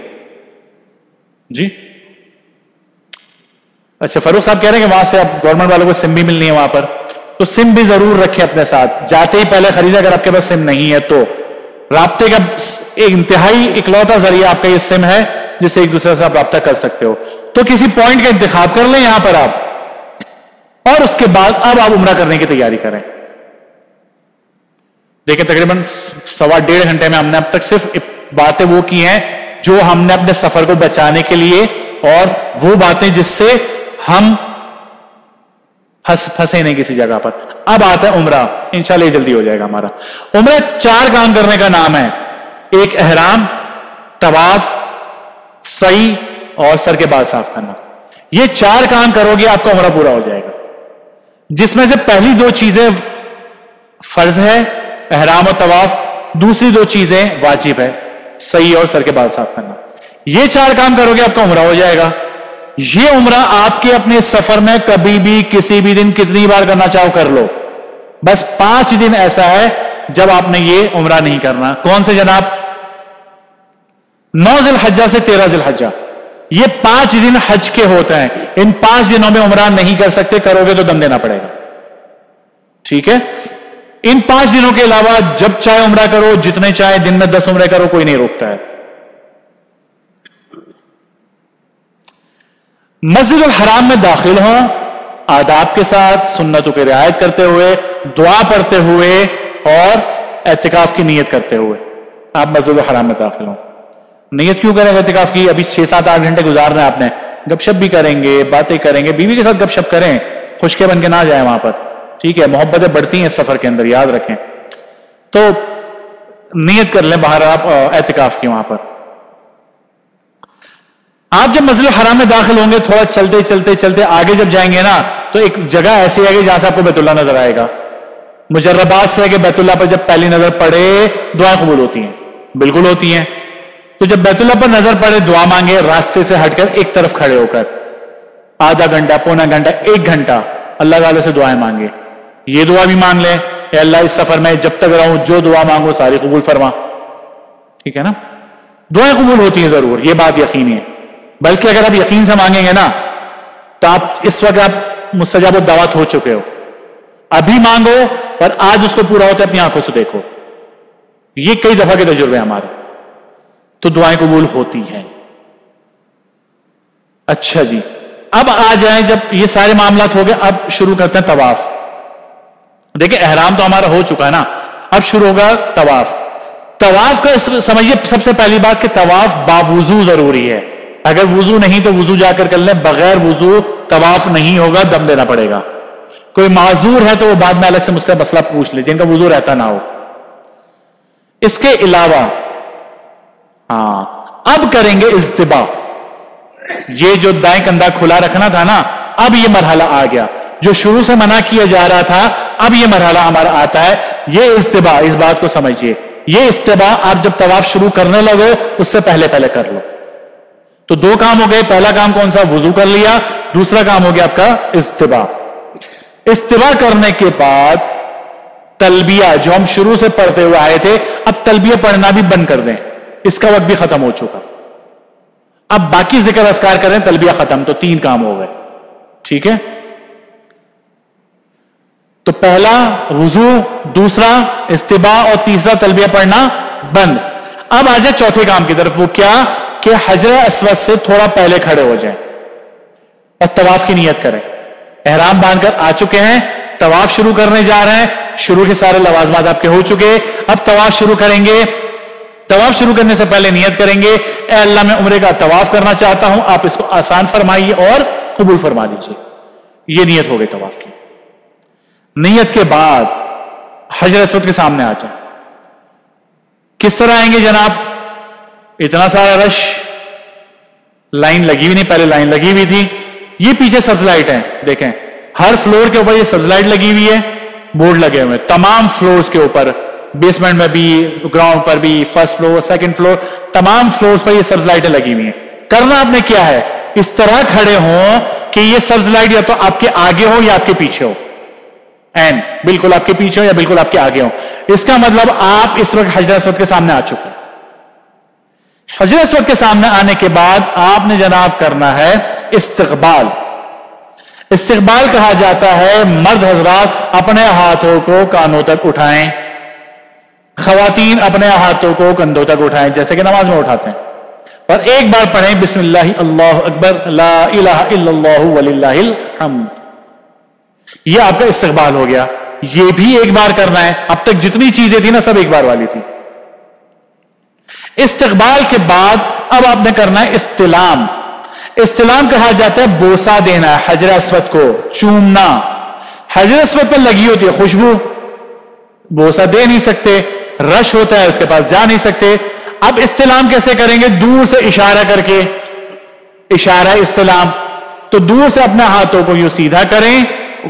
جی اچھا، فاروق صاحب کہہ رہے ہیں کہ وہاں سے اب گورنمنٹ والوں کو سم بھی ملنی ہے وہاں پر، تو سم بھی ضرور رکھیں اپنے ساتھ، جاتے ہی پہلے خریدیں اگر آپ کے پاس سم نہیں ہے تو۔ رابطے کا ایک انتہائی اکلوتا ذریعہ آپ کا یہ سم ہے جس سے ایک دوسرے سے آپ رابطہ کر سکتے ہو، تو کسی پوائنٹ کا انتخاب کر لیں یہاں پر آپ، اور اس کے بعد اب آپ عمرہ کرنے کی تیاری کریں۔ دیکھیں تقریباً 1.5 گھنٹے میں ہم نے اب تک صرف باتیں وہ کی ہیں جو ہم نے اپنے سفر کو بچانے کے لیے، اور وہ باتیں جس سے ہم پھنسے نہیں کسی جگہ پر۔ اب آتا ہے عمرہ، انشاءاللہ یہ جلدی ہو جائے گا ہمارا۔ عمرہ 4 کام کرنے کا نام ہے، ایک احرام، طواف، سعی اور سر کے بال صاف کرنا۔ یہ 4 کام کرو گے آپ کا عمرہ پورا ہو جائے گا، جس میں سے پہلی 2 چیزیں فرض ہے، احرام اور طواف، دوسری 2 چیزیں واجب ہے، سعی اور سر کے بال صاف کرنا۔ یہ 4 کام کرو گے آپ کا عمرہ ہو جائے گا۔ یہ عمرہ آپ کے اپنے سفر میں کبھی بھی کسی بھی دن کتنی بار کرنا چاہو کر لو، بس 5 دن ایسا ہے جب آپ نے یہ عمرہ نہیں کرنا۔ کون سے جناب؟ 9 ذی الحجہ سے 13 ذی الحجہ، یہ 5 دن حج کے ہوتے ہیں۔ ان 5 دنوں میں عمرہ نہیں کر سکتے، کرو گے تو دم دینا پڑے گا، ٹھیک ہے؟ ان 5 دنوں کے علاوہ جب چاہے عمرہ کرو، جتنے چاہے دن میں 10 عمرے کرو، کوئی نہیں روکتا ہے۔ مسجد الحرام میں داخل ہوں آداب کے ساتھ، سنتوں کی رعایت کرتے ہوئے، دعا پڑھتے ہوئے اور اعتکاف کی نیت کرتے ہوئے آپ مسجد الحرام میں داخل ہوں۔ نیت کیوں کریں اعتکاف کی؟ ابھی 6-7-8 گھنٹے گزارنا ہے آپ نے، گپ شپ بھی کریں گے، باتیں کریں گے، بیوی کے ساتھ گپ شپ کریں، خشکے بن کے نہ جائیں وہاں پر، ٹھیک ہے؟ محبتیں بڑھتی ہیں سفر کے اندر، یاد رکھیں۔ تو نیت کر لیں باہر آپ اعتکاف کی وہاں پر۔ آپ جب مسجد الحرام میں داخل ہوں گے، تھوڑا چلتے چلتے چلتے آگے جب جائیں گے نا، تو ایک جگہ ایسی ہے جہاں سے آپ کو بیت اللہ نظر آئے گا۔ مجربات سے ہے کہ بیت اللہ پر جب پہلی نظر پڑے دعائیں قبول ہوتی ہیں، بالکل ہوتی ہیں۔ تو جب بیت اللہ پر نظر پڑے دعا مانگے، راستے سے ہٹ کر ایک طرف کھڑے ہو کر آدھا گھنٹہ، پونا گھنٹہ، 1 گھنٹہ اللہ تعالی سے دعائیں مانگے۔ یہ دعا بھی مانگ لیں، اے اللہ اس سفر میں جب تک رہوں جو دعا مانگو ساری قبول فرما، ٹھیک ہے نا؟ دعائیں قبول ہوتی ہیں ضرور، یہ بات یقینی ہے۔ بلکہ اگر آپ یقین سے مانگیں گے نا تو آپ اس وقت آپ مستجاب الدعوات ہو چکے ہو۔ ابھی مانگو اور آج اس کو پورا ہوتا ہے اپنی آنکھوں سے دیکھو، یہ کئی دفعہ کے تجربے ہمارے، تو دعائیں قبول ہوتی ہیں۔ اچھا جی، اب آ جائیں، جب یہ سارے معاملات ہو گئے، اب شروع کرتے ہیں طواف۔ دیکھیں احرام تو ہمارا ہو چکا ہے نا، اب شروع ہوگا طواف۔ طواف کا سمجھیے سب سے پہلی بات کہ طواف باوضو ضروری ہے۔ اگر وضو نہیں تو وضو جا کر لیں، بغیر وضو طواف نہیں ہوگا، دم دینا پڑے گا۔ کوئی معذور ہے تو وہ بعد میں الگ سے مجھ سے مسئلہ پوچھ لے، جن کا وضو رہتا نہ ہو۔ اس کے علاوہ اب کریں گے اجتباء۔ یہ جو دائیں کندھا کھلا رکھنا تھا نا، اب یہ مرحلہ آ گیا، جو شروع سے منع کیا جا رہا تھا، اب یہ مرحلہ ہمارا آتا ہے۔ یہ اجتباء، اس بات کو سمجھیے، یہ اجتباء آپ جب طواف شروع کرنے لگو اس سے پہلے کر لو۔ تو 2 کام ہو گئے، پہلا کام کون سا؟ وضو کر لیا، دوسرا کام ہو گیا آپ کا اجتباء۔ اجتباء کرنے کے بعد تلبیہ جو ہم شروع سے پڑھتے ہوئے آئے تھے، اب تلبیہ پڑھنا بھی بند کر دیں، اس کا وقت بھی ختم ہو چکا۔ اب باقی ذکر اذکار کریں، تلبیہ ختم، تو 3 کام ہو گئے، ٹھیک ہے؟ تو پہلا وضو، دوسرا اجتباء اور تیسرا تلبیہ پڑھنا بند۔ اب آ جائے چوتھے کام کی طرف، وہ کیا کہ حجر اسود سے تھوڑا پہلے کھڑے ہو جائیں اور طواف کی نیت کریں۔ احرام باندھ کر آ چکے ہیں، طواف شروع کرنے جا رہے ہیں، شروع کے سارے لوازمات آپ کے ہو چکے، اب طواف شروع کریں گے۔ طواف شروع کرنے سے پہلے نیت کریں گے، اے اللہ میں عمرے کا طواف کرنا چاہتا ہوں، آپ اس کو آسان فرمائیے اور قبول فرما لیجیے۔ یہ نیت ہو گئی طواف کی۔ نیت کے بعد حجر اسود کے سامنے آ جائیں۔ کس طرح آئیں گے جناب؟ اتنا سارا رش، لائن لگی ہوئی نہیں، پہلے لائن لگی ہوئی تھی، یہ پیچھے سبز لائٹ ہیں، دیکھیں ہر فلور کے اوپر یہ سبز لائٹ لگی ہوئی ہے، بورڈ لگے ہوئے تمام فلورز کے اوپر، بیسمنٹ میں بھی، گراؤنڈ پر بھی، فرسٹ فلور، سیکنڈ فلور، تمام فلورز پر یہ سبز لائٹیں لگی ہوئی ہیں۔ کرنا آپ نے کیا ہے؟ اس طرح کھڑے ہوں کہ یہ سبز لائٹ یا تو آپ کے آگے ہو یا آپ کے پیچھے ہو، بالکل آپ کے پیچھے ہو یا بالکل آپ کے آگے ہو۔ اس کا مطلب آپ اس وقت حجر اسود کے سامنے آ چکے ہیں۔ حجر اسود کے سامنے آنے کے بعد آپ نے جناب کرنا ہے استقبال. استقبال کہا جاتا ہے مرد حضرات اپنے ہاتھوں کو کانوں تک اٹھائیں، خواتین اپنے ہاتھوں کو کندھوں تک اٹھائیں جیسے کہ نماز میں اٹھاتے ہیں، اور ایک بار پڑھیں بسم اللہ اللہ اکبر لا الہ الا اللہ وللہ الحمد. یہ آپ کا استقبال ہو گیا. یہ بھی ایک بار کرنا ہے. اب تک جتنی چیزیں تھی نا سب ایک بار والی تھی. استقبال کے بعد اب آپ نے کرنا ہے استلام. استلام کہا جاتا ہے بوسہ دینا، حجر اسود کو چومنا. حجر اسود پر لگی ہوتی ہے خوشبو، بوسہ دے نہیں سکتے، رش ہوتا ہے اس کے پاس جا نہیں سکتے. اب استلام کیسے کریں گے؟ دور سے اشارہ کر کے، اشارہ استلام. تو دور سے اپنے ہاتھوں کو یوں سیدھا کریں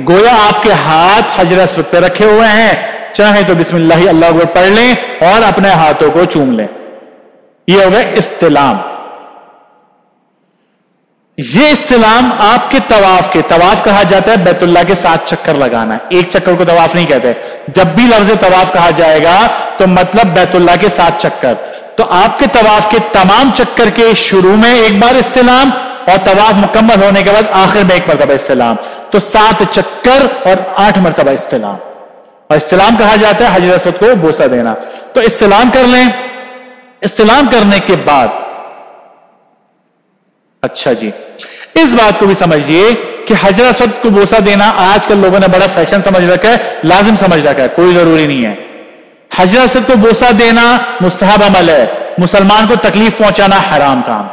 گویا آپ کے ہاتھ حجر اسود پہ رکھے ہوئے ہیں. چاہیں تو بسم اللہ اللہ اکبر پڑھ لیں اور اپنے ہاتھوں کو چوم لیں. یہ ہو گیا استلام. یہ استلام آپ کے طواف کے، طواف کہا جاتا ہے بیت اللہ کے 7 چکر لگانا. ایک چکر کو طواف نہیں کہتے. جب بھی لفظ طواف کہا جائے گا تو مطلب بیت اللہ کے 7 چکر. تو آپ کے طواف کے تمام چکر کے شروع میں ایک بار استلام اور طواف مکمل ہونے کے بعد آخر میں ایک مرتبہ استلام. تو 7 چکر اور 8 مرتبہ استلام. اور استلام کہا جاتا ہے حجر اسود کو بوسہ دینا. تو استلام کر لیں. استلام کرنے کے بعد اچھا جی اس بات کو بھی سمجھیے کہ حجر اسود کو بوسہ دینا آج کل لوگوں نے بڑا فیشن سمجھ رکھا ہے، لازم سمجھ رکھا ہے. کوئی ضروری نہیں ہے. حجر اسود کو بوسہ دینا مستحب عمل ہے. مسلمان کو تکلیف پہنچانا حرام کام،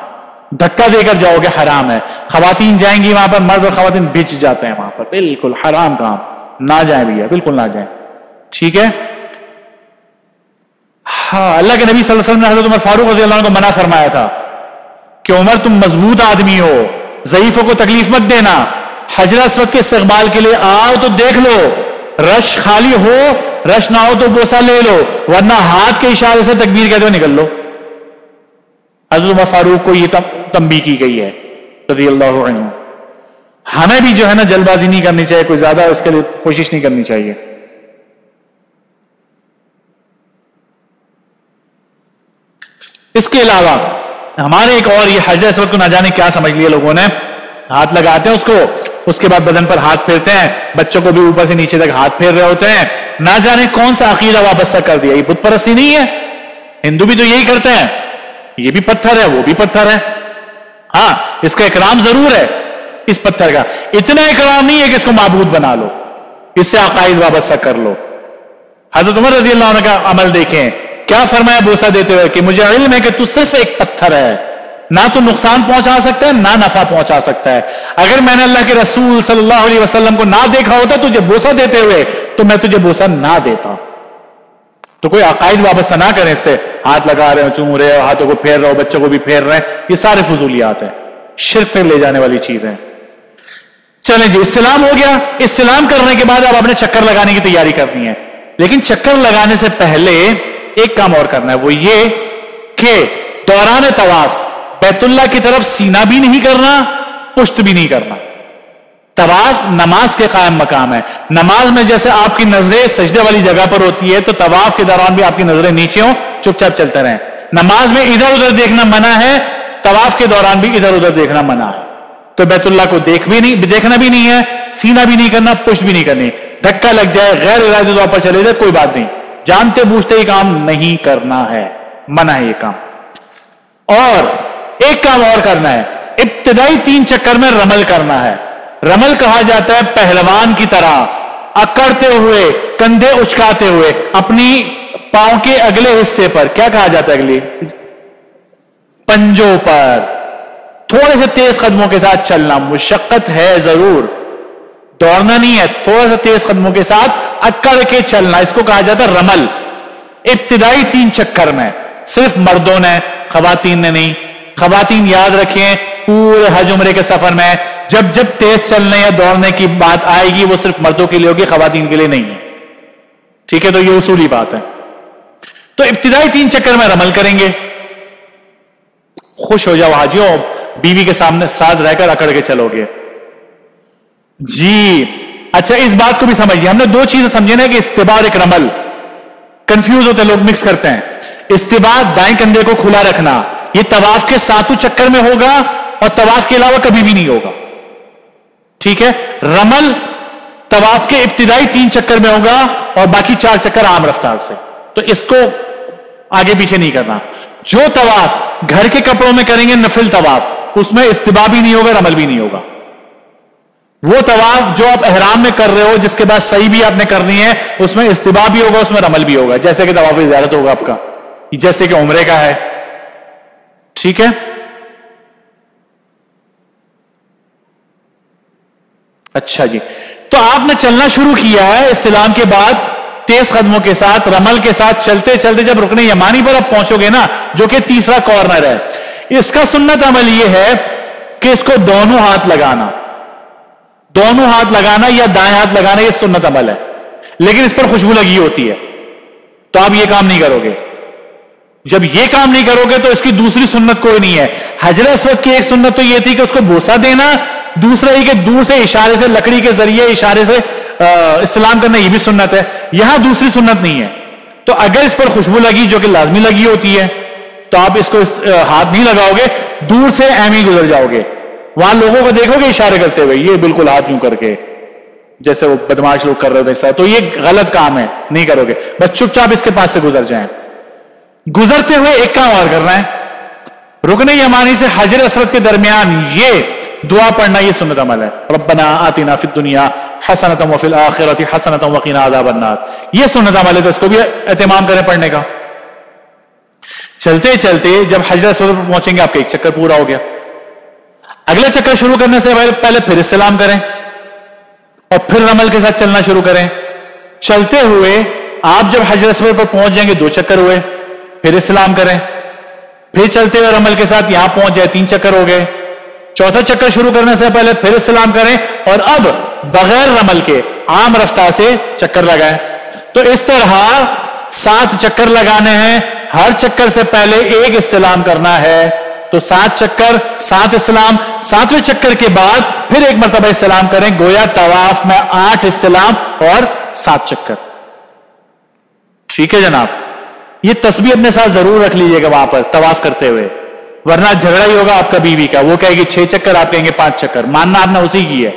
دھکا دے کر جاؤ گے حرام ہے. خواتین جائیں گی وہاں پر، مرد اور خواتین بچ جاتے ہیں وہاں پر، بالکل حرام کام. نہ جائیں بھیا، بالکل نہ جائیں. ٹھیک ہے. ہاں اللہ کے نبی صلی اللہ علیہ وسلم نے حضرت عمر فاروق رضی اللہ عنہ کو منع فرمایا تھا کہ عمر تم مضبوط آدمی ہو، ضعیفوں کو تکلیف مت دینا. حجر اسود کے استقبال کے لیے آؤ تو دیکھ لو، رش خالی ہو، رش نہ ہو تو بوسہ لے لو، ورنہ ہاتھ کے اشارے سے تکبیر کہتے ہوئے نکل لو. حضرت عمر فاروق کو یہ تنبیہ کی گئی ہے رضی اللہ عنہ. ہمیں بھی جو ہے نا جلد بازی نہیں کرنی چاہیے، کوئی زیادہ اس کے لیے کوشش نہیں کرنی چاہیے. اس کے علاوہ ہمارے ایک اور یہ حجر اسود کو نہ جانے کیا سمجھ لیا لوگوں نے، ہاتھ لگاتے ہیں اس کو، اس کے بعد بدن پر ہاتھ پھیرتے ہیں، بچوں کو بھی اوپر سے نیچے تک ہاتھ پھیر رہے ہوتے ہیں. نہ جانے کون سا عقیدہ وابستہ کر دیا. یہ بت پرستی نہیں ہے. ہندو بھی تو یہی کرتے ہیں. یہ بھی پتھر ہے، وہ بھی پتھر ہے. ہاں اس کا اکرام ضرور ہے، اس پتھر کا اتنا اکرام نہیں ہے کہ اس کو معبود بنا لو، اس سے عقائد وابستہ کر لو. حضرت عمر رضی اللہ عنہ کا عمل دیکھیں، کیا فرمایا بوسہ دیتے ہوئے کہ مجھے علم ہے کہ تو صرف ایک پتھر ہے، نہ تو نقصان پہنچا سکتا ہے نہ نفع پہنچا سکتا ہے. اگر میں نے اللہ کے رسول صلی اللہ علیہ وسلم کو نہ دیکھا ہوتا تجھے بوسہ دیتے ہوئے تو میں تجھے بوسہ نہ دیتا. تو کوئی عقائد وابستہ نہ کریں، اس سے ہاتھ لگا رہے ہو، چوم رہے ہو، ہاتھوں کو پھیر رہے ہو، بچوں کو بھی پھیر رہے ہیں، یہ سارے فضولیات ہیں، شرک تک لے جانے والی چیزیں. چلیں جی استلام ہو گیا. استلام کرنے کے بعد اب آپ نے چکر لگانے کی تیاری کرنی ہے. لیکن چکر لگانے سے پہلے ایک کام اور کرنا ہے، وہ یہ کہ دوران طواف بیت اللہ کی طرف سینہ بھی نہیں کرنا، پشت بھی نہیں کرنا. طواف نماز کے قائم مقام ہے. نماز میں جیسے آپ کی نظریں سجدے والی جگہ پر ہوتی ہے تو طواف کے دوران بھی آپ کی نظریں نیچے ہوں، چپ چاپ چلتے رہیں. نماز میں ادھر ادھر دیکھنا منع ہے، طواف کے دوران بھی ادھر ادھر دیکھنا منع ہے. تو بیت اللہ کو دیکھنا بھی نہیں ہے، سینہ بھی نہیں کرنا، پشت بھی نہیں کرنی. دھکا لگ جائے، غیر ارادی طور پر چلے جائے، کوئی بات نہیں، جانتے بوجھتے ہی کام نہیں کرنا ہے، منع ہے یہ کام. اور ایک کام اور کرنا ہے، ابتدائی 3 چکر میں رمل کرنا ہے. رمل کہا جاتا ہے پہلوان کی طرح اکڑتے ہوئے، کندھے اچکاتے ہوئے اپنی پاؤں کے اگلے حصے پر، کیا کہا جاتا ہے اگلی پنجوں پر، تھوڑے سے تیز قدموں کے ساتھ چلنا. مشقت ہے ضرور، دوڑنا نہیں ہے، تھوڑا سا تیز قدموں کے ساتھ اکڑ کے چلنا، اس کو کہا جاتا ہے رمل. ابتدائی 3 چکر میں صرف مردوں نے، خواتین نے نہیں. خواتین یاد رکھیں پورے حج عمرے کے سفر میں جب جب تیز چلنے یا دوڑنے کی بات آئے گی وہ صرف مردوں کے لیے ہوگی، خواتین کے لیے نہیں ہے. ٹھیک ہے، تو یہ اصولی بات ہے. تو ابتدائی 3 چکر میں رمل کریں گے. خوش ہو جاؤ حاجیوں، بیوی کے سامنے ساتھ رہ کر اکڑ کے چلو گے جی. اچھا اس بات کو بھی سمجھیے، ہم نے 2 چیزیں سمجھے نا کہ استباع اور ایک رمل. کنفیوز ہوتے لوگ، مکس کرتے ہیں. استباع دائیں کندھے کو کھلا رکھنا، یہ طواف کے 7 چکر میں ہوگا اور طواف کے علاوہ کبھی بھی نہیں ہوگا. ٹھیک ہے. رمل طواف کے ابتدائی 3 چکر میں ہوگا اور باقی 4 چکر عام رفتار سے. تو اس کو آگے پیچھے نہیں کرنا. جو طواف گھر کے کپڑوں میں کریں گے نفل طواف, اس میں استباح بھی نہیں ہوگا, رمل بھی نہیں ہوگا. وہ طواف جو آپ احرام میں کر رہے ہو جس کے بعد صحیح بھی آپ نے کرنی ہے, اس میں استباح بھی ہوگا, اس میں رمل بھی ہوگا, جیسے کہ طواف زیارت ہوگا آپ کا, جیسے کہ عمرے کا ہے. ٹھیک ہے. اچھا جی, تو آپ نے چلنا شروع کیا ہے استلام کے بعد تیز قدموں کے ساتھ, رمل کے ساتھ چلتے چلتے جب رکن یمانی پر آپ پہنچو گے نا, جو کہ تیسرا کارنر ہے, اس کا سنت عمل یہ ہے کہ اس کو دونوں ہاتھ لگانا, دونوں ہاتھ لگانا یا دائیں ہاتھ لگانا, یہ سنت عمل ہے. لیکن اس پر خوشبو لگی ہوتی ہے, تو آپ یہ کام نہیں کرو گے. جب یہ کام نہیں کرو گے تو اس کی دوسری سنت کوئی نہیں ہے. حجر اسود کی ایک سنت تو یہ تھی کہ اس کو بوسہ دینا, دوسرا یہ کہ دور سے اشارے سے, لکڑی کے ذریعے اشارے سے استلام کرنا, یہ بھی سنت ہے. یہاں دوسری سنت نہیں ہے. تو اگر اس پر خوشبو لگی جو کہ لازمی لگی ہوتی ہے تو آپ اس کو ہاتھ نہیں لگاؤ گے, دور سے ایم ہی گزر جاؤ گے. وہاں لوگوں کو دیکھو گے اشارے کرتے ہوئے, یہ بالکل ہاتھ یوں کر کے جیسے وہ بدماش لوگ کر رہے تھے, تو یہ غلط کام ہے, نہیں کرو گے. بس چپ چاپ اس کے پاس سے گزر جائیں. گزرتے ہوئے ایک کام اور کرنا ہے, رکن یمانی سے حجر اسود کے درمیان یہ دعا پڑھنا, یہ سنت عمل ہے. ربنا آتنا فی الدنیا حسنۃ وفی الآخرۃ حسنۃ وقنا عذاب النار, یہ سنت عمل ہے, تو اس کو بھی اہتمام کریں پڑھنے کا. چلتے چلتے جب حجر اسود پر پہنچیں گے آپ کا ایک چکر پورا ہو گیا. اگلا چکر شروع کرنے سے پہلے پھر استلام کریں اور پھر رمل کے ساتھ چلنا شروع کریں. چلتے ہوئے آپ جب حجر اسود پر پہنچ جائیں گے 2 چکر ہوئے, پھر استلام کریں. پھر چلتے ہوئے رمل کے ساتھ یہاں پہنچ جائے 3 چکر ہو گئے. چوتھا چکر شروع کرنے سے پہلے پھر استلام کریں اور اب بغیر رمل کے عام رفتار سے چکر لگائیں. تو اس طرح 7 چکر لگانے ہیں, ہر چکر سے پہلے ایک استلام کرنا ہے. تو 7 چکر 7 استلام, 7ویں چکر کے بعد پھر ایک مرتبہ استلام کریں. گویا طواف میں 8 استلام اور 7 چکر. ٹھیک ہے جناب. یہ تسبیح اپنے ساتھ ضرور رکھ لیجئے گا وہاں پر طواف کرتے ہوئے, ورنہ جھگڑا ہی ہوگا آپ کا بیوی کا. وہ کہے گی 6 چکر, آپ کہیں گے 5 چکر. ماننا آپ نے اسی کی ہے,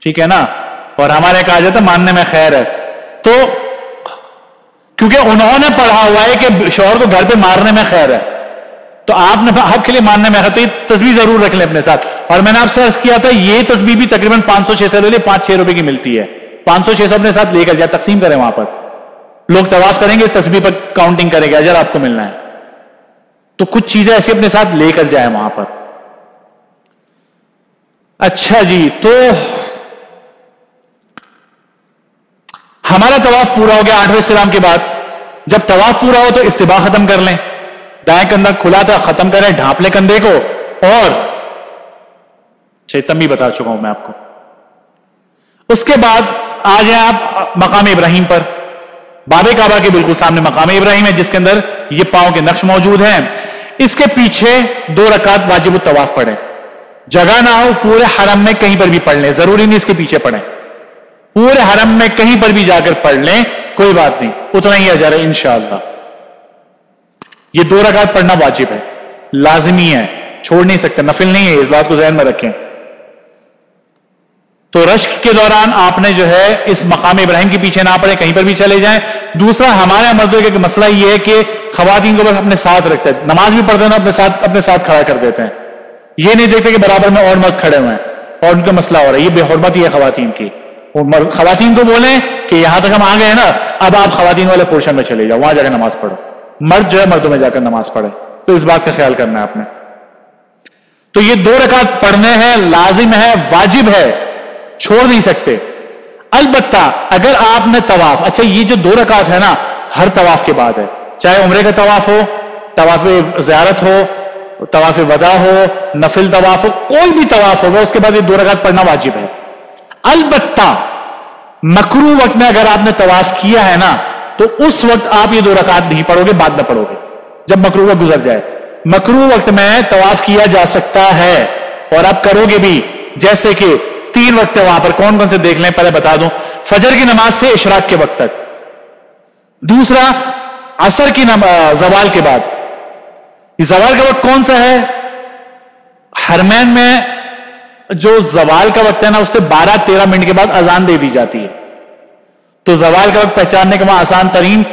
ٹھیک ہے نا. اور ہمارے کہا جاتا ہے ماننے میں خیر ہے. تو کیونکہ انہوں نے پڑھا ہوا ہے کہ شوہر کو گھر پہ مارنے میں خیر ہے, تو آپ نے آپ کے لیے ماننے میں خیر, تو یہ تسبیح ضرور رکھ لیں اپنے ساتھ. اور میں نے آپ سے عرض کیا تھا یہ تسبیح بھی تقریباً 500-600 لے لے, 5-6 روپے کی ملتی ہے. 500-600 اپنے ساتھ لے کر جائے, تقسیم کریں وہاں پر. لوگ طواف کریں گے تسبیح پر کاؤنٹنگ کریں گے, اجر آپ کو ملنا ہے. تو کچھ چیزیں ایسی اپنے ساتھ لے کر جائیں وہاں پر. اچھا جی, تو ہمارا طواف پورا ہو گیا 8ویں استلام کے بعد. جب طواف پورا ہو تو استباح ختم کر لیں. دائیں کندھا کھلا تھا, ختم کریں, ڈھانپ لیں کندھے کو. اور تم بھی بتا چکا ہوں میں آپ کو. اس کے بعد آ جائیں آپ مقام ابراہیم پر. باب کعبہ کے بالکل سامنے مقام ابراہیم ہے, جس کے اندر یہ پاؤں کے نقش موجود ہیں. اس کے پیچھے 2 رکعت واجب الطواف پڑھیں. جگہ نہ ہو پورے حرم میں کہیں پر بھی پڑھ لیں, ضروری نہیں اس کے پیچھے پڑھیں. پورے حرم میں کہیں پر بھی جا کر پڑھ لیں, کوئی بات نہیں, اتنا ہی اجر ہے انشاءاللہ. یہ 2 رکعت پڑھنا واجب ہے, لازمی ہے, چھوڑ نہیں سکتے, نفل نہیں ہے, اس بات کو ذہن میں رکھیں. تو رشک کے دوران آپ نے جو ہے اس مقام ابراہیم کے پیچھے نہ پڑے, کہیں پر بھی چلے جائیں. دوسرا ہمارے مردوں کا مسئلہ یہ ہے کہ خواتین کو بس اپنے ساتھ رکھتے ہیں, نماز بھی پڑھتے ہیں اپنے ساتھ کھڑا کر دیتے ہیں. یہ نہیں دیکھتے کہ برابر میں اور مرد کھڑے ہوئے ہیں اور ان کا مسئلہ ہو رہا ہے. یہ بے حرمتی ہے خواتین کی. خواتین کو بولیں کہ یہاں تک ہم آ گئے نا, اب آپ خواتین والے پورشن میں چلے جاؤ, وہاں جا کے نماز پڑھو. مرد جو ہے مردوں میں جا کر نماز پڑھے. تو اس بات کا خیال کرنا ہے آپ نے. تو یہ 2 رکعت پڑھنے ہیں, لازم ہے, واجب ہے, چھوڑ نہیں سکتے. البتہ اگر آپ نے طواف, اچھا یہ جو 2 رکعت ہے نا ہر طواف کے بعد ہے, چاہے عمرے کا طواف ہو, طواف زیارت ہو, طواف وداع ہو, نفل طواف ہو, کوئی بھی طواف ہوگا اس کے بعد یہ 2 رکعت پڑھنا واجب ہے. البتہ مکروہ وقت میں اگر آپ نے طواف کیا ہے نا تو اس وقت آپ یہ 2 رکعت نہیں پڑھو گے, بعد میں پڑھو گے جب مکروہ وقت گزر جائے. مکروہ وقت میں طواف کیا جا سکتا ہے اور آپ کرو گے بھی, جیسے کہ 3 وقت ہے وہاں پر. کون کون سے دیکھ لیں, پہلے بتا دوں. فجر کی نماز سے اشراق کے وقت تک, دوسرا عصر کی زوال کے بعد, یہ زوال کا وقت کون سا ہے؟ حرمین میں جو زوال کا وقت ہے نا اس سے 12-13 منٹ کے بعد اذان دے دی جاتی ہے. تو زوال کا وقت پہچاننے کا وہاں آسان ترین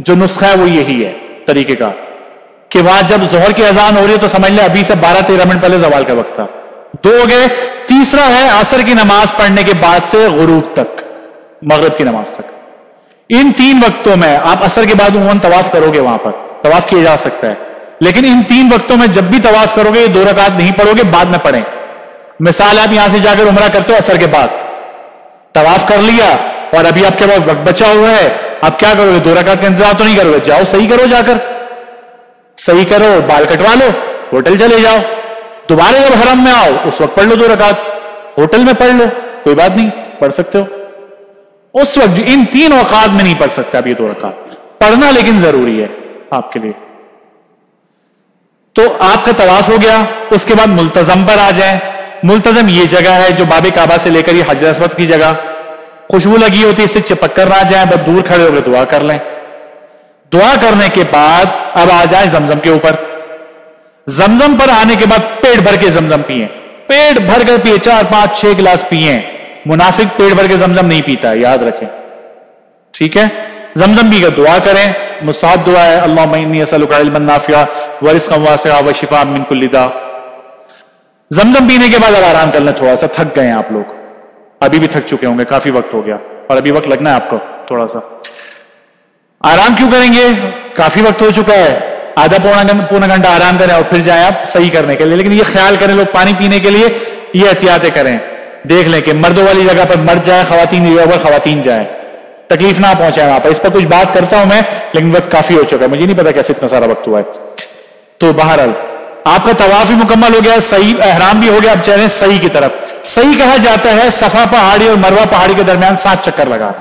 جو نسخہ ہے وہ یہی ہے طریقے کا کہ وہاں جب ظہر کی اذان ہو رہی ہے تو سمجھ لیں ابھی سے 12-13 منٹ پہلے زوال کا وقت تھا. 2 ہو گئے. تیسرا ہے عصر کی نماز پڑھنے کے بعد سے غروب تک، مغرب کی نماز تک. ان 3 وقتوں میں آپ عصر کے بعد عموماً طواف کرو گے، وہاں پر طواف کیا جا سکتا ہے، لیکن ان 3 وقتوں میں جب بھی طواف کرو گے یہ 2 رکعت نہیں پڑھو گے، بعد میں پڑھیں. مثال آپ یہاں سے جا کر عمرہ کرتے ہو عصر کے بعد، طواف کر لیا اور ابھی آپ کے پاس وقت بچا ہوا ہے، آپ کیا کرو گے؟ 2 رکعت کا انتظار تو نہیں کرو گے، جاؤ صحیح کرو، جا کر صحیح کرو، بال کٹوا لو، ہوٹل چلے جاؤ، دوبارہ جب حرم میں آؤ اس وقت پڑھ لو 2 رکعت، ہوٹل میں پڑھ لو، کوئی بات نہیں، پڑھ سکتے ہو. اس وقت ان 3 اوقات میں نہیں پڑھ سکتے آپ یہ 2 رکعت، پڑھنا لیکن ضروری ہے آپ کے لیے. تو آپ کا طواف ہو گیا. اس کے بعد ملتزم پر آ جائیں. ملتزم یہ جگہ ہے جو باب کعبہ سے لے کر یہ حجر اسود کی جگہ، خوشبو لگی ہوتی ہے، اس سے چپک کر نہ جائیں، بس دور کھڑے ہو کے دعا کر لیں. دعا کرنے کے بعد اب آ جائیں زمزم کے اوپر. زمزم پر آنے کے بعد پیٹ بھر کے زمزم پیئیں، پیٹ بھر کر پیئے، 4-5-6 گلاس پیئیں. منافق پیٹ بھر کے زمزم نہیں پیتا، یاد رکھیں، ٹھیک ہے؟ زمزم پی کر دعا کریں. مصعب دعا ہے اللہم انی اسألک علما نافعا ورزقا واسعا وشفاء من کل داء. زمزم پینے کے بعد اب آرام کر لیں. تھوڑا سا تھک گئے ہیں آپ لوگ، ابھی بھی تھک چکے ہوں گے، کافی وقت ہو گیا اور ابھی وقت لگنا ہے آپ کو. تھوڑا سا آرام کیوں کریں گے؟ کافی وقت ہو چکا ہے، آدھا پونا گھنٹہ آرام کریں اور پھر جائیں آپ صحیح کرنے کے لیے. لیکن یہ خیال کریں لوگ پانی پینے کے لیے یہ احتیاطیں کریں. دیکھ لیں کہ مردوں والی جگہ پر مرد جائیں، خواتین کی جگہ پر خواتین جائیں، تکلیف نہ پہنچائیں وہاں پر. اس پر کچھ بات کرتا ہوں میں لیکن وقت کافی ہو چکا ہے، مجھے نہیں پتا کیسے اتنا سارا وقت ہوا ہے. تو بہرحال آپ کا طواف بھی مکمل ہو گیا، صحیح احرام بھی ہو گیا. اب چلیں صحیح کی طرف. صحیح کہا جاتا ہے صفا پہاڑی اور مروہ پہاڑی کے درمیان 7 چکر لگانا،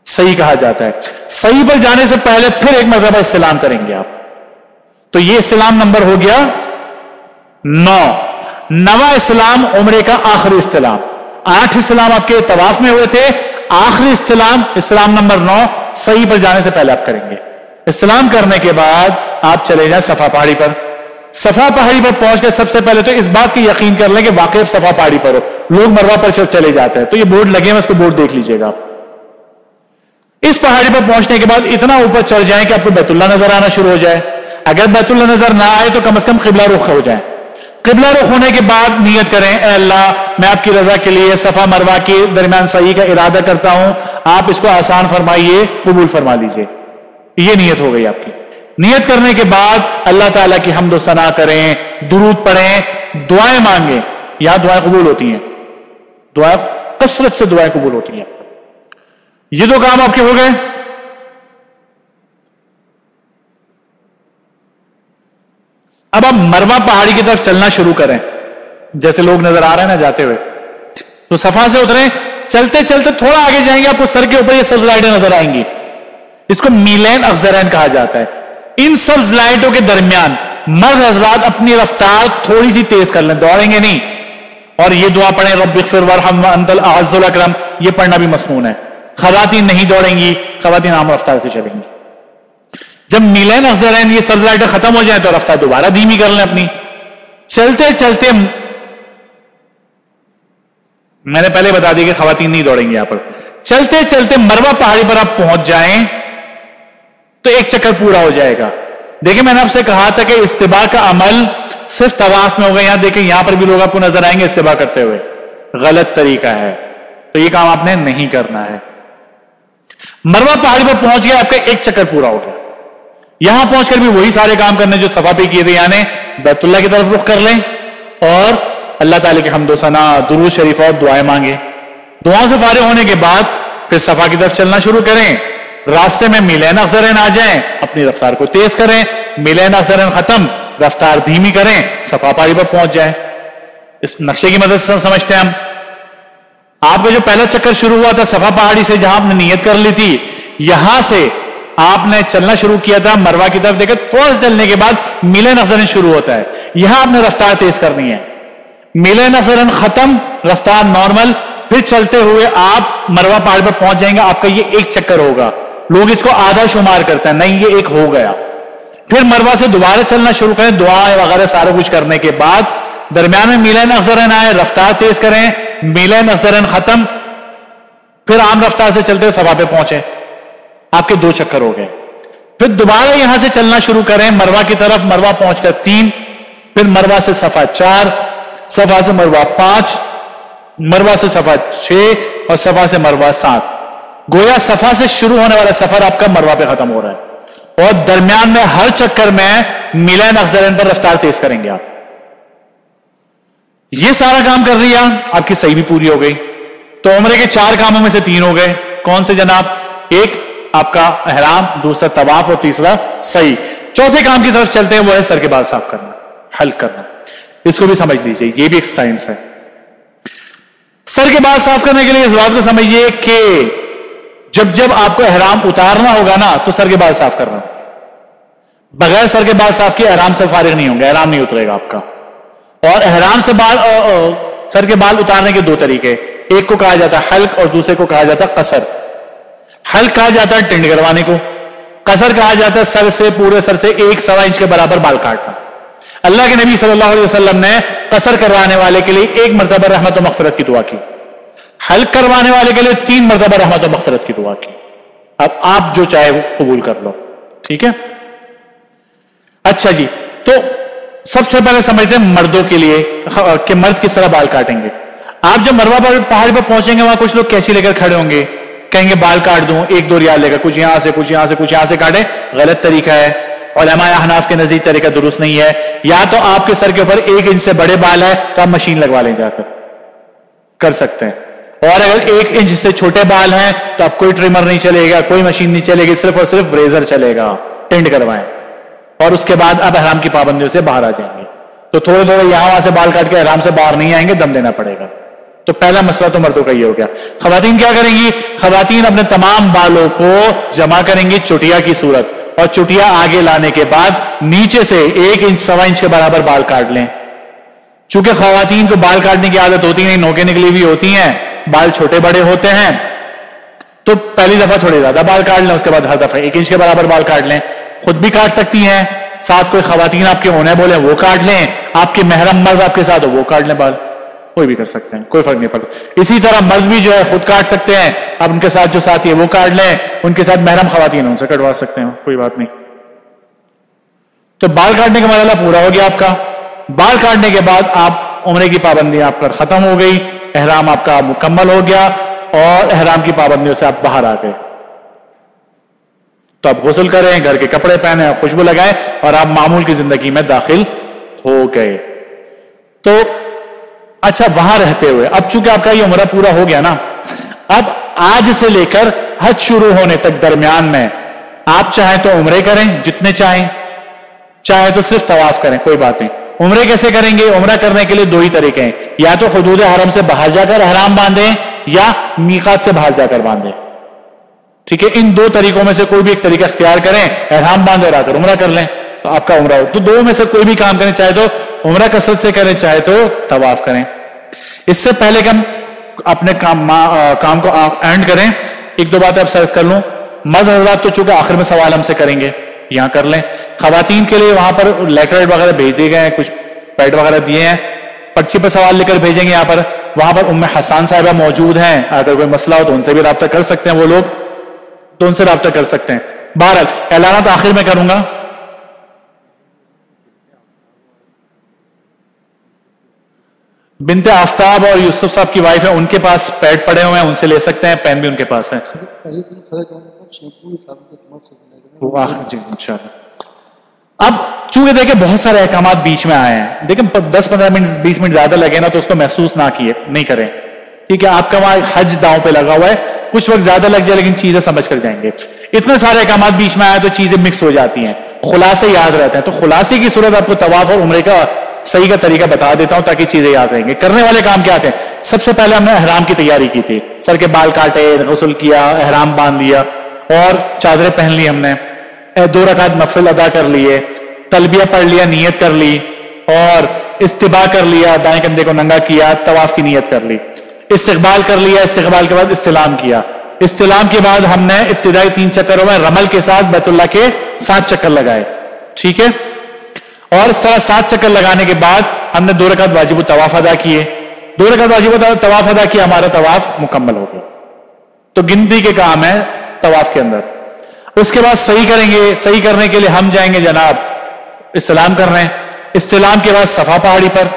صحیح کہا جاتا ہے. صحیح پر جانے سے پہلے پھر ایک مرتبہ استلام کریں گے آپ. تو یہ استلام نمبر ہو گیا 9. 9واں استلام عمرے کا آخری استلام. 8 استلام آپ کے طواف میں ہوئے تھے، آخری استلام نمبر 9 صحیح پر جانے سے پہلے آپ کریں گے. استلام کرنے کے بعد آپ چلے جائیں صفا پہاڑی پر. صفا پہاڑی پر پہنچ کر سب سے پہلے تو اس بات کی یقین کر لیں کہ واقعی صفا پہاڑی پر ہو. لوگ مروہ پر چلے جاتے ہیں، تو یہ بورڈ لگے ہیں، اس کو بورڈ دیکھ لیجئے گا. اس پہاڑی پر پہنچنے کے بعد اتنا اوپر چڑھ جائیں کہ آپ کو بیت اللہ نظر آنا شروع ہو جائے. اگر بیت اللہ نظر نہ آئے تو کم از کم قبلہ رخ ہو جائیں. قبلہ رخ ہونے کے بعد نیت کریں اے اللہ میں آپ کی رضا کے لیے صفا مروہ کے درمیان صحیح کا ارادہ کرتا ہوں، آپ اس کو آسان فرمائیے، قبول فرما لیجئے. یہ نیت ہو گئی آپ کی. نیت کرنے کے بعد اللہ تعالیٰ کی حمد و ثنا کریں، درود پڑھیں، دعائیں مانگیں. یہاں دعائیں قبول ہوتی ہیں، دعائیں کثرت سے دعائیں قبول ہوتی ہیں. یہ 2 کام آپ کے ہو گئے. اب آپ مروہ پہاڑی کی طرف چلنا شروع کریں. جیسے لوگ نظر آ رہے ہیں نا جاتے ہوئے، تو صفا سے اتریں، چلتے چلتے تھوڑا آگے جائیں گے آپ کو سر کے اوپر یہ سبز لائٹیں نظر آئیں گی. اس کو میلین اخضرین کہا جاتا ہے. ان سبز لائٹوں کے درمیان مرد حضرات اپنی رفتار تھوڑی سی تیز کر لیں، دوڑیں گے نہیں. اور یہ دعا پڑھیں رب اغفر وارحم وانت الاعز الاکرم، یہ پڑھنا بھی مسنون ہے. خواتین نہیں دوڑیں گی، خواتین عام رفتار سے چلیں گی. جب میلین اخضرین یہ سبز لائٹیں ختم ہو جائیں تو رفتار دوبارہ دھیمی کر لیں اپنی. چلتے چلتے میں نے پہلے بتا دی کہ خواتین نہیں دوڑیں گی. یہاں پر چلتے چلتے مروہ پہاڑی پر آپ پہنچ جائیں تو 1 چکر پورا ہو جائے گا. دیکھیں میں نے آپ سے کہا تھا کہ استباع کا عمل صرف طواف میں ہوگا. یہاں دیکھیں یہاں پر بھی لوگ آپ کو نظر آئیں گے استباع کرتے ہوئے، غلط طریقہ ہے، تو یہ کام آپ نے نہیں کرنا ہے. مروہ پہاڑی پر پہنچ گیا، آپ کا 1 چکر پورا ہو گیا. یہاں پہنچ کر بھی وہی سارے کام کرنے جو صفا پہ کیے تھے، یعنی بیت اللہ کی طرف رخ کر لیں اور اللہ تعالیٰ کے حمد و ثنا، درود شریف اور دعائیں مانگیں. دعاؤں سے فارغ ہونے کے بعد پھر صفا کی طرف چلنا شروع کریں. راستے میں میلین اخضرین آ جائیں، اپنی رفتار کو تیز کریں. میلین اخضرین ختم، رفتار دھیمی کریں، صفا پہاڑی پر پہنچ جائیں. اس نقشے کی مدد سے سمجھتے ہیں ہم. آپ کا جو پہلا چکر شروع ہوا تھا صفا پہاڑی سے، جہاں آپ نے نیت کر لی تھی، یہاں سے آپ نے چلنا شروع کیا تھا مروہ کی طرف. دیکھیں تھوڑا سا چلنے کے بعد میلین اخضرین شروع ہوتا ہے، یہاں آپ نے رفتار تیز کرنی ہے. میلین اخضرین ختم، رفتار نارمل، پھر چلتے ہوئے آپ مروہ پہاڑ پر پہنچ جائیں گے. آپ کا یہ 1 چکر ہوگا. لوگ اس کو آدھا شمار کرتے ہیں، نہیں یہ 1 ہو گیا. پھر مروہ سے دوبارہ چلنا شروع کریں، دعائیں وغیرہ سارا کچھ کرنے کے بعد درمیان میں میلین اخضرین آئے، رفتار تیز کریں، میلین اخضرین ختم، پھر عام رفتار سے چلتے صفا پہ پہنچے، آپ کے 2 چکر ہو گئے۔ پھر دوبارہ یہاں سے چلنا شروع کریں مروہ کی طرف، مروہ پہنچ کر 3، پھر مروہ سے صفا 4، صفا سے مروہ 5، مروہ سے صفا 6 اور صفا سے مروہ 7۔ گویا صفا سے شروع ہونے والا سفر آپ کا مروہ پہ ختم ہو رہا ہے، اور درمیان میں ہر چکر میں میلین اخضرین پر رفتار تیز کریں گے آپ۔ یہ سارا کام کر لیا، آپ کی صحیح بھی پوری ہو گئی۔ تو عمرے کے 4 کاموں میں سے 3 ہو گئے، کون سے جناب؟ ایک آپ کا احرام، دوسرا طواف اور تیسرا صحیح۔ چوتھے کام کی طرف چلتے ہیں، وہ ہے سر کے بال صاف کرنا، حلق کرنا۔ اس کو بھی سمجھ لیجئے، یہ بھی ایک سائنس ہے۔ سر کے بال صاف کرنے کے لیے اس بات کو سمجھیے کہ جب آپ کو احرام اتارنا ہوگا نا تو سر کے بال صاف کرنا، بغیر سر کے بال صاف کیے احرام سے فارغ نہیں ہوں گے، احرام نہیں اترے گا آپ کا۔ اور احرام سے سر کے بال اتارنے کے 2 طریقے، ایک کو کہا جاتا ہے حلق اور دوسرے کو کہا جاتا ہے قصر۔ حلق کہا جاتا ہے ٹنڈ کروانے کو، قصر کہا جاتا ہے سر سے، پورے سر سے 1.25 انچ کے برابر بال کاٹنا۔ اللہ کے نبی صلی اللہ علیہ وسلم نے قصر کروانے والے کے لیے 1 مرتبہ رحمت و مغفرت کی دعا کی، حلق کروانے والے کے لیے 3 مرتبہ رحمت و مغفرت کی دعا کی۔ اب آپ جو چاہے وہ قبول کر لو، ٹھیک ہے؟ اچھا جی، تو سب سے پہلے سمجھتے ہیں مردوں کے لیے کہ مرد کس طرح بال کاٹیں گے۔ آپ جب مروہ پر پہاڑ پر پہنچیں گے، وہاں کچھ لوگ کیچی لے کر کھڑے ہوں گے، کہیں گے بال کاٹ دوں، 1-2 ریال لے کر کچھ یہاں سے کچھ یہاں سے کچھ یہاں سے کاٹے، غلط طریقہ ہے۔ علماء احناف کے نزدیک طریقہ درست نہیں ہے۔ یا تو آپ کے سر کے اوپر 1 انچ سے بڑے بال ہے تو آپ مشین لگوا لیں، جا کر سکتے ہیں۔ اور اگر 1 انچ سے چھوٹے بال ہیں تو آپ کوئی ٹریمر نہیں چلے گا، کوئی مشین نہیں چلے گی، صرف اور صرف ریزر چلے گا، ٹینڈ کروائیں، اور اس کے بعد آپ احرام کی پابندیوں سے باہر آ جائیں گے۔ تو تھوڑے تھوڑے یہاں وہاں سے بال کاٹ کے احرام سے باہر نہیں آئیں گے، دم دینا پڑے گا۔ تو پہلا مسئلہ تو مردوں کا یہ ہو گیا۔ خواتین کیا کریں گی؟ خواتین اپنے تمام بالوں کو جمع کریں گی چٹیا کی صورت، اور چٹیا آگے لانے کے بعد نیچے سے 1 انچ 1.25 انچ کے برابر بال کاٹ لیں۔ چونکہ خواتین کو بال کاٹنے کی عادت ہوتی نہیں، نوکیں نکلی ہوئی ہوتی ہیں، بال چھوٹے بڑے ہوتے ہیں، تو پہلی دفعہ تھوڑے زیادہ بال کاٹ لیں، اس کے بعد ہر دفعہ 1 انچ کے برابر بال کاٹ لیں۔ خود بھی کاٹ سکتی ہیں، ساتھ کوئی خواتین آپ کے ہونے بولے وہ کاٹ لیں، آپ کے محرم مرد آپ کے ساتھ ہو وہ کاٹ لیں بال، کوئی بھی کر سکتے ہیں، کوئی فرق نہیں پڑتا۔ اسی طرح مرد بھی جو ہے خود کاٹ سکتے ہیں، اب ان کے ساتھ جو ساتھی ہے وہ کاٹ لیں، ان کے ساتھ محرم خواتین ہیں ان سے کٹوا سکتے ہیں، کوئی بات نہیں۔ تو بال کاٹنے کا مرحلہ پورا ہو گیا آپ کا۔ بال کاٹنے کے بعد آپ عمرے کی پابندی آپ پر ختم ہو گئی، احرام آپ کا مکمل ہو گیا، اور احرام کی پابندیوں سے آپ باہر آ گئے۔ تو آپ غسل کریں، گھر کے کپڑے پہنیں، خوشبو لگائیں، اور آپ معمول کی زندگی میں داخل ہو گئے۔ تو اچھا، وہاں رہتے ہوئے اب چونکہ آپ کا یہ عمرہ پورا ہو گیا نا، اب آج سے لے کر حج شروع ہونے تک درمیان میں آپ چاہیں تو عمرے کریں جتنے چاہیں، چاہے تو صرف طواف کریں، کوئی بات نہیں۔ عمرے کیسے کریں گے؟ عمرہ کرنے کے لیے 2 ہی طریقے ہیں، یا تو حدود حرم سے باہر جا کر احرام باندھیں، یا میقات سے باہر جا کر باندھیں، ٹھیک ہے؟ ان 2 طریقوں میں سے کوئی بھی ایک طریقہ اختیار کریں، احرام باندھے اور آ کر عمرہ کر لیں تو آپ کا عمرہ ہو۔ تو 2 میں سے کوئی بھی کام کریں، چاہے تو عمرہ کثرت سے کریں، چاہے تو طواف کریں۔ اس سے پہلے کہ ہم اپنے کام کو اینڈ کریں، 1-2 باتیں اب سرچ کر لوں۔ مرد حضرات تو چونکہ آخر میں سوال ہم سے کریں گے، یہاں کر لیں۔ خواتین کے لیے وہاں پر لیٹر وغیرہ بھیج دیے گئے ہیں، کچھ پیڈ وغیرہ دیے ہیں، پرچی پر سوال لے کر بھیجیں گے یہاں پر۔ وہاں پر ام حسان صاحبہ موجود ہیں، اگر کوئی مسئلہ ہو تو ان سے بھی رابطہ کر سکتے ہیں، وہ لوگ تو ان سے رابطہ کر سکتے ہیں۔ بہرحال اعلانات آخر میں کروں گا۔ بنت آفتاب اور یوسف صاحب کی وائف ہے، ان کے پاس پیڈ پڑے ہوئے ہیں، ان سے لے سکتے ہیں، پین بھی ان کے پاس ہے۔ جی انشاءاللہ۔ اب چونکہ دیکھیں بہت سارے احکامات بیچ میں آئے ہیں، دیکھیں 10-15 منٹ 20 منٹ زیادہ لگے نا تو اس کو محسوس نہیں کریں، ٹھیک ہے؟ آپ کا وہاں حج داؤں پہ لگا ہوا ہے، کچھ وقت زیادہ لگ جائے لیکن چیزیں سمجھ کر جائیں گے۔ اتنے سارے احکامات بیچ میں آئے تو چیزیں مکس ہو جاتی ہیں، خلاصے یاد رہتے ہیں۔ تو خلاصے کی صورت آپ کو طواف اور عمرے کا صحیح کا طریقہ بتا دیتا ہوں تاکہ چیزیں یاد رہیں گے۔ کرنے والے کام کیا تھے؟ سب سے پہلے ہم نے احرام کی تیاری کی تھی، سر کے بال کاٹے، غسل کیا، احرام باندھ لیا، اور چادریں پہن لی، ہم نے 2 رکعت نفل ادا کر لیے، تلبیہ پڑھ لیا، نیت کر لی، اور استباء کر لیا، دائیں کندھے کو ننگا کیا، طواف کی نیت کر لی، استقبال کر لیا، استقبال کے بعد استلام کیا، استلام کے بعد ہم نے ابتدائی 3 چکروں میں رمل کے ساتھ بیت اللہ کے 7 چکر لگائے، ٹھیک ہے. اور 7 چکر لگانے کے بعد ہم نے 2 رکعت واجب الطواف ادا کیے. 2 رکعت واجب الطواف ادا کیا, ہمارا طواف مکمل ہو گیا. تو گنتی کے کام ہے طواف کے اندر. اس کے بعد صحیح کریں گے. صحیح کرنے کے لیے ہم جائیں گے جناب استلام کر رہے ہیں. استلام کے بعد صفا پہاڑی پر,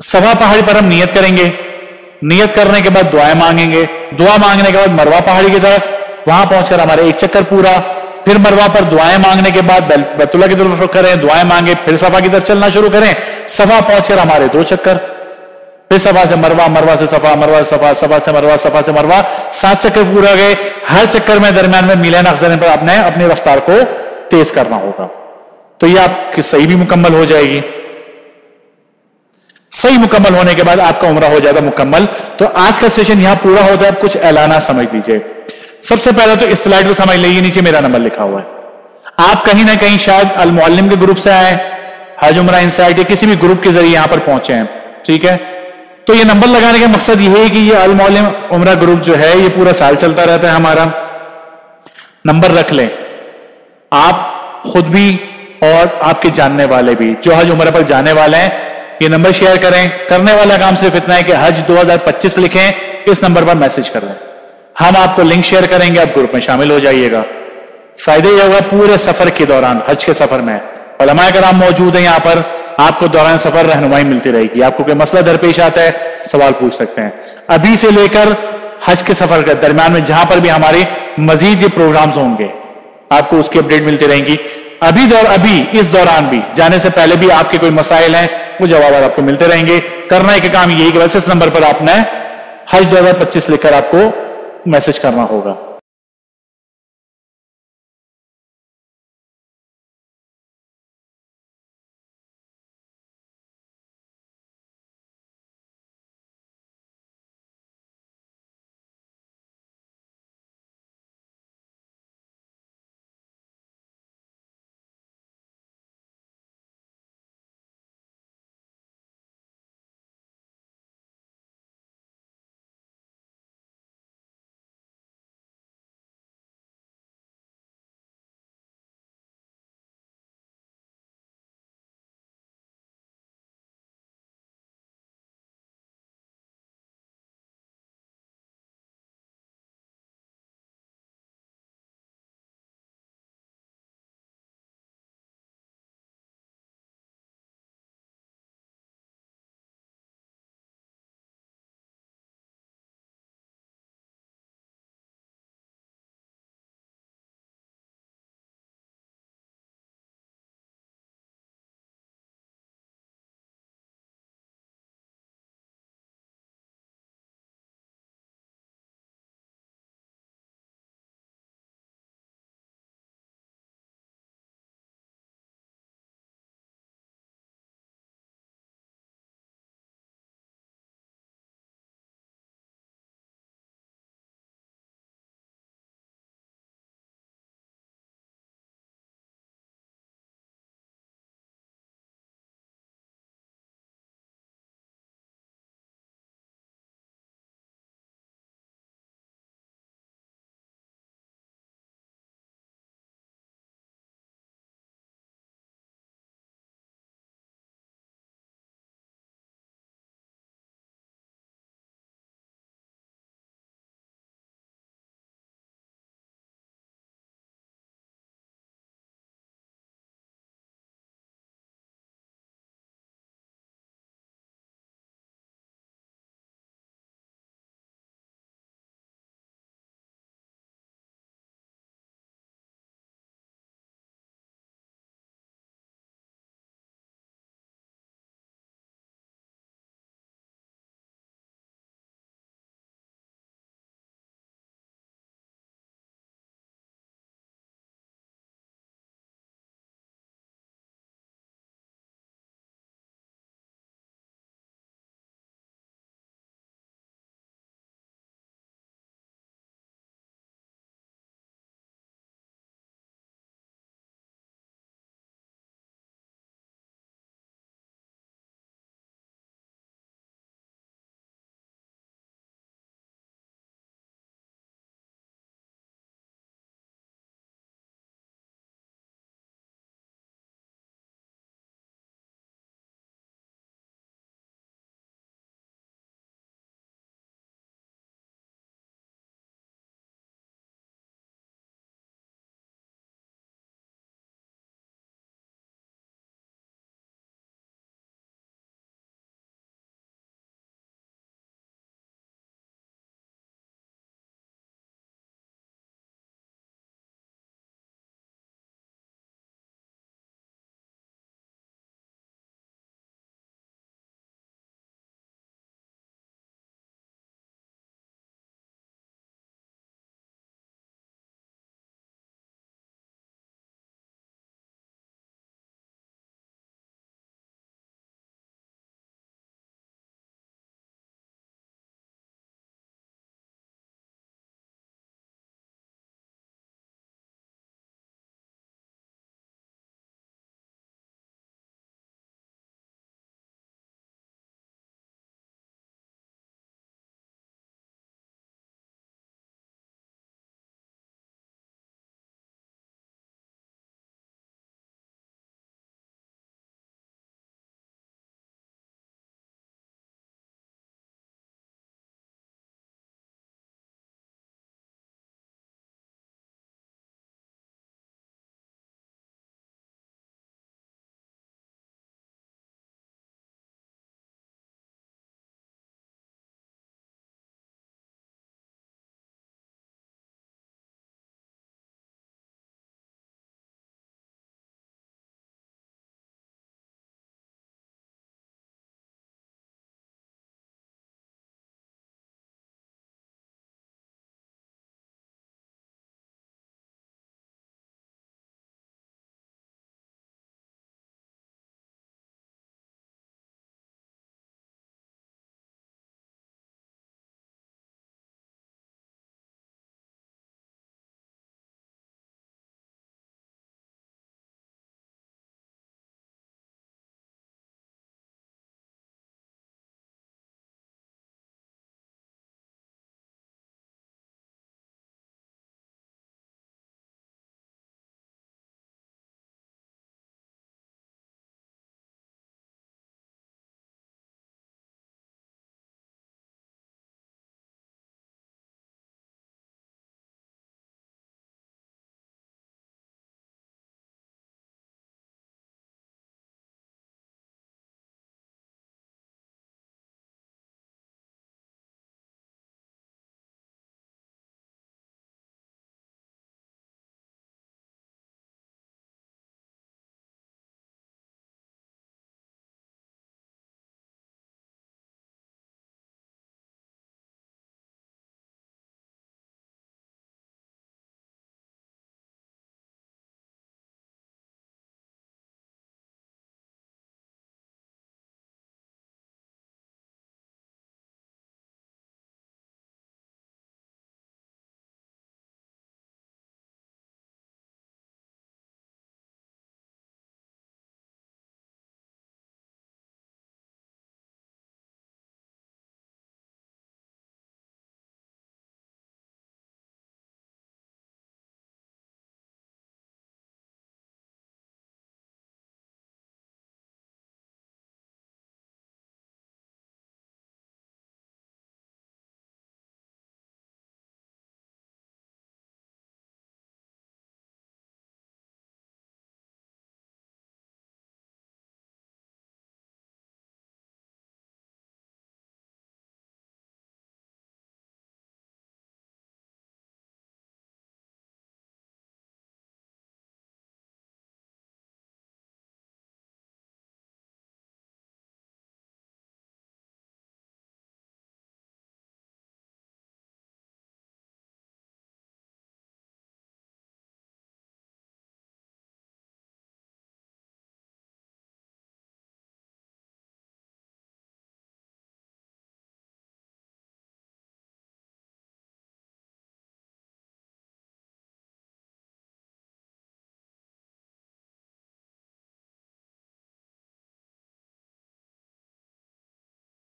صفا پہاڑی پر ہم نیت کریں گے. نیت کرنے کے بعد دعائیں مانگیں گے. دعا مانگنے کے بعد مروہ پہاڑی کی طرف, وہاں پہنچ کر ہمارے 1 چکر پورا. پھر مروہ پر دعائیں مانگنے کے بعد بیت اللہ کی طرف رخ کریں, دعائیں مانگے, پھر صفا کی طرف چلنا شروع کریں. صفا پہنچ کر ہمارے 2 چکر, پھر صفا سے مروہ, مروہ سے صفا, مروہ سے صفا, صفا سے مروہ, صفا سے مروہ. 7 چکر پورا گئے. ہر چکر میں درمیان میں میلین اخذنے پر آپ نے اپنی رفتار کو تیز کرنا ہوگا. تو یہ آپ کی صحیح بھی مکمل ہو جائے گی. صحیح مکمل ہونے کے بعد آپ کا عمرہ ہو جائے گا مکمل. تو آج کا سیشن یہاں پورا ہوتا ہے. کچھ اعلانات سمجھ لیجئے. سب سے پہلے تو اس سلائیڈ کو سمجھ لیجیے, نیچے میرا نمبر لکھا ہوا ہے. آپ کہیں نہ کہیں شاید المعلم کے گروپ سے آئے, حج عمرہ انسائٹ یا کسی بھی گروپ کے ذریعے یہاں پر پہنچے ہیں. ٹھیک ہے, تو یہ نمبر لگانے کا مقصد یہ ہے کہ یہ المعلم عمرہ گروپ جو ہے یہ پورا سال چلتا رہتا ہے ہمارا. نمبر رکھ لیں آپ خود بھی اور آپ کے جاننے والے بھی جو حج عمرہ پر جانے والے ہیں. یہ نمبر شیئر کریں. کرنے والا کام صرف اتنا ہے کہ حج 2025 لکھیں, اس نمبر پر میسج کر دیں. ہم آپ کو لنک شیئر کریں گے, آپ گروپ میں شامل ہو جائیے گا. فائدہ یہ ہوگا پورے سفر کے دوران, حج کے سفر میں علماء کرام موجود ہیں یہاں پر, آپ کو دوران سفر رہنمائی ملتی رہے گی. آپ کو کوئی مسئلہ درپیش آتا ہے سوال پوچھ سکتے ہیں. ابھی سے لے کر حج کے سفر کے درمیان میں جہاں پر بھی ہمارے مزید یہ پروگرامز ہوں گے آپ کو اس کی اپڈیٹ ملتی رہیں گی. ابھی اس دوران بھی جانے سے پہلے بھی آپ کے کوئی مسائل ہیں وہ جوابات آپ کو ملتے رہیں گے. کرنا ہے کہ کام یہی کہ بس اس نمبر پر آپ نے حج 2025 لکھ کر آپ کو میسج کرنا ہوگا.